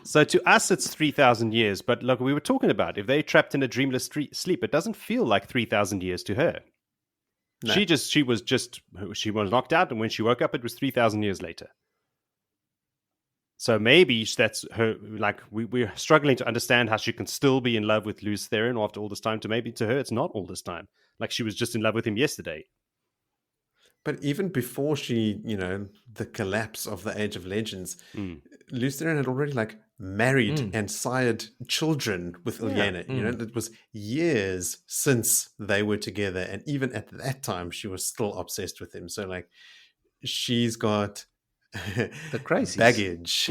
So to us, it's 3,000 years. But look, we were talking about if they're trapped in a dreamless sleep, it doesn't feel like 3,000 years to her. No. She was knocked out, and when she woke up, it was 3,000 years later. So maybe that's her. Like we're struggling to understand how she can still be in love with Lews Therin after all this time. To her, it's not all this time. Like she was just in love with him yesterday. But even before she, the collapse of the Age of Legends, Lews Therin had already married and sired children with Elayne. It was years since they were together, and even at that time, she was still obsessed with him. So she's got the crazy baggage.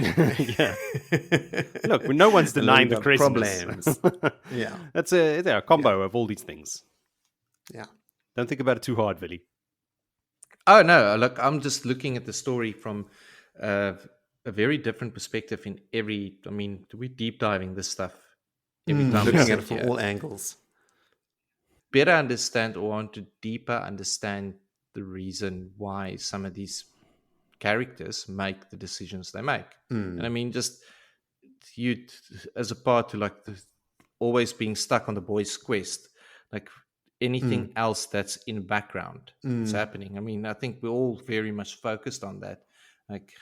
Look, no one's denying the craziness. Yeah, that's a combo of all these things. Yeah, don't think about it too hard, Willie. Oh no! Look, I'm just looking at the story from a very different perspective. We're deep diving this stuff every time. Looking at it from all angles. Better understand, or want to deeper understand the reason why some of these characters make the decisions they make. And just you as a part to always being stuck on the boy's quest, anything else that's in background that's happening. I think we're all very much focused on that.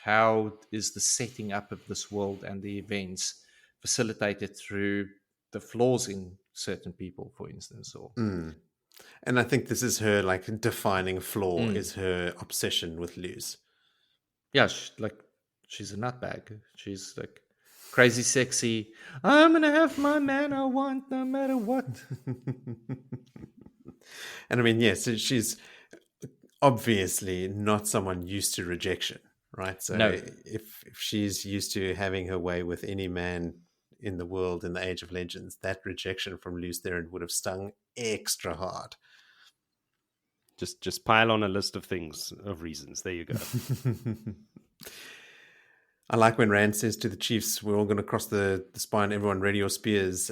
How is the setting up of this world and the events facilitated through the flaws in certain people, for instance, or and I think this is her defining flaw is her obsession with Lews. Yeah, she's a nutbag. She's crazy sexy. I'm gonna have my man I want no matter what. And yes, she's obviously not someone used to rejection, right? So no. if she's used to having her way with any man in the world in the Age of Legends, that rejection from Lews Therin would have stung extra hard. Just pile on a list of things, of reasons. There you go. I like when Rand says to the chiefs, we're all going to cross the spine, everyone ready your spears.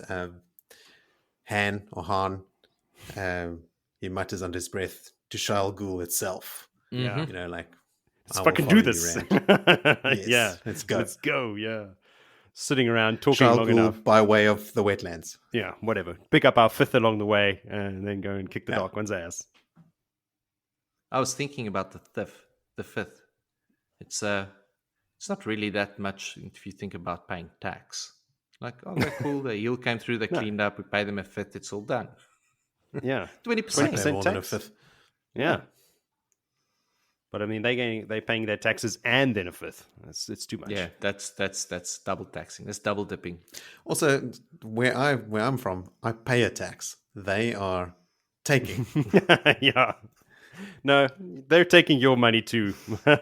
Han or Han, he mutters under his breath, to Shal Ghul itself. Yeah. You know, like, Let's I will fucking follow do you, this. Rand. Yes, Yeah. let's go. Let's go. Yeah. Sitting around talking Shal long Ghul enough. by way of the wetlands. Yeah, whatever. Pick up our fifth along the way and then go and kick the Dark One's ass. I was thinking about the fifth. It's not really that much if you think about paying tax. Like, okay, cool. The Aiel came through, they cleaned up, we pay them a fifth, it's all done. Yeah. 20%. Pay more than a tax. fifth. Yeah. But I mean, they're paying their taxes and then a fifth. It's too much. Yeah, that's double taxing. That's double dipping. Also, where I'm from, I pay a tax. They are taking. Yeah. No, they're taking your money too,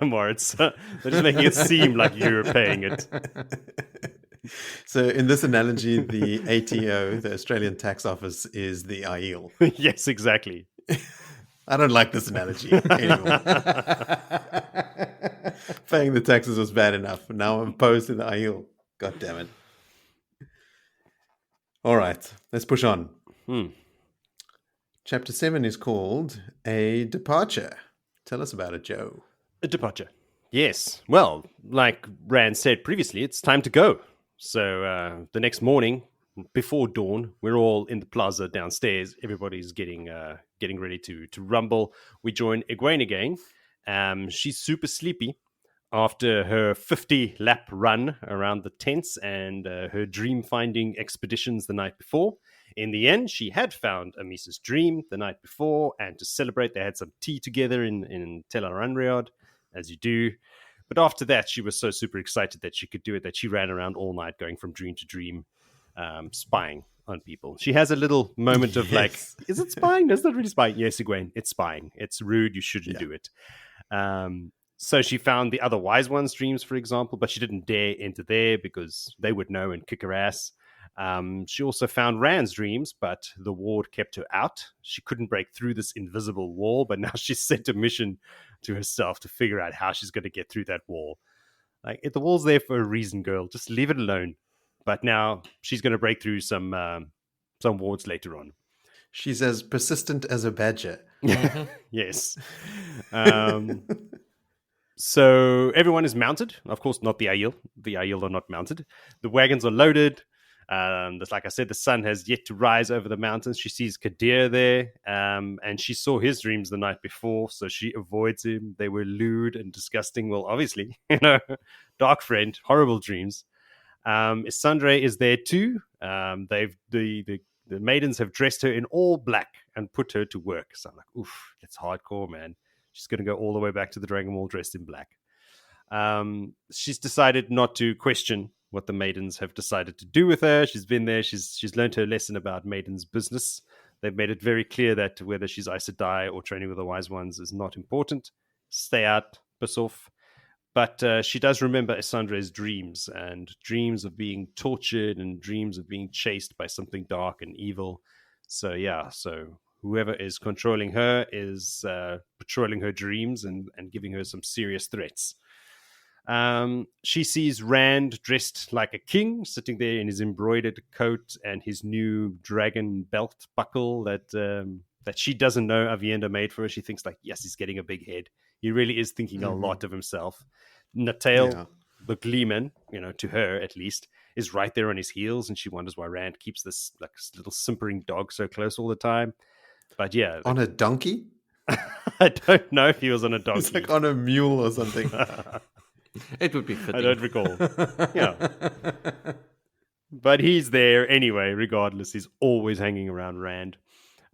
Moritz. They're just making it seem like you're paying it. So, in this analogy, the ATO, the Australian Tax Office, is the Aiel. Yes, exactly. I don't like this analogy anymore. Paying the taxes was bad enough. Now I'm opposed to the Aiel. God damn it. All right, let's push on. Chapter 7 is called A Departure. Tell us about it, Joe. A departure. Yes. Well, like Rand said previously, it's time to go. So the next morning, before dawn, we're all in the plaza downstairs. Everybody's getting ready to rumble. We join Egwene again. She's super sleepy after her 50-lap run around the tents and her dream-finding expeditions the night before. In the end, she had found Amisa's dream the night before, and to celebrate, they had some tea together in Tel Aranriad, as you do. But after that, she was so super excited that she could do it that she ran around all night going from dream to dream, spying on people. She has a little moment of like, is it spying? That's not really spying. Yes, Egwene, it's spying. It's rude. You shouldn't do it. So she found the other wise ones' dreams, for example, but she didn't dare enter there because they would know and kick her ass. She also found Rand's dreams, but the ward kept her out. She couldn't break through this invisible wall, but now she's sent a mission to herself to figure out how she's going to get through that wall. Like, the wall's there for a reason, girl. Just leave it alone. But now she's going to break through some wards later on. She's as persistent as a badger. Yes. So everyone is mounted. Of course, not the Aiel. The Aiel are not mounted. The wagons are loaded. Like I said, the sun has yet to rise over the mountains. She sees Kadir there, and she saw his dreams the night before, so she avoids him. They were lewd and disgusting. Well, obviously, dark friend, horrible dreams. Isandre is there too. The maidens have dressed her in all black and put her to work. So I'm like, oof, that's hardcore, man. She's going to go all the way back to the Dragon Wall dressed in black. She's decided not to question what the maidens have decided to do with her. She's been there. She's learned her lesson about maidens' business. They've made it very clear that whether she's Aes Sedai or training with the Wise Ones is not important. Stay out, piss off. But she does remember Isandre's dreams, and dreams of being tortured and dreams of being chased by something dark and evil. So whoever is controlling her is patrolling her dreams and giving her some serious threats. She sees Rand dressed like a king, sitting there in his embroidered coat and his new dragon belt buckle that she doesn't know Aviendha made for her. She thinks like, yes, he's getting a big head. He really is thinking a lot of himself. Natail, the gleeman, to her at least, is right there on his heels, and she wonders why Rand keeps this like little simpering dog so close all the time. But yeah, on a donkey? I don't know if he was on a donkey. It's like on a mule or something. It would be fitting. I don't recall. Yeah. But he's there anyway, regardless. He's always hanging around Rand.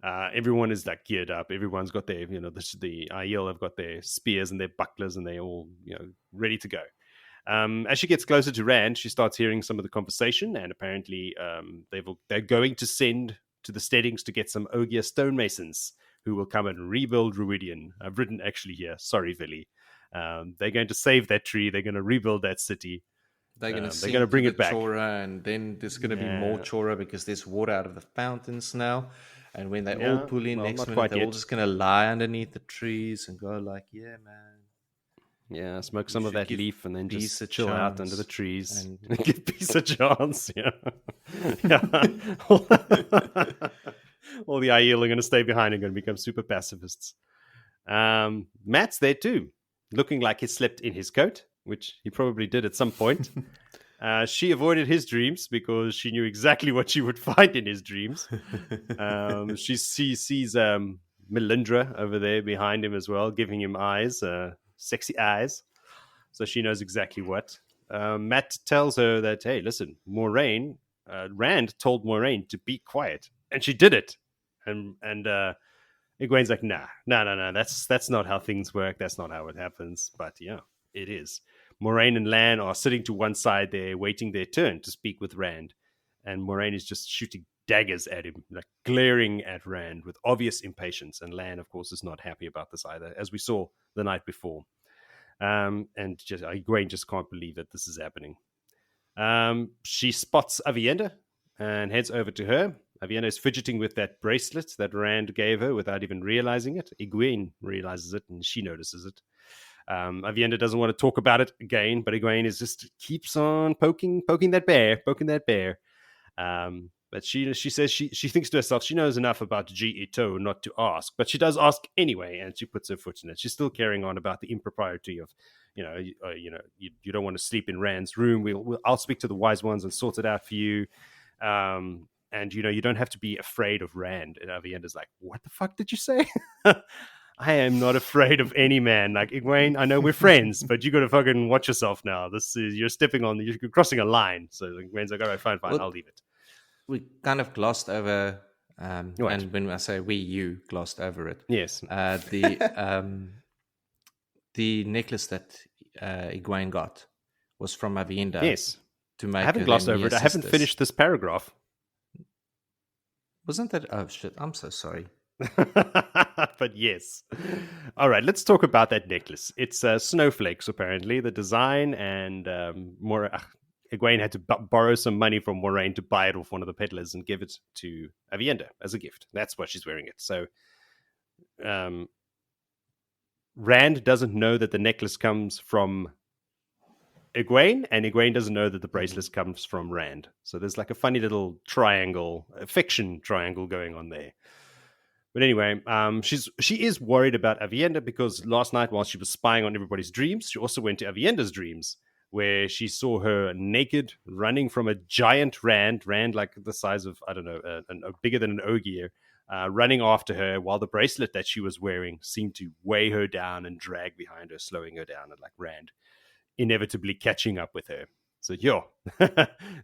Everyone is like geared up. Everyone's got their, the Aiel have got their spears and their bucklers, and they're all, ready to go. As she gets closer to Rand, she starts hearing some of the conversation, and apparently they're going to send to the steadings to get some Ogier stonemasons who will come and rebuild Ruidian. I've written actually here. Sorry, Willie. They're going to save that tree. They're going to rebuild that city. They're going to bring it back. Chora, and then there's going to be more Chora because there's water out of the fountains now. And when they all pull in next minute, they're all just going to lie underneath the trees and go like, yeah, man. Yeah, smoke some of should that give leaf and then peace a just chill out under chance the trees and- and give peace a chance. Yeah. Yeah. All the Aiel are going to stay behind and going to become super pacifists. Matt's there too, looking like he slept in his coat, which he probably did at some point. She avoided his dreams because she knew exactly what she would find in his dreams. She sees Melindra over there behind him as well, giving him eyes, sexy eyes. So she knows exactly what. Matt tells her that, hey, listen, Moiraine, Rand told Moiraine to be quiet, and she did it. And Egwene's like, nah, that's not how things work. That's not how it happens. But yeah, it is. Moiraine and Lan are sitting to one side there, waiting their turn to speak with Rand. And Moiraine is just shooting daggers at him, like glaring at Rand with obvious impatience. And Lan, of course, is not happy about this either, as we saw the night before. And just Egwene just can't believe that this is happening. She spots Aviendha and heads over to her. Aviendha is fidgeting with that bracelet that Rand gave her without even realizing it. Egwene realizes it and she notices it. Aviendha doesn't want to talk about it again, but Egwene is just keeps on poking that bear. But she says she thinks to herself she knows enough about G Ito not to ask, but she does ask anyway, and she puts her foot in it. She's still carrying on about the impropriety of, you don't want to sleep in Rand's room. I'll speak to the wise ones and sort it out for you. And you don't have to be afraid of Rand. And Aviendha's like, what the fuck did you say? I am not afraid of any man. Like, Egwene, I know we're friends, but you got to fucking watch yourself now. You're crossing a line. So Egwene's like, all right, fine, Well, I'll leave it. We kind of glossed over, Right. and when I say we, you glossed over it. Yes. The necklace that Egwene got was from Aviendha. Yes. To make I haven't glossed over it. I haven't finished this paragraph. Wasn't that? Oh shit! I'm so sorry. But yes. All right, let's talk about that necklace. It's snowflakes, apparently, the design, and Egwene had to borrow some money from Moiraine to buy it off one of the peddlers and give it to Aviendha as a gift. That's why she's wearing it. So Rand doesn't know that the necklace comes from Egwene, and Egwene doesn't know that the bracelet comes from Rand. So there's like a funny little triangle, a fiction triangle going on there. But anyway, she is worried about Aviendha because last night while she was spying on everybody's dreams, she also went to Aviendha's dreams, where she saw her naked, running from a giant Rand like the size of, I don't know, bigger than an ogier, running after her, while the bracelet that she was wearing seemed to weigh her down and drag behind her, slowing her down, and like Rand inevitably catching up with her. So,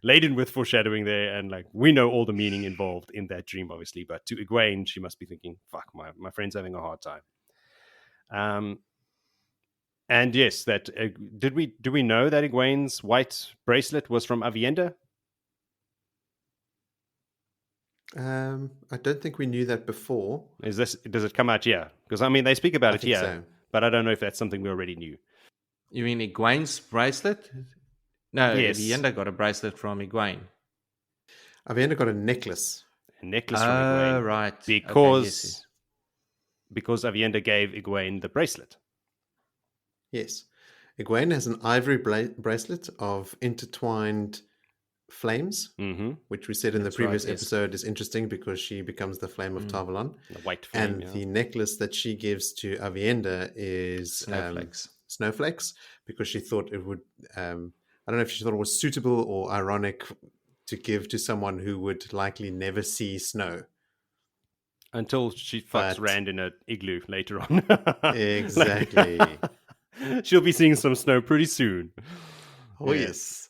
laden with foreshadowing there, and like we know all the meaning involved in that dream, obviously. But to Egwene, she must be thinking, "Fuck, my friend's having a hard time." And yes, that do we know that Egwene's white bracelet was from Aviendha? I don't think we knew that before. Does it come out here? Because I mean, they speak about it here, so. But I don't know if that's something we already knew. You mean Egwene's bracelet? No, yes. Aviendha got a bracelet from Egwene. Aviendha got a necklace. A necklace from Egwene. Right. Because Aviendha gave Egwene the bracelet. Yes. Egwene has an ivory bracelet of intertwined flames, which we said in the previous episode is interesting because she becomes the flame of Tarvalon. The white flame, and the necklace that she gives to Aviendha is snowflakes, because she thought it would, I don't know if she thought it was suitable or ironic to give to someone who would likely never see snow. Until she fucks Rand in an igloo later on. Exactly. She'll be seeing some snow pretty soon. Oh, yes.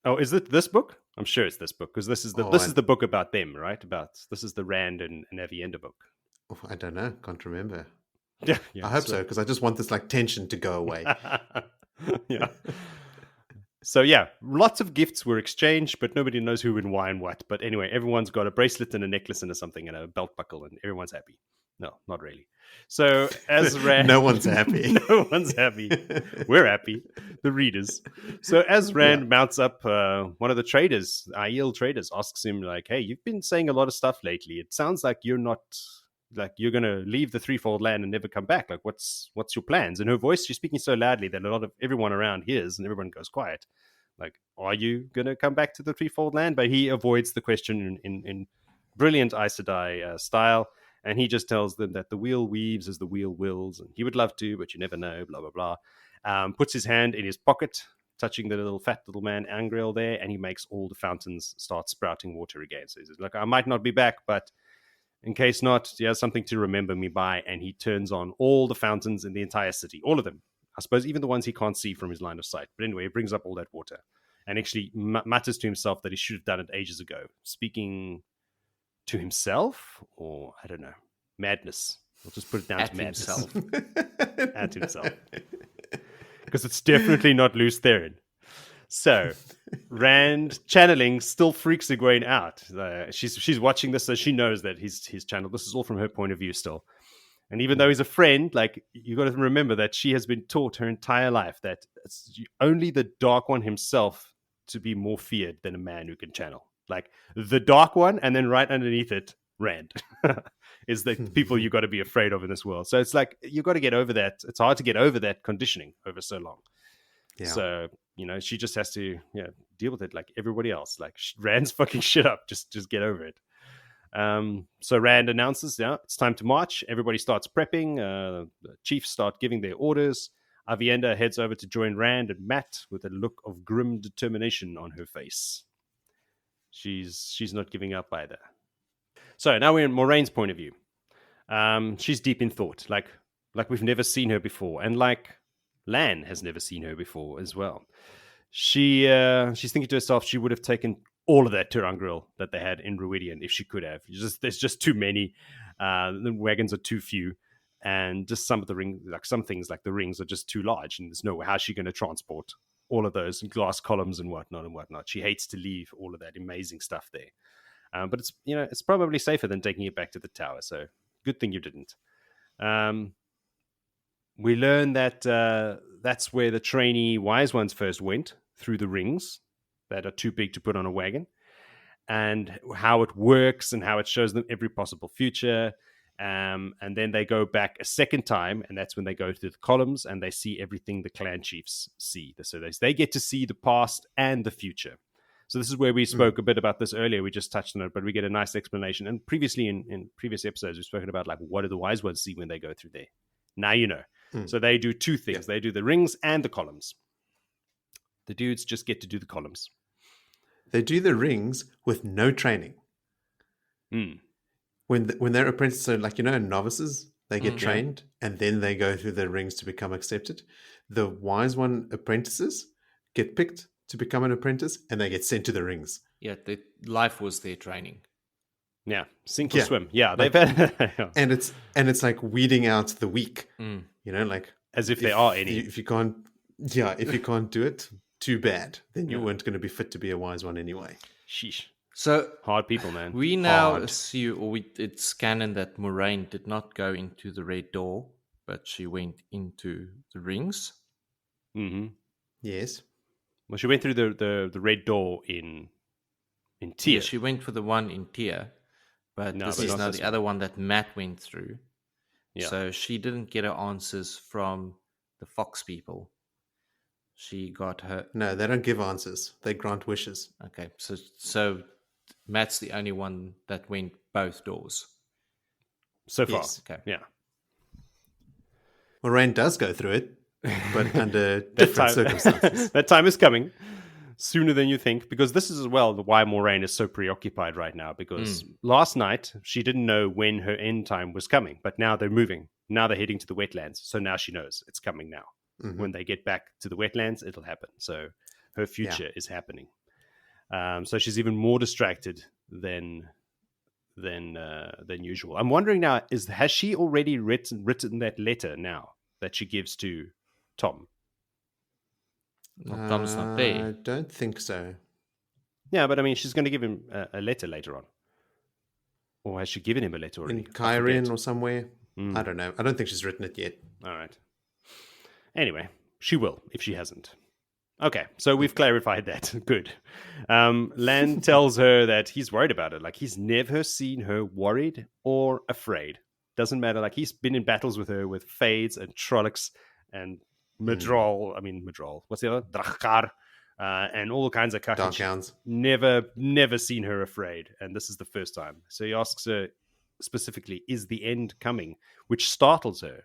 Oh, is it this book? I'm sure it's this book, because this is the book about them, right? This is the Rand and Aviendha book. Oh, I don't know. Can't remember. Yeah, I hope so, because I just want this like tension to go away. Yeah. So yeah, lots of gifts were exchanged, but nobody knows who and why and what. But anyway, everyone's got a bracelet and a necklace and something and a belt buckle, and everyone's happy. No, not really. So as Rand, no one's happy. No one's happy. We're happy, the readers. So as Rand mounts up, one of the traders, Aiel traders, asks him like, "Hey, you've been saying a lot of stuff lately. It sounds like you're not like, you're going to leave the threefold land and never come back. Like, what's your plans? And her voice, she's speaking so loudly that a lot of everyone around hears, and everyone goes quiet. Like, are you going to come back to the threefold land? But he avoids the question in brilliant Aes Sedai style. And he just tells them that the wheel weaves as the wheel wills, and he would love to, but you never know, blah, blah, blah. Puts his hand in his pocket, touching the fat little man, Angriel, there, and he makes all the fountains start sprouting water again. So he says, look, I might not be back, but in case not, he has something to remember me by, and he turns on all the fountains in the entire city, all of them. I suppose even the ones he can't see from his line of sight. But anyway, he brings up all that water, and actually mutters to himself that he should have done it ages ago. Speaking to himself, or I don't know, madness. We'll just put it down At to madness. himself. At himself. Because it's definitely not Lews Therin. So, Rand channeling still freaks Egwene out. She's watching this, so she knows that he's channeled. This is all from her point of view still. And even though he's a friend, like, you got to remember that she has been taught her entire life that it's only the Dark One himself to be more feared than a man who can channel. Like, the Dark One, and then right underneath it, Rand is the people you got to be afraid of in this world. So it's like, you got to get over that. It's hard to get over that conditioning over so long. Yeah. So, she just has to deal with it like everybody else. Like, Rand's fucking shit up. Just get over it. So Rand announces, it's time to march. Everybody starts prepping. The chiefs start giving their orders. Aviendha heads over to join Rand and Mat with a look of grim determination on her face. She's not giving up either. So now we're in Moiraine's point of view. She's deep in thought, like we've never seen her before, and like Lan has never seen her before as well. She's thinking to herself, she would have taken all of that Terangriel that they had in Ruidian if she could have. There's just too many. The wagons are too few, and just some of the rings, like some things like the rings, are just too large, and there's no way. How's she going to transport all of those glass columns and whatnot? She hates to leave all of that amazing stuff there. But it's probably safer than taking it back to the tower. So good thing you didn't. We learn that that's where the trainee wise ones first went, through the rings that are too big to put on a wagon, and how it works and how it shows them every possible future. And then they go back a second time, and that's when they go through the columns and they see everything the clan chiefs see. So they get to see the past and the future. So this is where we spoke a bit about this earlier. We just touched on it, but we get a nice explanation. And previously in previous episodes, we've spoken about, like, what do the wise ones see when they go through there? Now you know. So they do two things. Yeah. They do the rings and the columns. The dudes just get to do the columns. They do the rings with no training. When they're apprentices, so like, novices, they get trained, and then they go through the rings to become accepted. The wise one apprentices get picked to become an apprentice, and they get sent to the rings. Yeah, life was their training. Yeah, sink or swim. Yeah, they've had, and it's like weeding out the weak. Like, as if there are any. If you can't do it, too bad. Then you weren't going to be fit to be a wise one anyway. Sheesh. So hard people, man. We now assume, or it's canon, that Moiraine did not go into the red door, but she went into the rings. Mm-hmm. Yes. Well, she went through the red door in Tyr. Yeah, she went for the one in Tyr, but this is now the other one that Mat went through. Yeah. So she didn't get her answers from the Fox people. She got her... No, they don't give answers. They grant wishes. Okay, so Matt's the only one that went both doors. So far. Yes. Okay. Yeah. Moiraine does go through it, but under different circumstances. That time is coming sooner than you think, because this is as well why Moiraine is so preoccupied right now, because last night she didn't know when her end time was coming, but now they're moving. Now they're heading to the wetlands, so now she knows it's coming now. Mm-hmm. When they get back to the wetlands, it'll happen. So her future is happening. So she's even more distracted than usual. I'm wondering now, has she already written that letter now that she gives to Thom? Well, Thom's not there. I don't think so. Yeah, but I mean, she's going to give him a letter later on. Or has she given him a letter already? In Cairn or somewhere? I don't know. I don't think she's written it yet. All right. Anyway, she will if she hasn't. Okay, so we've clarified that. Good. Lan tells her that he's worried about it. Like, he's never seen her worried or afraid. doesn't matter. Like, he's been in battles with her with Fades and Trollocs and Madrol. What's the other? Drakkar. And all kinds of Darkhounds. Never seen her afraid. And this is the first time. So he asks her specifically, is the end coming? Which startles her.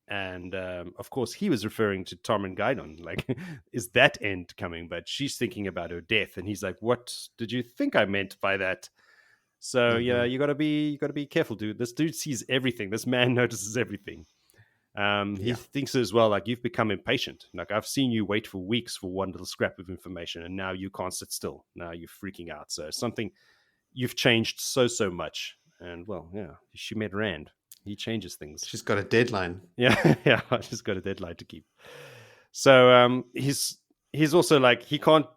And of course, he was referring to Thom and Juilin. Like, is that end coming? But she's thinking about her death. And he's like, what did you think I meant by that? So yeah, you gotta be careful, dude. This dude sees everything. This man notices everything. He thinks as well, like, you've become impatient. Like, I've seen you wait for weeks for one little scrap of information, and now you can't sit still. Now you're freaking out. So you've changed so much. And well, yeah, she met Rand. He changes things. She's got a deadline. Yeah, she's got a deadline to keep. So he's also like, he can't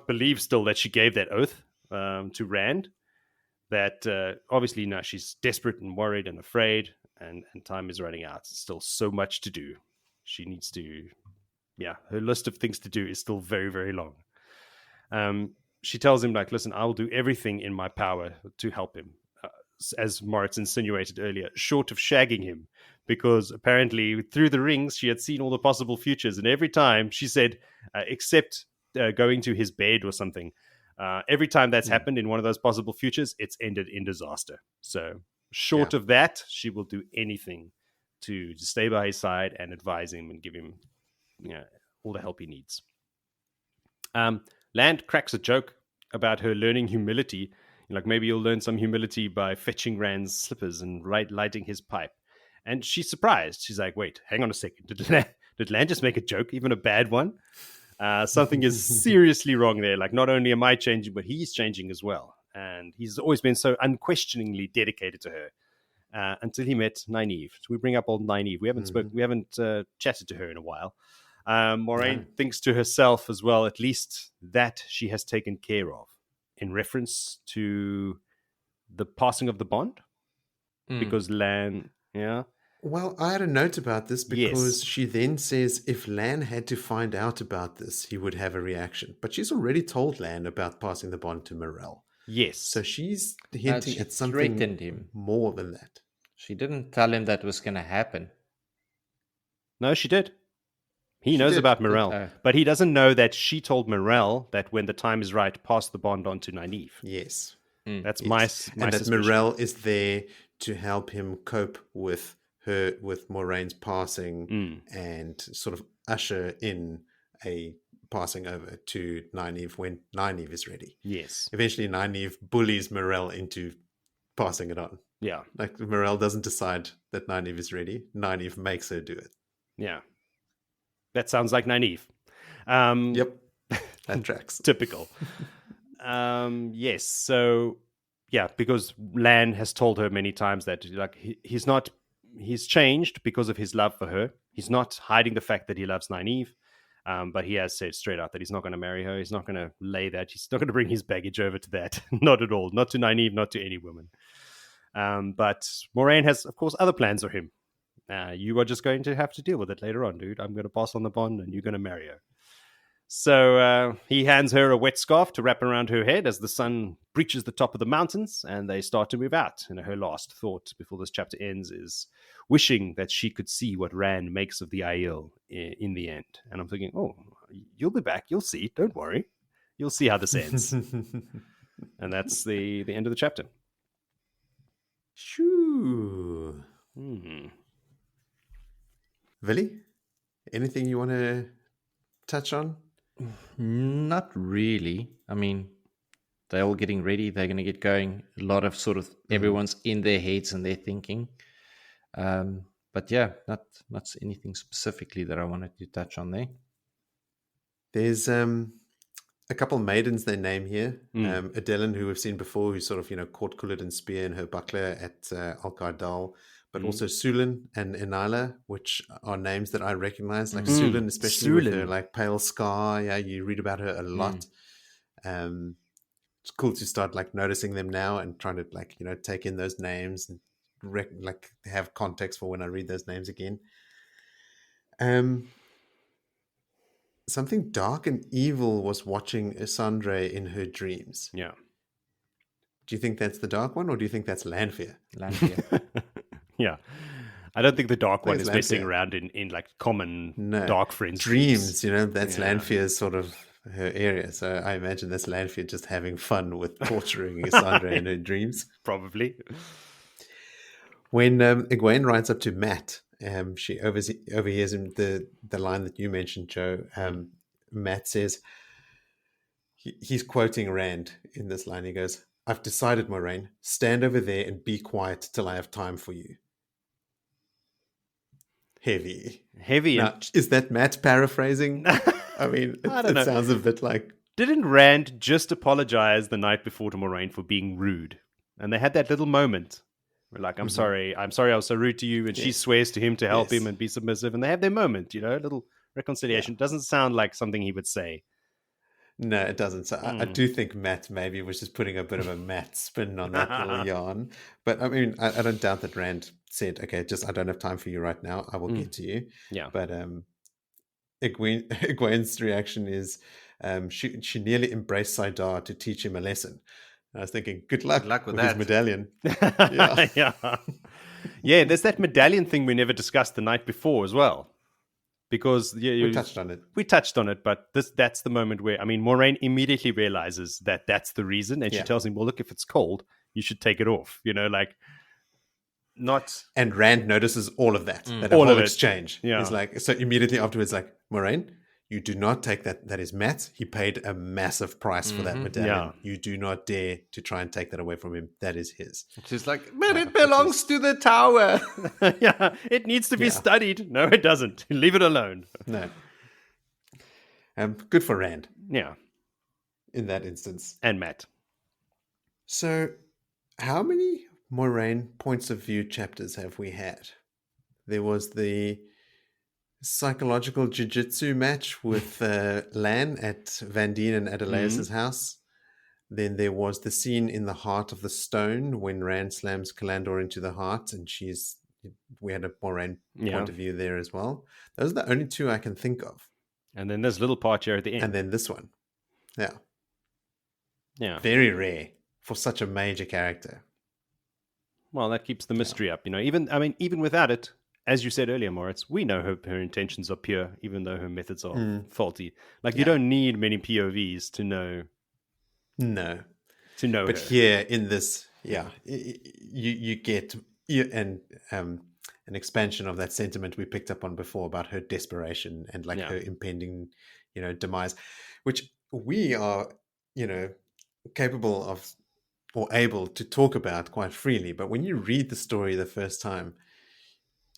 believe still that she gave that oath to Rand. That obviously now she's desperate and worried and afraid, and time is running out. Still so much to do. She needs to, her list of things to do is still very, very long. She tells him, like, listen, I will do everything in my power to help him. As Moritz insinuated earlier, short of shagging him, because apparently through the rings she had seen all the possible futures, and every time she said, except going to his bed or something, every time that's happened in one of those possible futures, it's ended in disaster. So short of that, she will do anything to stay by his side and advise him and give him all the help he needs. Land cracks a joke about her learning humility. Like, maybe you'll learn some humility by fetching Rand's slippers and lighting his pipe. And she's surprised. She's like, wait, hang on a second. Did Land just make a joke, even a bad one? Something is seriously wrong there. Like, not only am I changing, but he's changing as well. And he's always been so unquestioningly dedicated to her until he met Nynaeve. So we bring up old Nynaeve. We haven't chatted to her in a while. Moiraine thinks to herself as well, at least that she has taken care of, in reference to the passing of the bond, because Lan, Well, I had a note about this because she then says if Lan had to find out about this, he would have a reaction. But she's already told Lan about passing the bond to Morel. Yes. So she's hinting at something more than that. She didn't tell him that was going to happen. No, she did. He knows about Morel, but he doesn't know that she told Morel that when the time is right, pass the bond on to Nynaeve. Yes. That's my and that suspicion. Morel is there to help him cope with Moraine's passing and sort of usher in a passing over to Nynaeve when Nynaeve is ready. Yes. Eventually, Nynaeve bullies Morel into passing it on. Yeah. Like, Morel doesn't decide that Nynaeve is ready. Nynaeve makes her do it. Yeah. That sounds like Nynaeve. Yep. That tracks. Typical. Yes. So, yeah, because Lan has told her many times that, like, he's changed because of his love for her. He's not hiding the fact that he loves Nynaeve, but he has said straight out that he's not going to marry her. He's not going to lay that. He's not going to bring his baggage over to that. Not at all. Not to Nynaeve, not to any woman. But Moiraine has, of course, other plans for him. You are just going to have to deal with it later on, dude. I'm going to pass on the bond and you're going to marry her. So he hands her a wet scarf to wrap around her head as the sun breaches the top of the mountains and they start to move out. And her last thought before this chapter ends is wishing that she could see what Rand makes of the Aiel in the end. And I'm thinking, oh, you'll be back. You'll see. Don't worry. You'll see how this ends. And that's the end of the chapter. Shoo. Willie, anything you want to touch on? Not really. I mean, they're all getting ready. They're going to get going. A lot of sort of everyone's in their heads and they're thinking. But yeah, not anything specifically that I wanted to touch on there. There's a couple maidens they name here. Adeline, who we've seen before, who sort of, caught Culloden spear in her buckler at Alcardal. But also Sulin and Enila, which are names that I recognize, like Sulin, especially with her like pale scar. Yeah, you read about her a lot. It's cool to start like noticing them now and trying to take in those names and have context for when I read those names again. Something dark and evil was watching Isandre in her dreams. Yeah. Do you think that's the dark one, or do you think that's Lanfear? Lanfear. Yeah. I don't think the Dark One it's is messing Lanfear. around in like common No. Dark Friends. Dreams, that's Yeah. Lanfear's sort of her area. So I imagine that's Lanfear just having fun with torturing Cassandra in her dreams. Probably. When Egwene rides up to Matt, she overhears him the line that you mentioned, Joe. Matt says, he's quoting Rand in this line. He goes, "I've decided, Moiraine, stand over there and be quiet till I have time for you." Heavy. Now, is that Matt paraphrasing? I mean, I don't know. It sounds a bit like... Didn't Rand just apologize the night before to Moiraine for being rude? And they had that little moment where like, I'm sorry I was so rude to you. And she swears to him to help him and be submissive. And they have their moment, a little reconciliation. It doesn't sound like something he would say. No, it doesn't. So I do think Matt maybe was just putting a bit of a Matt spin on that little yarn. But I mean, I don't doubt that Rand said, okay, I don't have time for you right now. I will get to you. Yeah. But Egwene's reaction is she nearly embraced Saidar to teach him a lesson. And I was thinking, good luck with that. His medallion. Yeah, there's that medallion thing we never discussed the night before as well. Because we touched on it. We touched on it, but that's the moment where, I mean, Moiraine immediately realizes that that's the reason. And she tells him, well, look, if it's cold, you should take it off. Not... And Rand notices all of that. That whole exchange. Yeah. He's like, so immediately afterwards, like, Moiraine, you do not take that. That is Matt. He paid a massive price for that medallion. Yeah. You do not dare to try and take that away from him. That is his. She's like, but it belongs to the tower. Yeah, it needs to be studied. No, it doesn't. Leave it alone. No. Good for Rand. Yeah. In that instance. And Matt. So, how many Moiraine points of view chapters have we had? There was the psychological jiu-jitsu match with Lan at Vandine and Adelais's house. Then there was the scene in the Heart of the Stone when Rand slams Kalandor into the heart, and we had a Moiraine point of view there as well. Those are the only two I can think of. And then there's little part here at the end. And then this one. Yeah. Yeah. Very rare for such a major character. Well, that keeps the mystery up, even without it. As you said earlier, Moritz, we know her intentions are pure, even though her methods are faulty. Like, you don't need many POVs to know. No. To know but her. Here in this, you get an expansion of that sentiment we picked up on before about her desperation and like her impending, demise, which we are, capable of or able to talk about quite freely. But when you read the story the first time,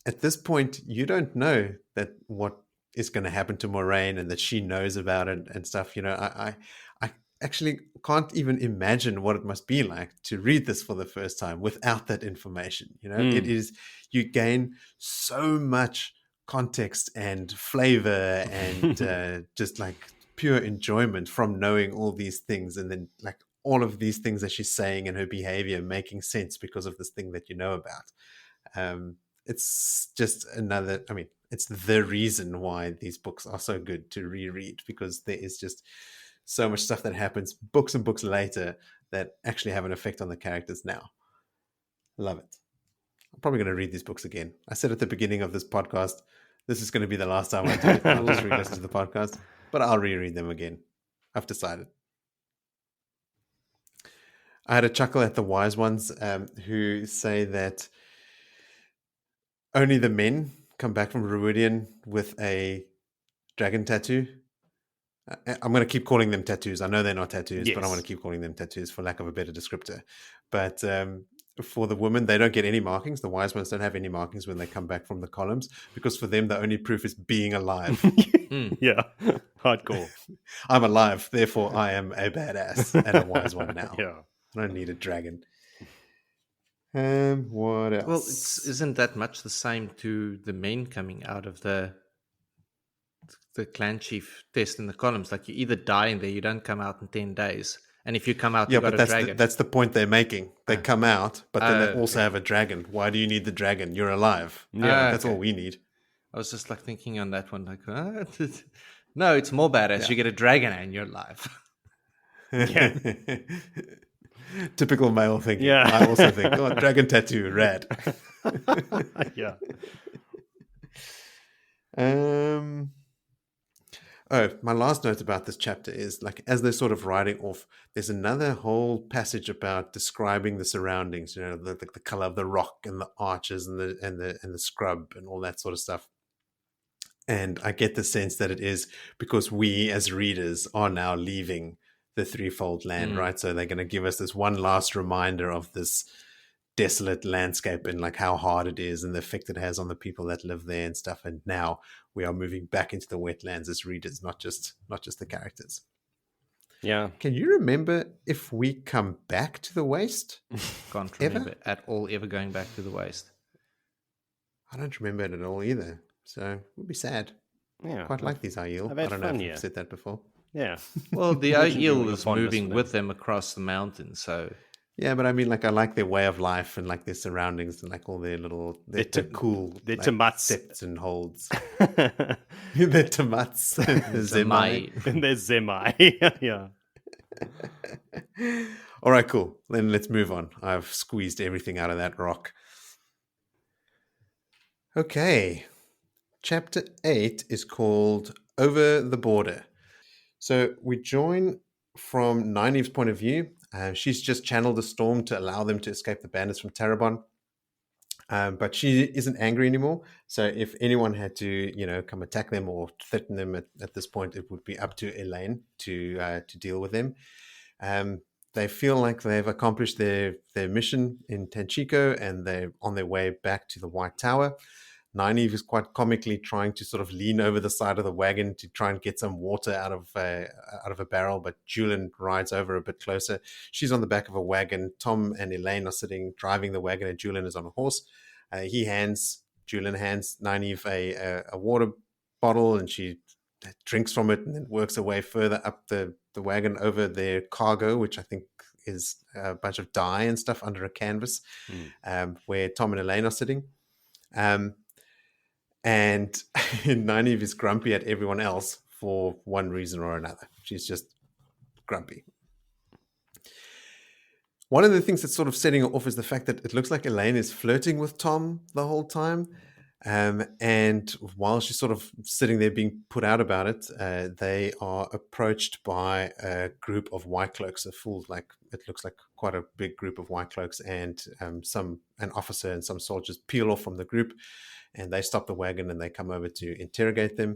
at this point, you don't know that what is going to happen to Moiraine and that she knows about it and stuff. I actually can't even imagine what it must be like to read this for the first time without that information. It is, you gain so much context and flavor and just like pure enjoyment from knowing all these things, and then like all of these things that she's saying and her behavior making sense because of this thing that you know about. It's just it's the reason why these books are so good to reread, because there is just so much stuff that happens books and books later that actually have an effect on the characters now. Love it. I'm probably going to read these books again. I said at the beginning of this podcast, this is going to be the last time I do it. I'll just re-listen to the podcast, but I'll reread them again. I've decided. I had a chuckle at the wise ones who say that only the men come back from Ruidian with a dragon tattoo. I'm going to keep calling them tattoos. I know they're not tattoos, but I want to keep calling them tattoos for lack of a better descriptor. But for the women, they don't get any markings. The wise ones don't have any markings when they come back from the columns, because for them, the only proof is being alive. Yeah, hardcore. I'm alive, therefore I am a badass and a wise one now. I don't need a dragon. What else? Well, isn't that much the same to the men coming out of the clan chief test in the columns? Like, you either die in there, you don't come out in 10 days. And if you come out, you got a dragon. That's the point they're making. They come out, but then they also have a dragon. Why do you need the dragon? You're alive. That's all we need. I was just like thinking on that one, like, no, it's more badass. You get a dragon and you're alive. Typical male thinking. Yeah. I also think, oh, dragon tattoo, rad. Yeah. Oh, my last note about this chapter is like as they're sort of riding off, there's another whole passage about describing the surroundings. You know, the color of the rock and the arches and the scrub and all that sort of stuff. And I get the sense that it is because we as readers are now leaving the threefold land, right? So they're going to give us this one last reminder of this desolate landscape and like how hard it is and the effect it has on the people that live there and stuff. And now we are moving back into the wetlands as readers, not just the characters. Yeah. Can you remember if we come back to the waste? Can't remember at all ever going back to the waste. I don't remember it at all either. So it would be sad. Yeah. Quite like these Aiel. I don't know if I've said that before. Yeah. Well, the Aiel is fondness moving for with them across the mountain, so Yeah, but I mean, like, I like their way of life and like their surroundings and like all their little, their cool, their like, tomats. septs and holds. Their tomats, zemai. And there's Zemai. Yeah. All right, cool. Then let's move on. I've squeezed everything out of that rock. Okay. Chapter 8 is called Over the Border. So we join from Nynaeve's point of view. She's just channeled a storm to allow them to escape the bandits from Tarabon. But she isn't angry anymore. So if anyone had to, come attack them or threaten them at this point, it would be up to Elayne to deal with them. They feel like they've accomplished their mission in Tanchico and they're on their way back to the White Tower. Nynaeve is quite comically trying to sort of lean over the side of the wagon to try and get some water out of a barrel, but Juilin rides over a bit closer. She's on the back of a wagon. Thom and Elayne are sitting driving the wagon, and Juilin is on a horse. Juilin hands Nynaeve a water bottle, and she drinks from it and then works her way further up the wagon over their cargo, which I think is a bunch of dye and stuff under a canvas, where Thom and Elayne are sitting. And Nynaeve is grumpy at everyone else for one reason or another. She's just grumpy. One of the things that's sort of setting her off is the fact that it looks like Elayne is flirting with Thom the whole time. And while she's sort of sitting there being put out about it, they are approached by a group of white cloaks, it looks like quite a big group of white cloaks, and an officer and some soldiers peel off from the group. And they stop the wagon and they come over to interrogate them.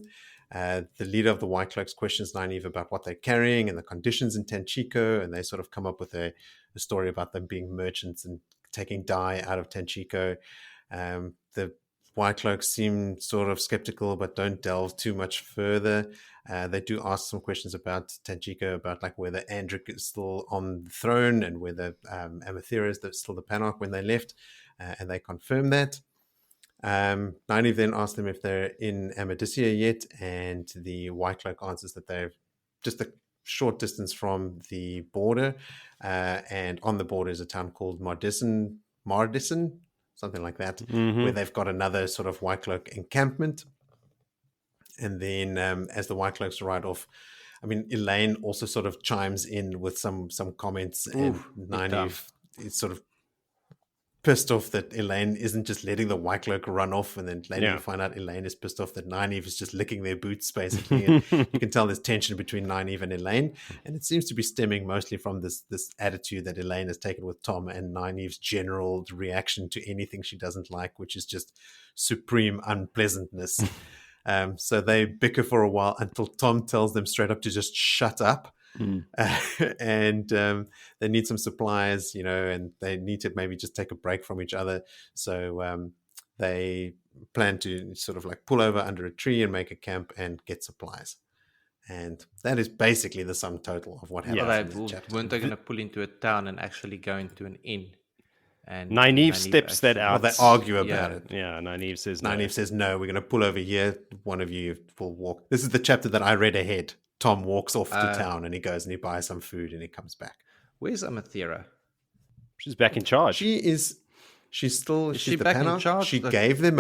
The leader of the White Cloaks questions Nynaeve about what they're carrying and the conditions in Tanchico, and they sort of come up with a story about them being merchants and taking dye out of Tanchico. The White Cloaks seem sort of skeptical, but don't delve too much further. They do ask some questions about Tanchico, about like whether Andric is still on the throne and whether Amathera is still the Panarch when they left, and they confirm that. Nynaeve then asks them if they're in Amadisia yet, and the White Cloak answers that they're just a short distance from the border, and on the border is a town called Mardison, something like that, where they've got another sort of White Cloak encampment. And then as the White Cloaks ride off, I mean, Elayne also sort of chimes in with some comments, and Nynaeve is sort of pissed off that Elayne isn't just letting the White Cloak run off, and then later you find out Elayne is pissed off that Nynaeve is just licking their boots, basically. And you can tell there's tension between Nynaeve and Elayne, and it seems to be stemming mostly from this attitude that Elayne has taken with Thom and Nynaeve's general reaction to anything she doesn't like, which is just supreme unpleasantness. So they bicker for a while until Thom tells them straight up to just shut up. And they need some supplies, and they need to maybe just take a break from each other. So they plan to sort of like pull over under a tree and make a camp and get supplies. And that is basically the sum total of what happens in this chapter. Weren't they going to pull into a town and actually go into an inn? And Nynaeve steps that out. Well, they argue about it. Yeah, Nynaeve says no, we're going to pull over here. One of you will walk. This is the chapter that I read ahead. Thom walks off to town and he goes and he buys some food and he comes back. Where's Amathera? She's back in charge. She's the back in Panarch. charge? She gave them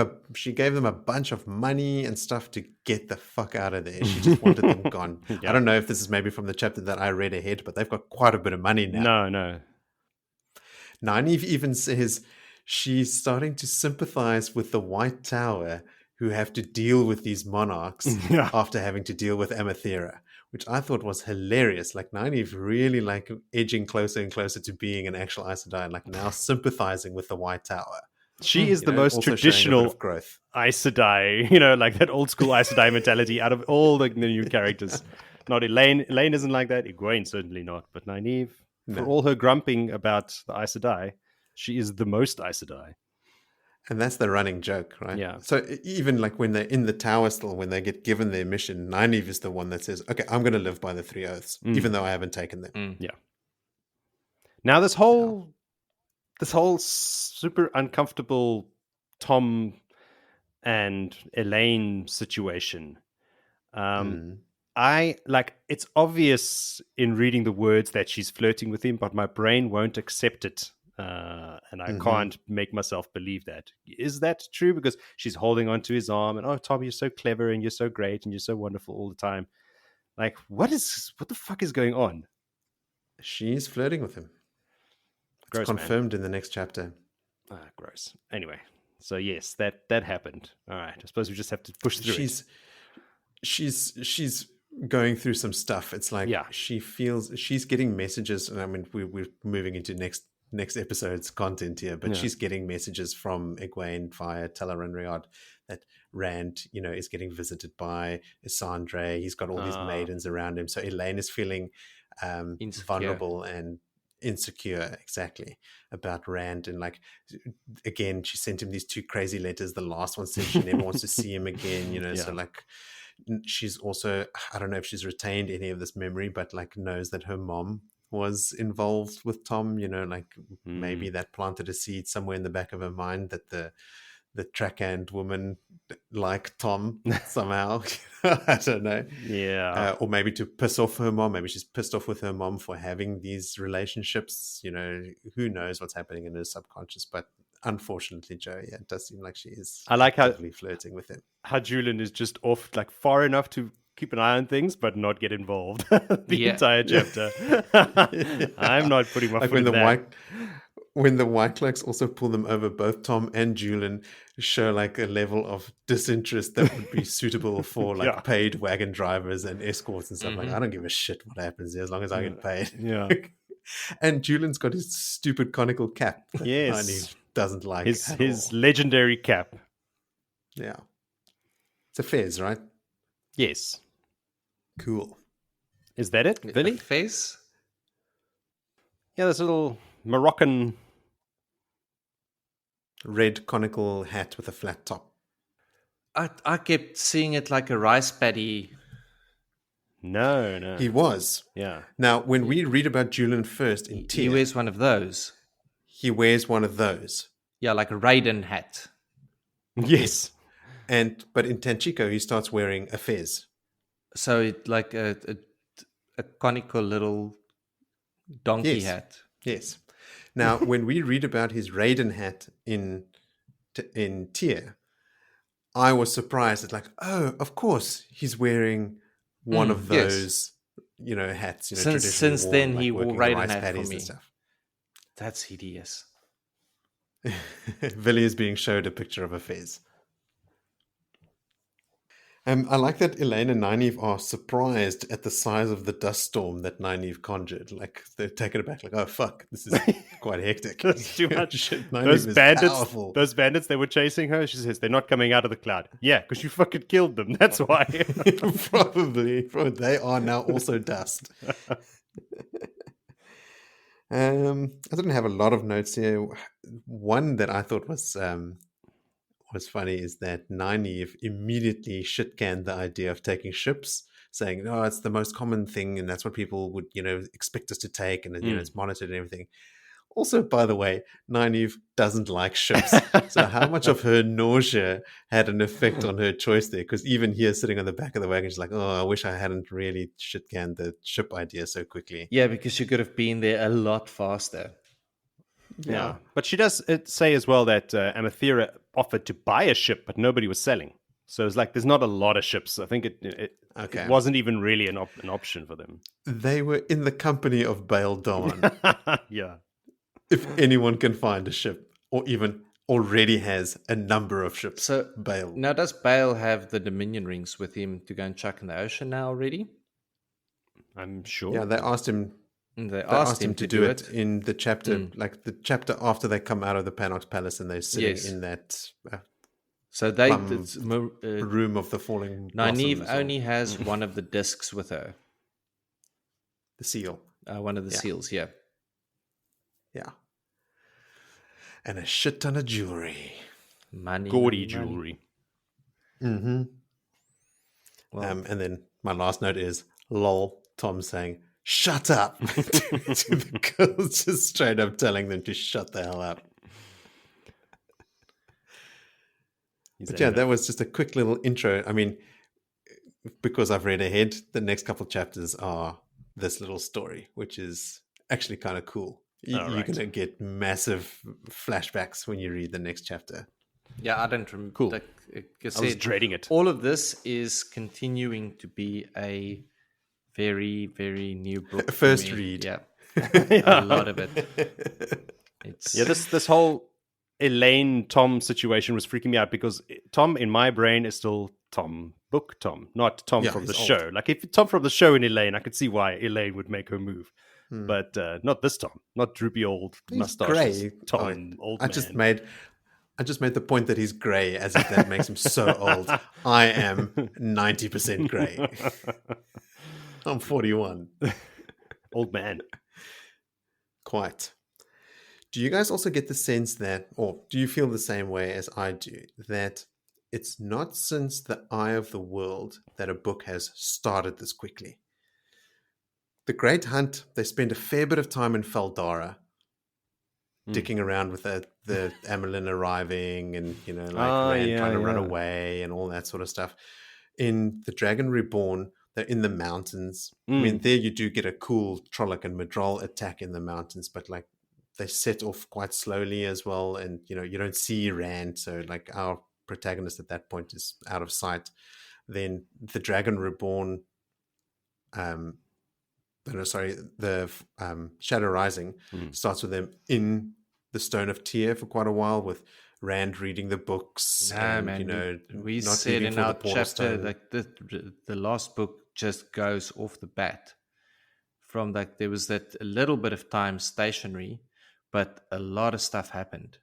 a bunch of money and stuff to get the fuck out of there. She just wanted them gone. I don't know if this is maybe from the chapter that I read ahead, but they've got quite a bit of money now. No. Nynaeve even says she's starting to sympathize with the White Tower who have to deal with these monarchs Yeah. after having to deal with Amathera, which I thought was hilarious. Like Nynaeve really like edging closer and closer to being an actual Aes Sedai, and like now sympathizing with the White Tower. She is the most also showing a bit traditional of growth. Aes Sedai, like that old school Aes Sedai mentality out of all the new characters. Not Elayne. Elayne isn't like that. Egwene certainly not. But Nynaeve, for all her grumping about the Aes Sedai, she is the most Aes Sedai. And that's the running joke, right? Yeah. So even like when they're in the tower still, when they get given their mission, Nynaeve is the one that says, okay, I'm going to live by the 3 oaths, even though I haven't taken them. Yeah. Now this whole super uncomfortable Thom and Elayne situation. I like, it's obvious in reading the words that she's flirting with him, but my brain won't accept it. And I can't make myself believe that. Is that true? Because she's holding onto his arm and, oh, Thom, you're so clever and you're so great and you're so wonderful all the time. Like, what the fuck is going on? She's flirting with him. Gross, confirmed in the next chapter. Gross. Anyway, so yes, that happened. All right. I suppose we just have to push through She's going through some stuff. It's like she feels she's getting messages, and I mean we're moving into next episode's content here, but she's getting messages from Egwene via Teller and Riyadh that Rand, is getting visited by Isandre. He's got all these maidens around him. So Elayne is feeling vulnerable and insecure, exactly, about Rand. And like, again, she sent him these 2 crazy letters. The last one says she never wants to see him again, so like, she's also, I don't know if she's retained any of this memory, but like knows that her mom was involved with Thom, like maybe that planted a seed somewhere in the back of her mind that the Trackhand woman liked Thom somehow. I don't know. Yeah. Or maybe to piss off her mom. Maybe she's pissed off with her mom for having these relationships. Who knows what's happening in her subconscious. But unfortunately, Joe, it does seem like she is actively flirting with him. How Juilin is just off like far enough to keep an eye on things, but not get involved the entire chapter. I'm not putting my foot in that. When the White Cloaks also pull them over, both Thom and Juilin show like a level of disinterest that would be suitable for like paid wagon drivers and escorts and stuff. Like, I don't give a shit what happens here as long as I get paid. Yeah. And Julian's got his stupid conical cap. Yes. And he doesn't like his legendary cap. Yeah. It's a fez, right? Yes. Cool. Is that it, Willie? Fez? Yeah, this little Moroccan red conical hat with a flat top. I kept seeing it like a rice paddy. No. He was. Yeah. Now, when we read about Juilin first in Tyr, he wears one of those. He wears one of those. Yeah, like a Raiden hat. Yes. But in Tanchico, he starts wearing a fez. So it like a conical little donkey hat. Yes. Now, when we read about his Raiden hat in Tyr, I was surprised at like, oh, of course, he's wearing one of those, hats. Since worn, then, like he wore Raiden hat for me. Stuff. That's hideous. Willie is being showed a picture of a fez. I like that Elayne and Nynaeve are surprised at the size of the dust storm that Nynaeve conjured. Like, they're taken aback, like, oh, fuck, this is quite hectic. That's too much. Shit, those bandits, they were chasing her. She says, they're not coming out of the cloud. Yeah, because you fucking killed them. That's why. Probably. They are now also dust. I didn't have a lot of notes here. One that I thought was funny is that Nynaeve immediately shit-canned the idea of taking ships, saying, "No, it's the most common thing, and that's what people would, expect us to take, and it's monitored and everything." Also, by the way, Nynaeve doesn't like ships, so how much of her nausea had an effect on her choice there? Because even here, sitting on the back of the wagon, she's like, "Oh, I wish I hadn't really shit-canned the ship idea so quickly." Yeah, because you could have been there a lot faster. Yeah. But she does say as well that Amathera offered to buy a ship, but nobody was selling. So it's like there's not a lot of ships. I think it wasn't even really an option for them. They were in the company of Bail Dawn. Yeah. If anyone can find a ship, or even already has a number of ships, So Bale. now, does Bale have the Dominion rings with him to go and chuck in the ocean now already? I'm sure. Yeah, they asked him. And They asked him to do it in the chapter, Mm. like the chapter after they come out of the Panox Palace and they're sitting Yes. in that So they, plum room of the falling Nynaeve blossoms, only has one of the discs with her, the seal. one of the Yeah. seals. Yeah. Yeah. And a shit ton of jewelry. Money. Gaudy money, money. jewelry. Mm-hmm. Well, And then my last note is, lol, Tom saying, shut up. to the girls, just straight up telling them to shut the hell up. But yeah, that was just a quick little intro. I mean, because I've read ahead, the next couple chapters are this little story, which is actually kind of cool. You're right. going to get massive flashbacks when you read the next chapter. yeah, I don't remember. Cool. Like I I was said, dreading it. all of this is continuing to be a very, very new book. for First me. read. Yeah. A lot of it. It's Yeah, this whole Elayne Tom situation was freaking me out because Tom in my brain is still Tom, book Tom, not Tom Yeah, from the he's show. Like if Tom from the show and Elayne, I could see why Elayne would make her move. But not this Tom, not droopy old He's mustaches. grey. Tom and old I man. just made the point that he's grey as if that makes him so old. I am 90% grey. I'm 41. Old man. Quite. Do you guys also get the sense that, or do you feel the same way as I do, that it's not since the Eye of the World that a book has started this quickly? The Great Hunt, they spend a fair bit of time in Feldara, dicking around with the Amelin arriving and, Rand trying to run away and all that sort of stuff. In The Dragon Reborn, they're in the mountains. I mean, there you do get a cool Trolloc and Madrol attack in the mountains, but like they set off quite slowly as well. And, you don't see Rand. So like our protagonist at that point is out of sight. Then The Dragon Reborn, the Shadow Rising starts with them in the Stone of Tyr for quite a while, with Rand reading the books. No, and, man. We not said leaving in for the our Port of chapter Stone. like the last book just goes off the bat. From like there was that a little bit of time stationary, but a lot of stuff happened.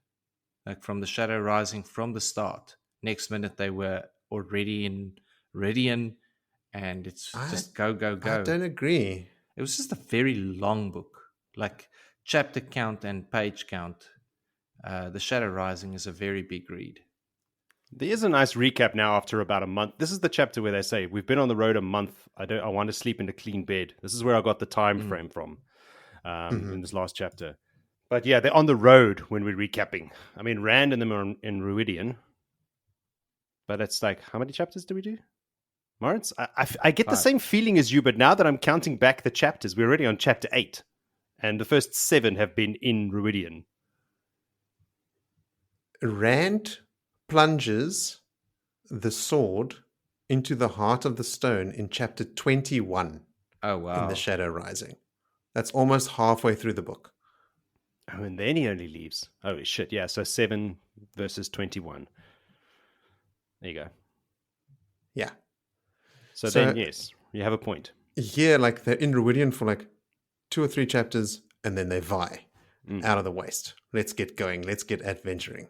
Like from the Shadow Rising from the start. Next minute they were already in Ridian, and it's just go. I don't agree. It was just a very long book, like chapter count and page count. The Shadow Rising is a very big read. There is a nice recap now after about a month. This is the chapter where they say we've been on the road a month. I want to sleep in a clean bed. This is where I got the time frame from in this last chapter. But yeah, they're on the road when we're recapping. I mean, Rand and them are in Ruidian. But it's like, how many chapters do we do? Moritz, I get the same feeling as you, but now that I'm counting back the chapters, we're already on chapter 8. And the first 7 have been in Ruidian. Rand plunges the sword into the heart of the stone in chapter 21 Oh, wow. in The Shadow Rising. That's almost halfway through the book. Oh, and then he only leaves. Oh, shit. Yeah, so 7 versus 21. There you go. Yeah. So then, yes, you have a point. Yeah, like they're in Ruidian for like 2 or 3 chapters, and then they vie out of the waste. Let's get going. Let's get adventuring.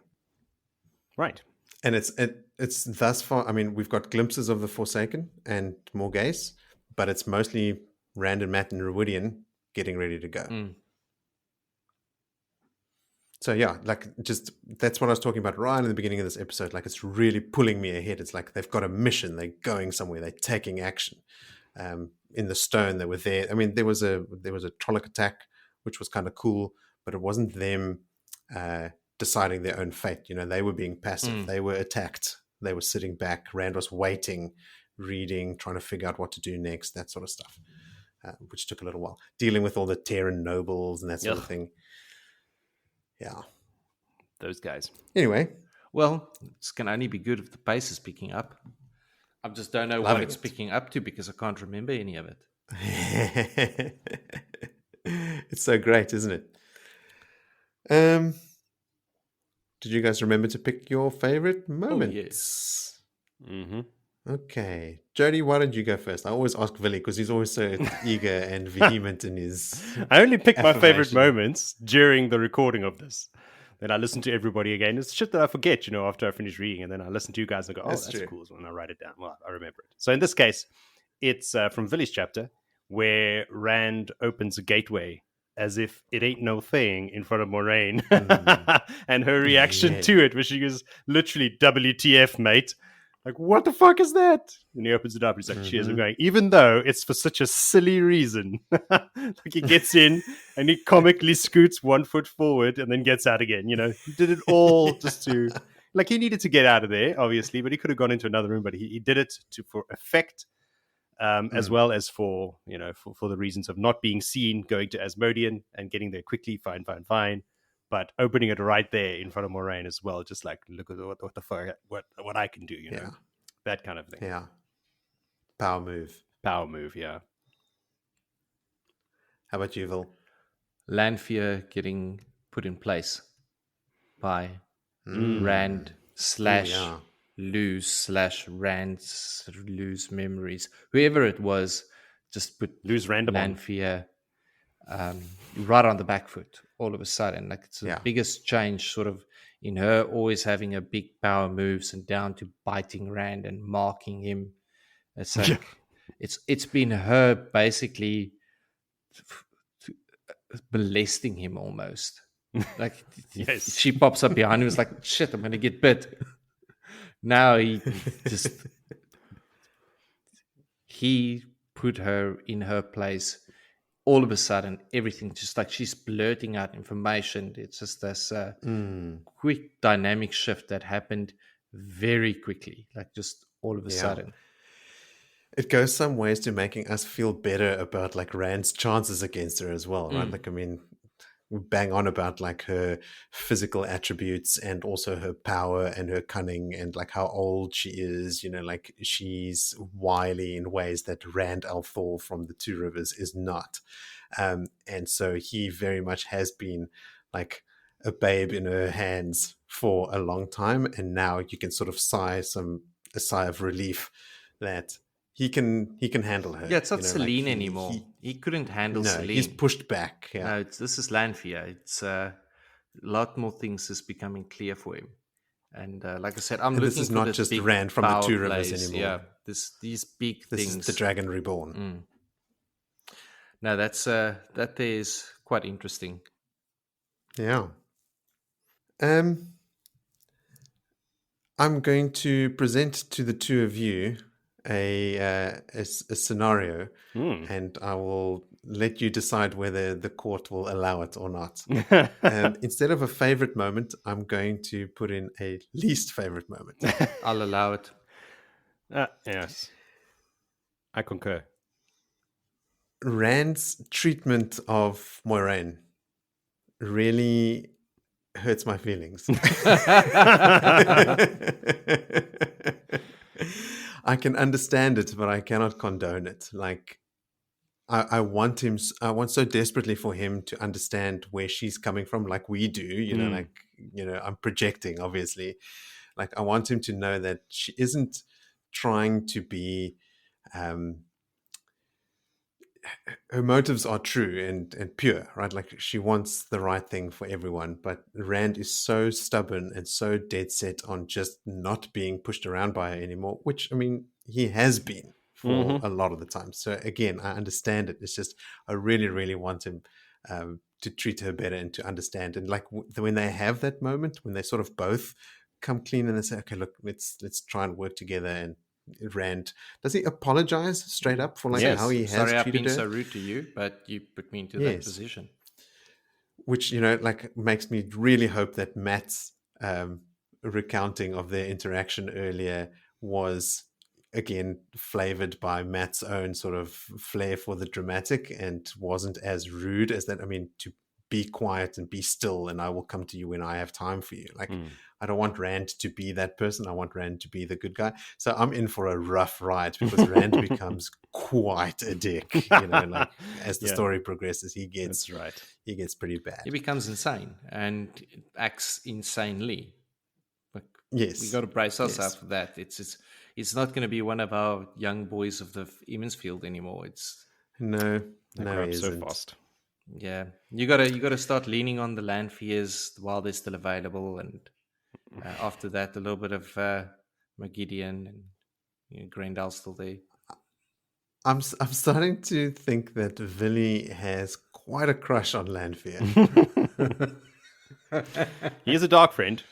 Right. And it's thus far. I mean, we've got glimpses of the Forsaken and Morghese, but it's mostly Rand and Matt in Ruidian getting ready to go. So yeah, like just that's what I was talking about right in the beginning of this episode. Like it's really pulling me ahead. It's like they've got a mission. They're going somewhere. They're taking action. In the stone, they were there. I mean, there was a Trolloc attack, which was kind of cool, but it wasn't them deciding their own fate. They were being passive. They were attacked. They were sitting back. Rand was waiting, reading, trying to figure out what to do next, that sort of stuff, which took a little while. Dealing with all the Terran nobles and that sort of thing. Yeah. Those guys. Anyway. Well, this can only be good if the pace is picking up. I just don't know what it's picking up to because I can't remember any of it. It's so great, isn't it? Did you guys remember to pick your favorite Oh, moments? yes. Mm-hmm. Okay. Jody, why don't you go first? I always ask Willie because he's always so eager and vehement in his I only pick my favorite affirmation. moments during the recording of this. Then I listen to everybody again. It's shit that I forget, after I finish reading. And then I listen to you guys and go, oh, That's that's true. cool. And I write it down. Well, I remember it. So in this case, it's from Willie's chapter where Rand opens a gateway as if it ain't no thing in front of Moiraine. And her reaction Yeah. to it, where she goes, literally, WTF, mate. Like, what the fuck is that? And he opens it up. He's like, cheers. I'm going, even though it's for such a silly reason. Like, he gets in and he comically scoots 1 foot forward and then gets out again. He did it all just to, like, he needed to get out of there, obviously, but he could have gone into another room. But he did it for effect, as well as for, for the reasons of not being seen, going to Asmodean and getting there quickly. Fine. But opening it right there in front of Moiraine as well, just like, look at what the fuck, what I can do, Yeah. that kind of thing. Yeah. Power move. Yeah. How about you, Vil? Lanfear getting put in place by Mm. Rand slash yeah. Rand lose memories. Whoever it was, just put Lose random on. Lanfear right on the back foot all of a sudden. Like, it's the Yeah. biggest change sort of in her always having a big power moves and down to biting Rand and marking him. It's like it's been her basically molesting him almost. Like, Yes. she pops up behind him, is like, shit, I'm gonna get bit. Now he put her in her place. All of a sudden, everything just like she's blurting out information. It's just this quick dynamic shift that happened very quickly, like just all of a sudden. It goes some ways to making us feel better about like Rand's chances against her as well, right? Like, I mean, we bang on about like her physical attributes and also her power and her cunning and like how old she is, like she's wily in ways that Rand al'Thor from the Two Rivers is not. And so he very much has been like a babe in her hands for a long time. And now you can sort of a sigh of relief that he can handle her. Yeah, it's not Selene like anymore. He couldn't handle no, Selene. he's pushed back. Yeah. No, this is Lanfear. It's a lot more things is becoming clear for him. And like I said, I'm looking this is for not this just big Rand from the power Two Rivers plays. anymore. Yeah, these big This things. is the Dragon Reborn. No, that is quite interesting. Yeah. I'm going to present to the two of you a scenario, and I will let you decide whether the court will allow it or not. Instead of a favorite moment, I'm going to put in a least favorite moment. I'll allow it. Yes. I concur. Rand's treatment of Moiraine really hurts my feelings. I can understand it, but I cannot condone it. Like, I want so desperately for him to understand where she's coming from, like we do, I'm projecting, obviously. Like, I want him to know that she isn't trying to be, her motives are true and pure, right? Like, she wants the right thing for everyone, but Rand is so stubborn and so dead set on just not being pushed around by her anymore, which, I mean, he has been for a lot of the time. So again, I understand it. It's just, I really, really want him to treat her better and to understand. And like when they have that moment, when they sort of both come clean and they say, okay, look, let's try and work together. And Rand, does he apologize straight up for like how he has Sorry, I've treated been her? so rude to you, but you put me into that position. Which, like makes me really hope that Matt's recounting of their interaction earlier was again flavored by Matt's own sort of flair for the dramatic and wasn't as rude as that. I mean, to be quiet and be still, and I will come to you when I have time for you. Like, I don't want Rand to be that person. I want Rand to be the good guy. So I'm in for a rough ride because Rand becomes quite a dick. Like as the story progresses, he gets pretty bad. He becomes insane and acts insanely. Like, yes, we got to brace ourselves for that. It's not going to be one of our young boys of the Emmonsfield anymore. It's no, They no, grow up it so isn't. fast. Yeah, you gotta start leaning on the Lanfears while they're still available, and after that, a little bit of McGideon and Grendel's still there. I'm starting to think that Willie has quite a crush on Lanfear. He is a dark friend.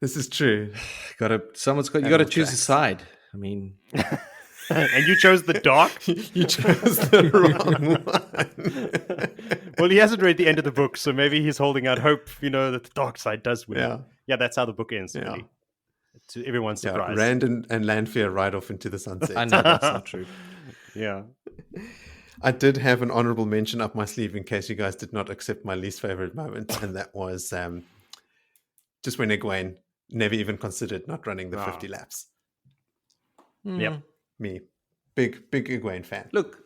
This is true. You got to choose a side. I mean, And you chose the dark? You chose the wrong one. Well, he hasn't read the end of the book, so maybe he's holding out hope, that the dark side does win. Yeah, that's how the book ends, really. To everyone's surprise. Rand and Lanfear ride off into the sunset. I know that's not true. Yeah. I did have an honorable mention up my sleeve in case you guys did not accept my least favorite moment, and that was just when Egwene never even considered not running the 50 laps. Yep. Me, big Egwene fan. Look,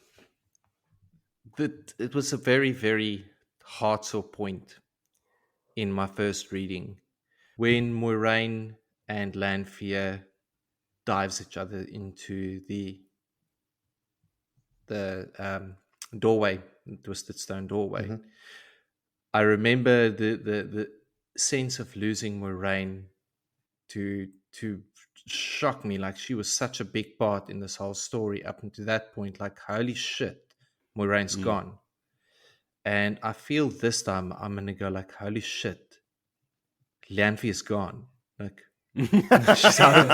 it was a very, very hard sore point in my first reading when Moiraine and Lanfear dives each other into the doorway, twisted stone doorway. Mm-hmm. I remember the sense of losing Moiraine to shock me. Like, she was such a big part in this whole story up until that point. Like, holy shit, Moiraine's gone. And I feel this time I'm gonna go like, holy shit, Lanfear's gone. Like, she's done.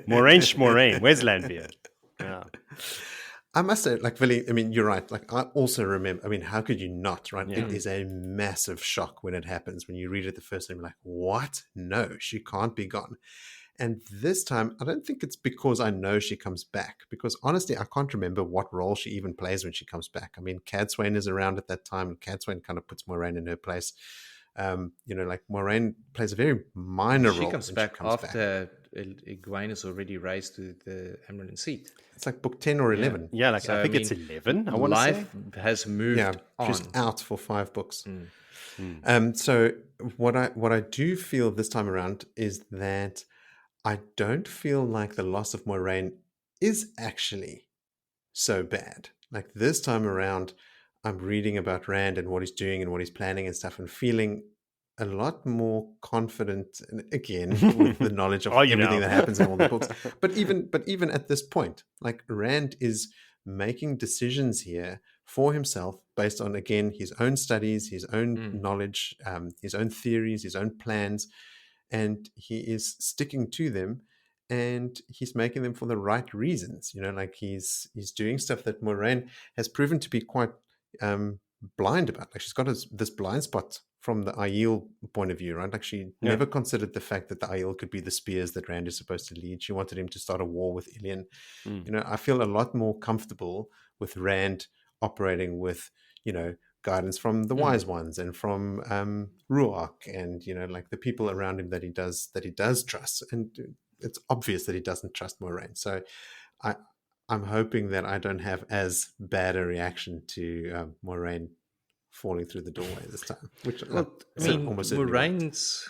Moiraine. Where's Lanfear? Yeah. I must say, like, Willie, I mean, you're right. Like, I also remember, I mean, how could you not, right? Yeah. It is a massive shock when it happens. When you read it the first time, you're like, what? No, she can't be gone. And this time, I don't think it's because I know she comes back, because honestly, I can't remember what role she even plays when she comes back. I mean, Cadsuane is around at that time, and Cadsuane kind of puts Moiraine in her place. Like, Moiraine plays a very minor role. She comes back after Egwene is already raised to the Amyrlin seat. It's like book 10 or 11. Yeah, like, so, I think it's 11, I want to say. Life has moved on. She's out for 5 books. So what I do feel this time around is that I don't feel like the loss of Moiraine is actually so bad. Like, this time around, I'm reading about Rand and what he's doing and what he's planning and stuff, and feeling a lot more confident, again, with the knowledge of everything that happens in all the books. But even at this point, like, Rand is making decisions here for himself based on, again, his own studies, his own knowledge, his own theories, his own plans, and he is sticking to them, and he's making them for the right reasons. Like, he's doing stuff that Moiraine has proven to be quite blind about. Like, she's got this blind spot from the Aiel point of view, right? Like, she never considered the fact that the Aiel could be the spears that Rand is supposed to lead. She wanted him to start a war with Elayne. I feel a lot more comfortable with Rand operating with, guidance from the wise ones and from Ruach and, like, the people around him that he does trust. And it's obvious that he doesn't trust Moiraine. So I'm hoping that I don't have as bad a reaction to Moiraine falling through the doorway this time. Which Moraine's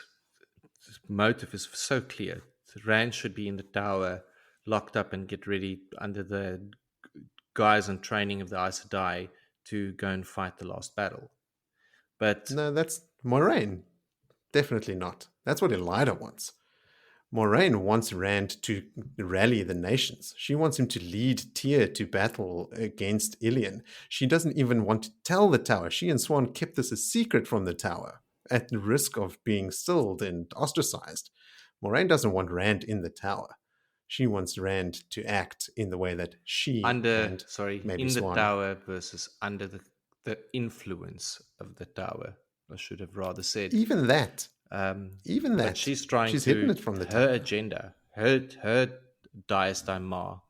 motive is so clear. Rand should be in the tower, locked up, and get ready under the guise and training of the Aes Sedai to go and fight the last battle. But no, that's Moiraine. Definitely not. That's what Elyda wants. Moiraine wants Rand to rally the nations. She wants him to lead Tyr to battle against Elayne. She doesn't even want to tell the tower. She and Swan kept this a secret from the tower at the risk of being stilled and ostracized. Moiraine doesn't want Rand in the tower. She wants Rand to act in the way that she in the Swan. tower versus under the influence of the tower. I should have rather said. Even that. But she's trying to hidden it from the her tower. agenda, her Dias Daimar,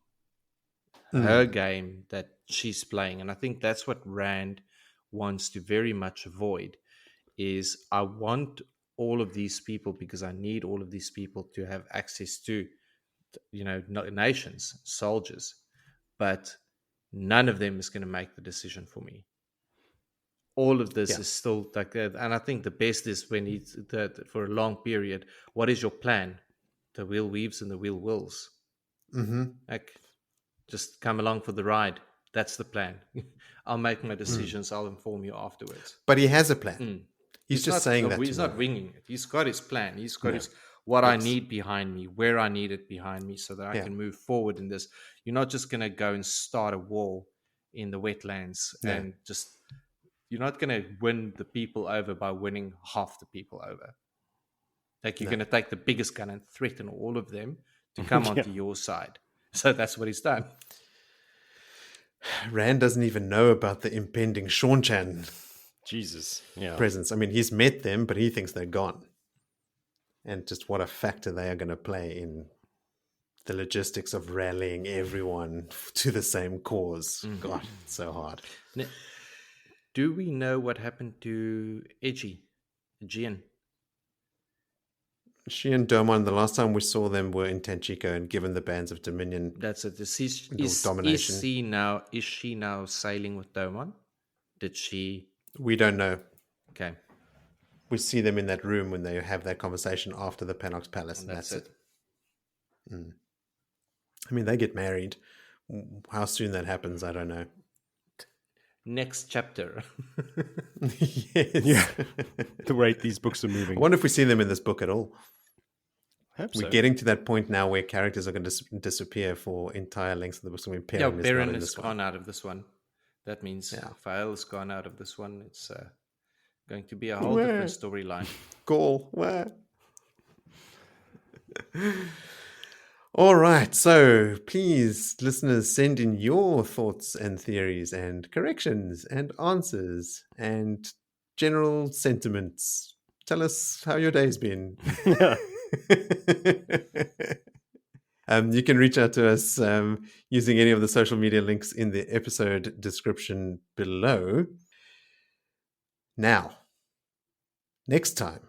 her game that she's playing. And I think that's what Rand wants to very much avoid is I want all of these people because I need all of these people to have access to, nations, soldiers, but none of them is going to make the decision for me. All of this is still like that. And I think the best is when he's for a long period, what is your plan? The wheel weaves and the wheel wills. Like, just come along for the ride. That's the plan. I'll make my decisions. I'll inform you afterwards. But he has a plan. He's just saying that. He's not winging it. He's got his plan. He's got what I need behind me, where I need it behind me, so that I can move forward in this. You're not just going to go and start a war in the wetlands and just. You're not going to win the people over by winning half the people over. Like, you're going to take the biggest gun and threaten all of them to come onto your side. So that's what he's done. Rand doesn't even know about the impending Seanchan presence. I mean, he's met them, but he thinks they're gone. And just what a factor they are going to play in the logistics of rallying everyone to the same cause. God, it's so hard. Now, do we know what happened to Aegean? She and Domon, the last time we saw them, were in Tanchico and given the bands of Dominion. That's it. Domination. Is she now sailing with Domon? Did she? We don't know. Okay. We see them in that room when they have that conversation after the Panox Palace. And that's it. I mean, they get married. How soon that happens, I don't know. Next chapter. Yes. Yeah. The rate these books are moving. I wonder if we see them in this book at all. Hope We're so. getting to that point now where characters are going to disappear for entire lengths of the books. I mean, Perrin is has gone out of this one. That means Fael has gone out of this one. It's going to be a whole different storyline. Gaul, where? All right. So please, listeners, send in your thoughts and theories and corrections and answers and general sentiments. Tell us how your day's been. You can reach out to us using any of the social media links in the episode description below. Now, next time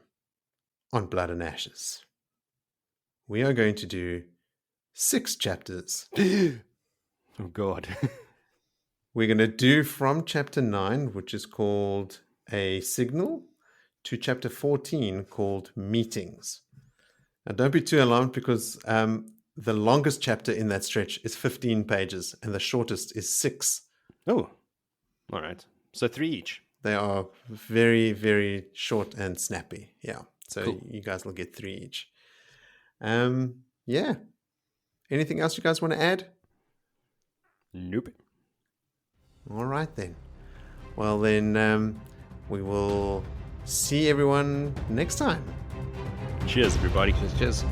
on Blood and Ashes, we are going to do 6 chapters. Oh, God. We're going to do from chapter 9, which is called A Signal, to chapter 14, called Meetings. Now, don't be too alarmed because the longest chapter in that stretch is 15 pages and the shortest is 6. Oh, all right. So 3 each. They are very, very short and snappy. Yeah. So Cool. You guys will get 3 each. Yeah. Anything else you guys want to add? Nope. All right, then. Well, then we will see everyone next time. Cheers, everybody. Cheers.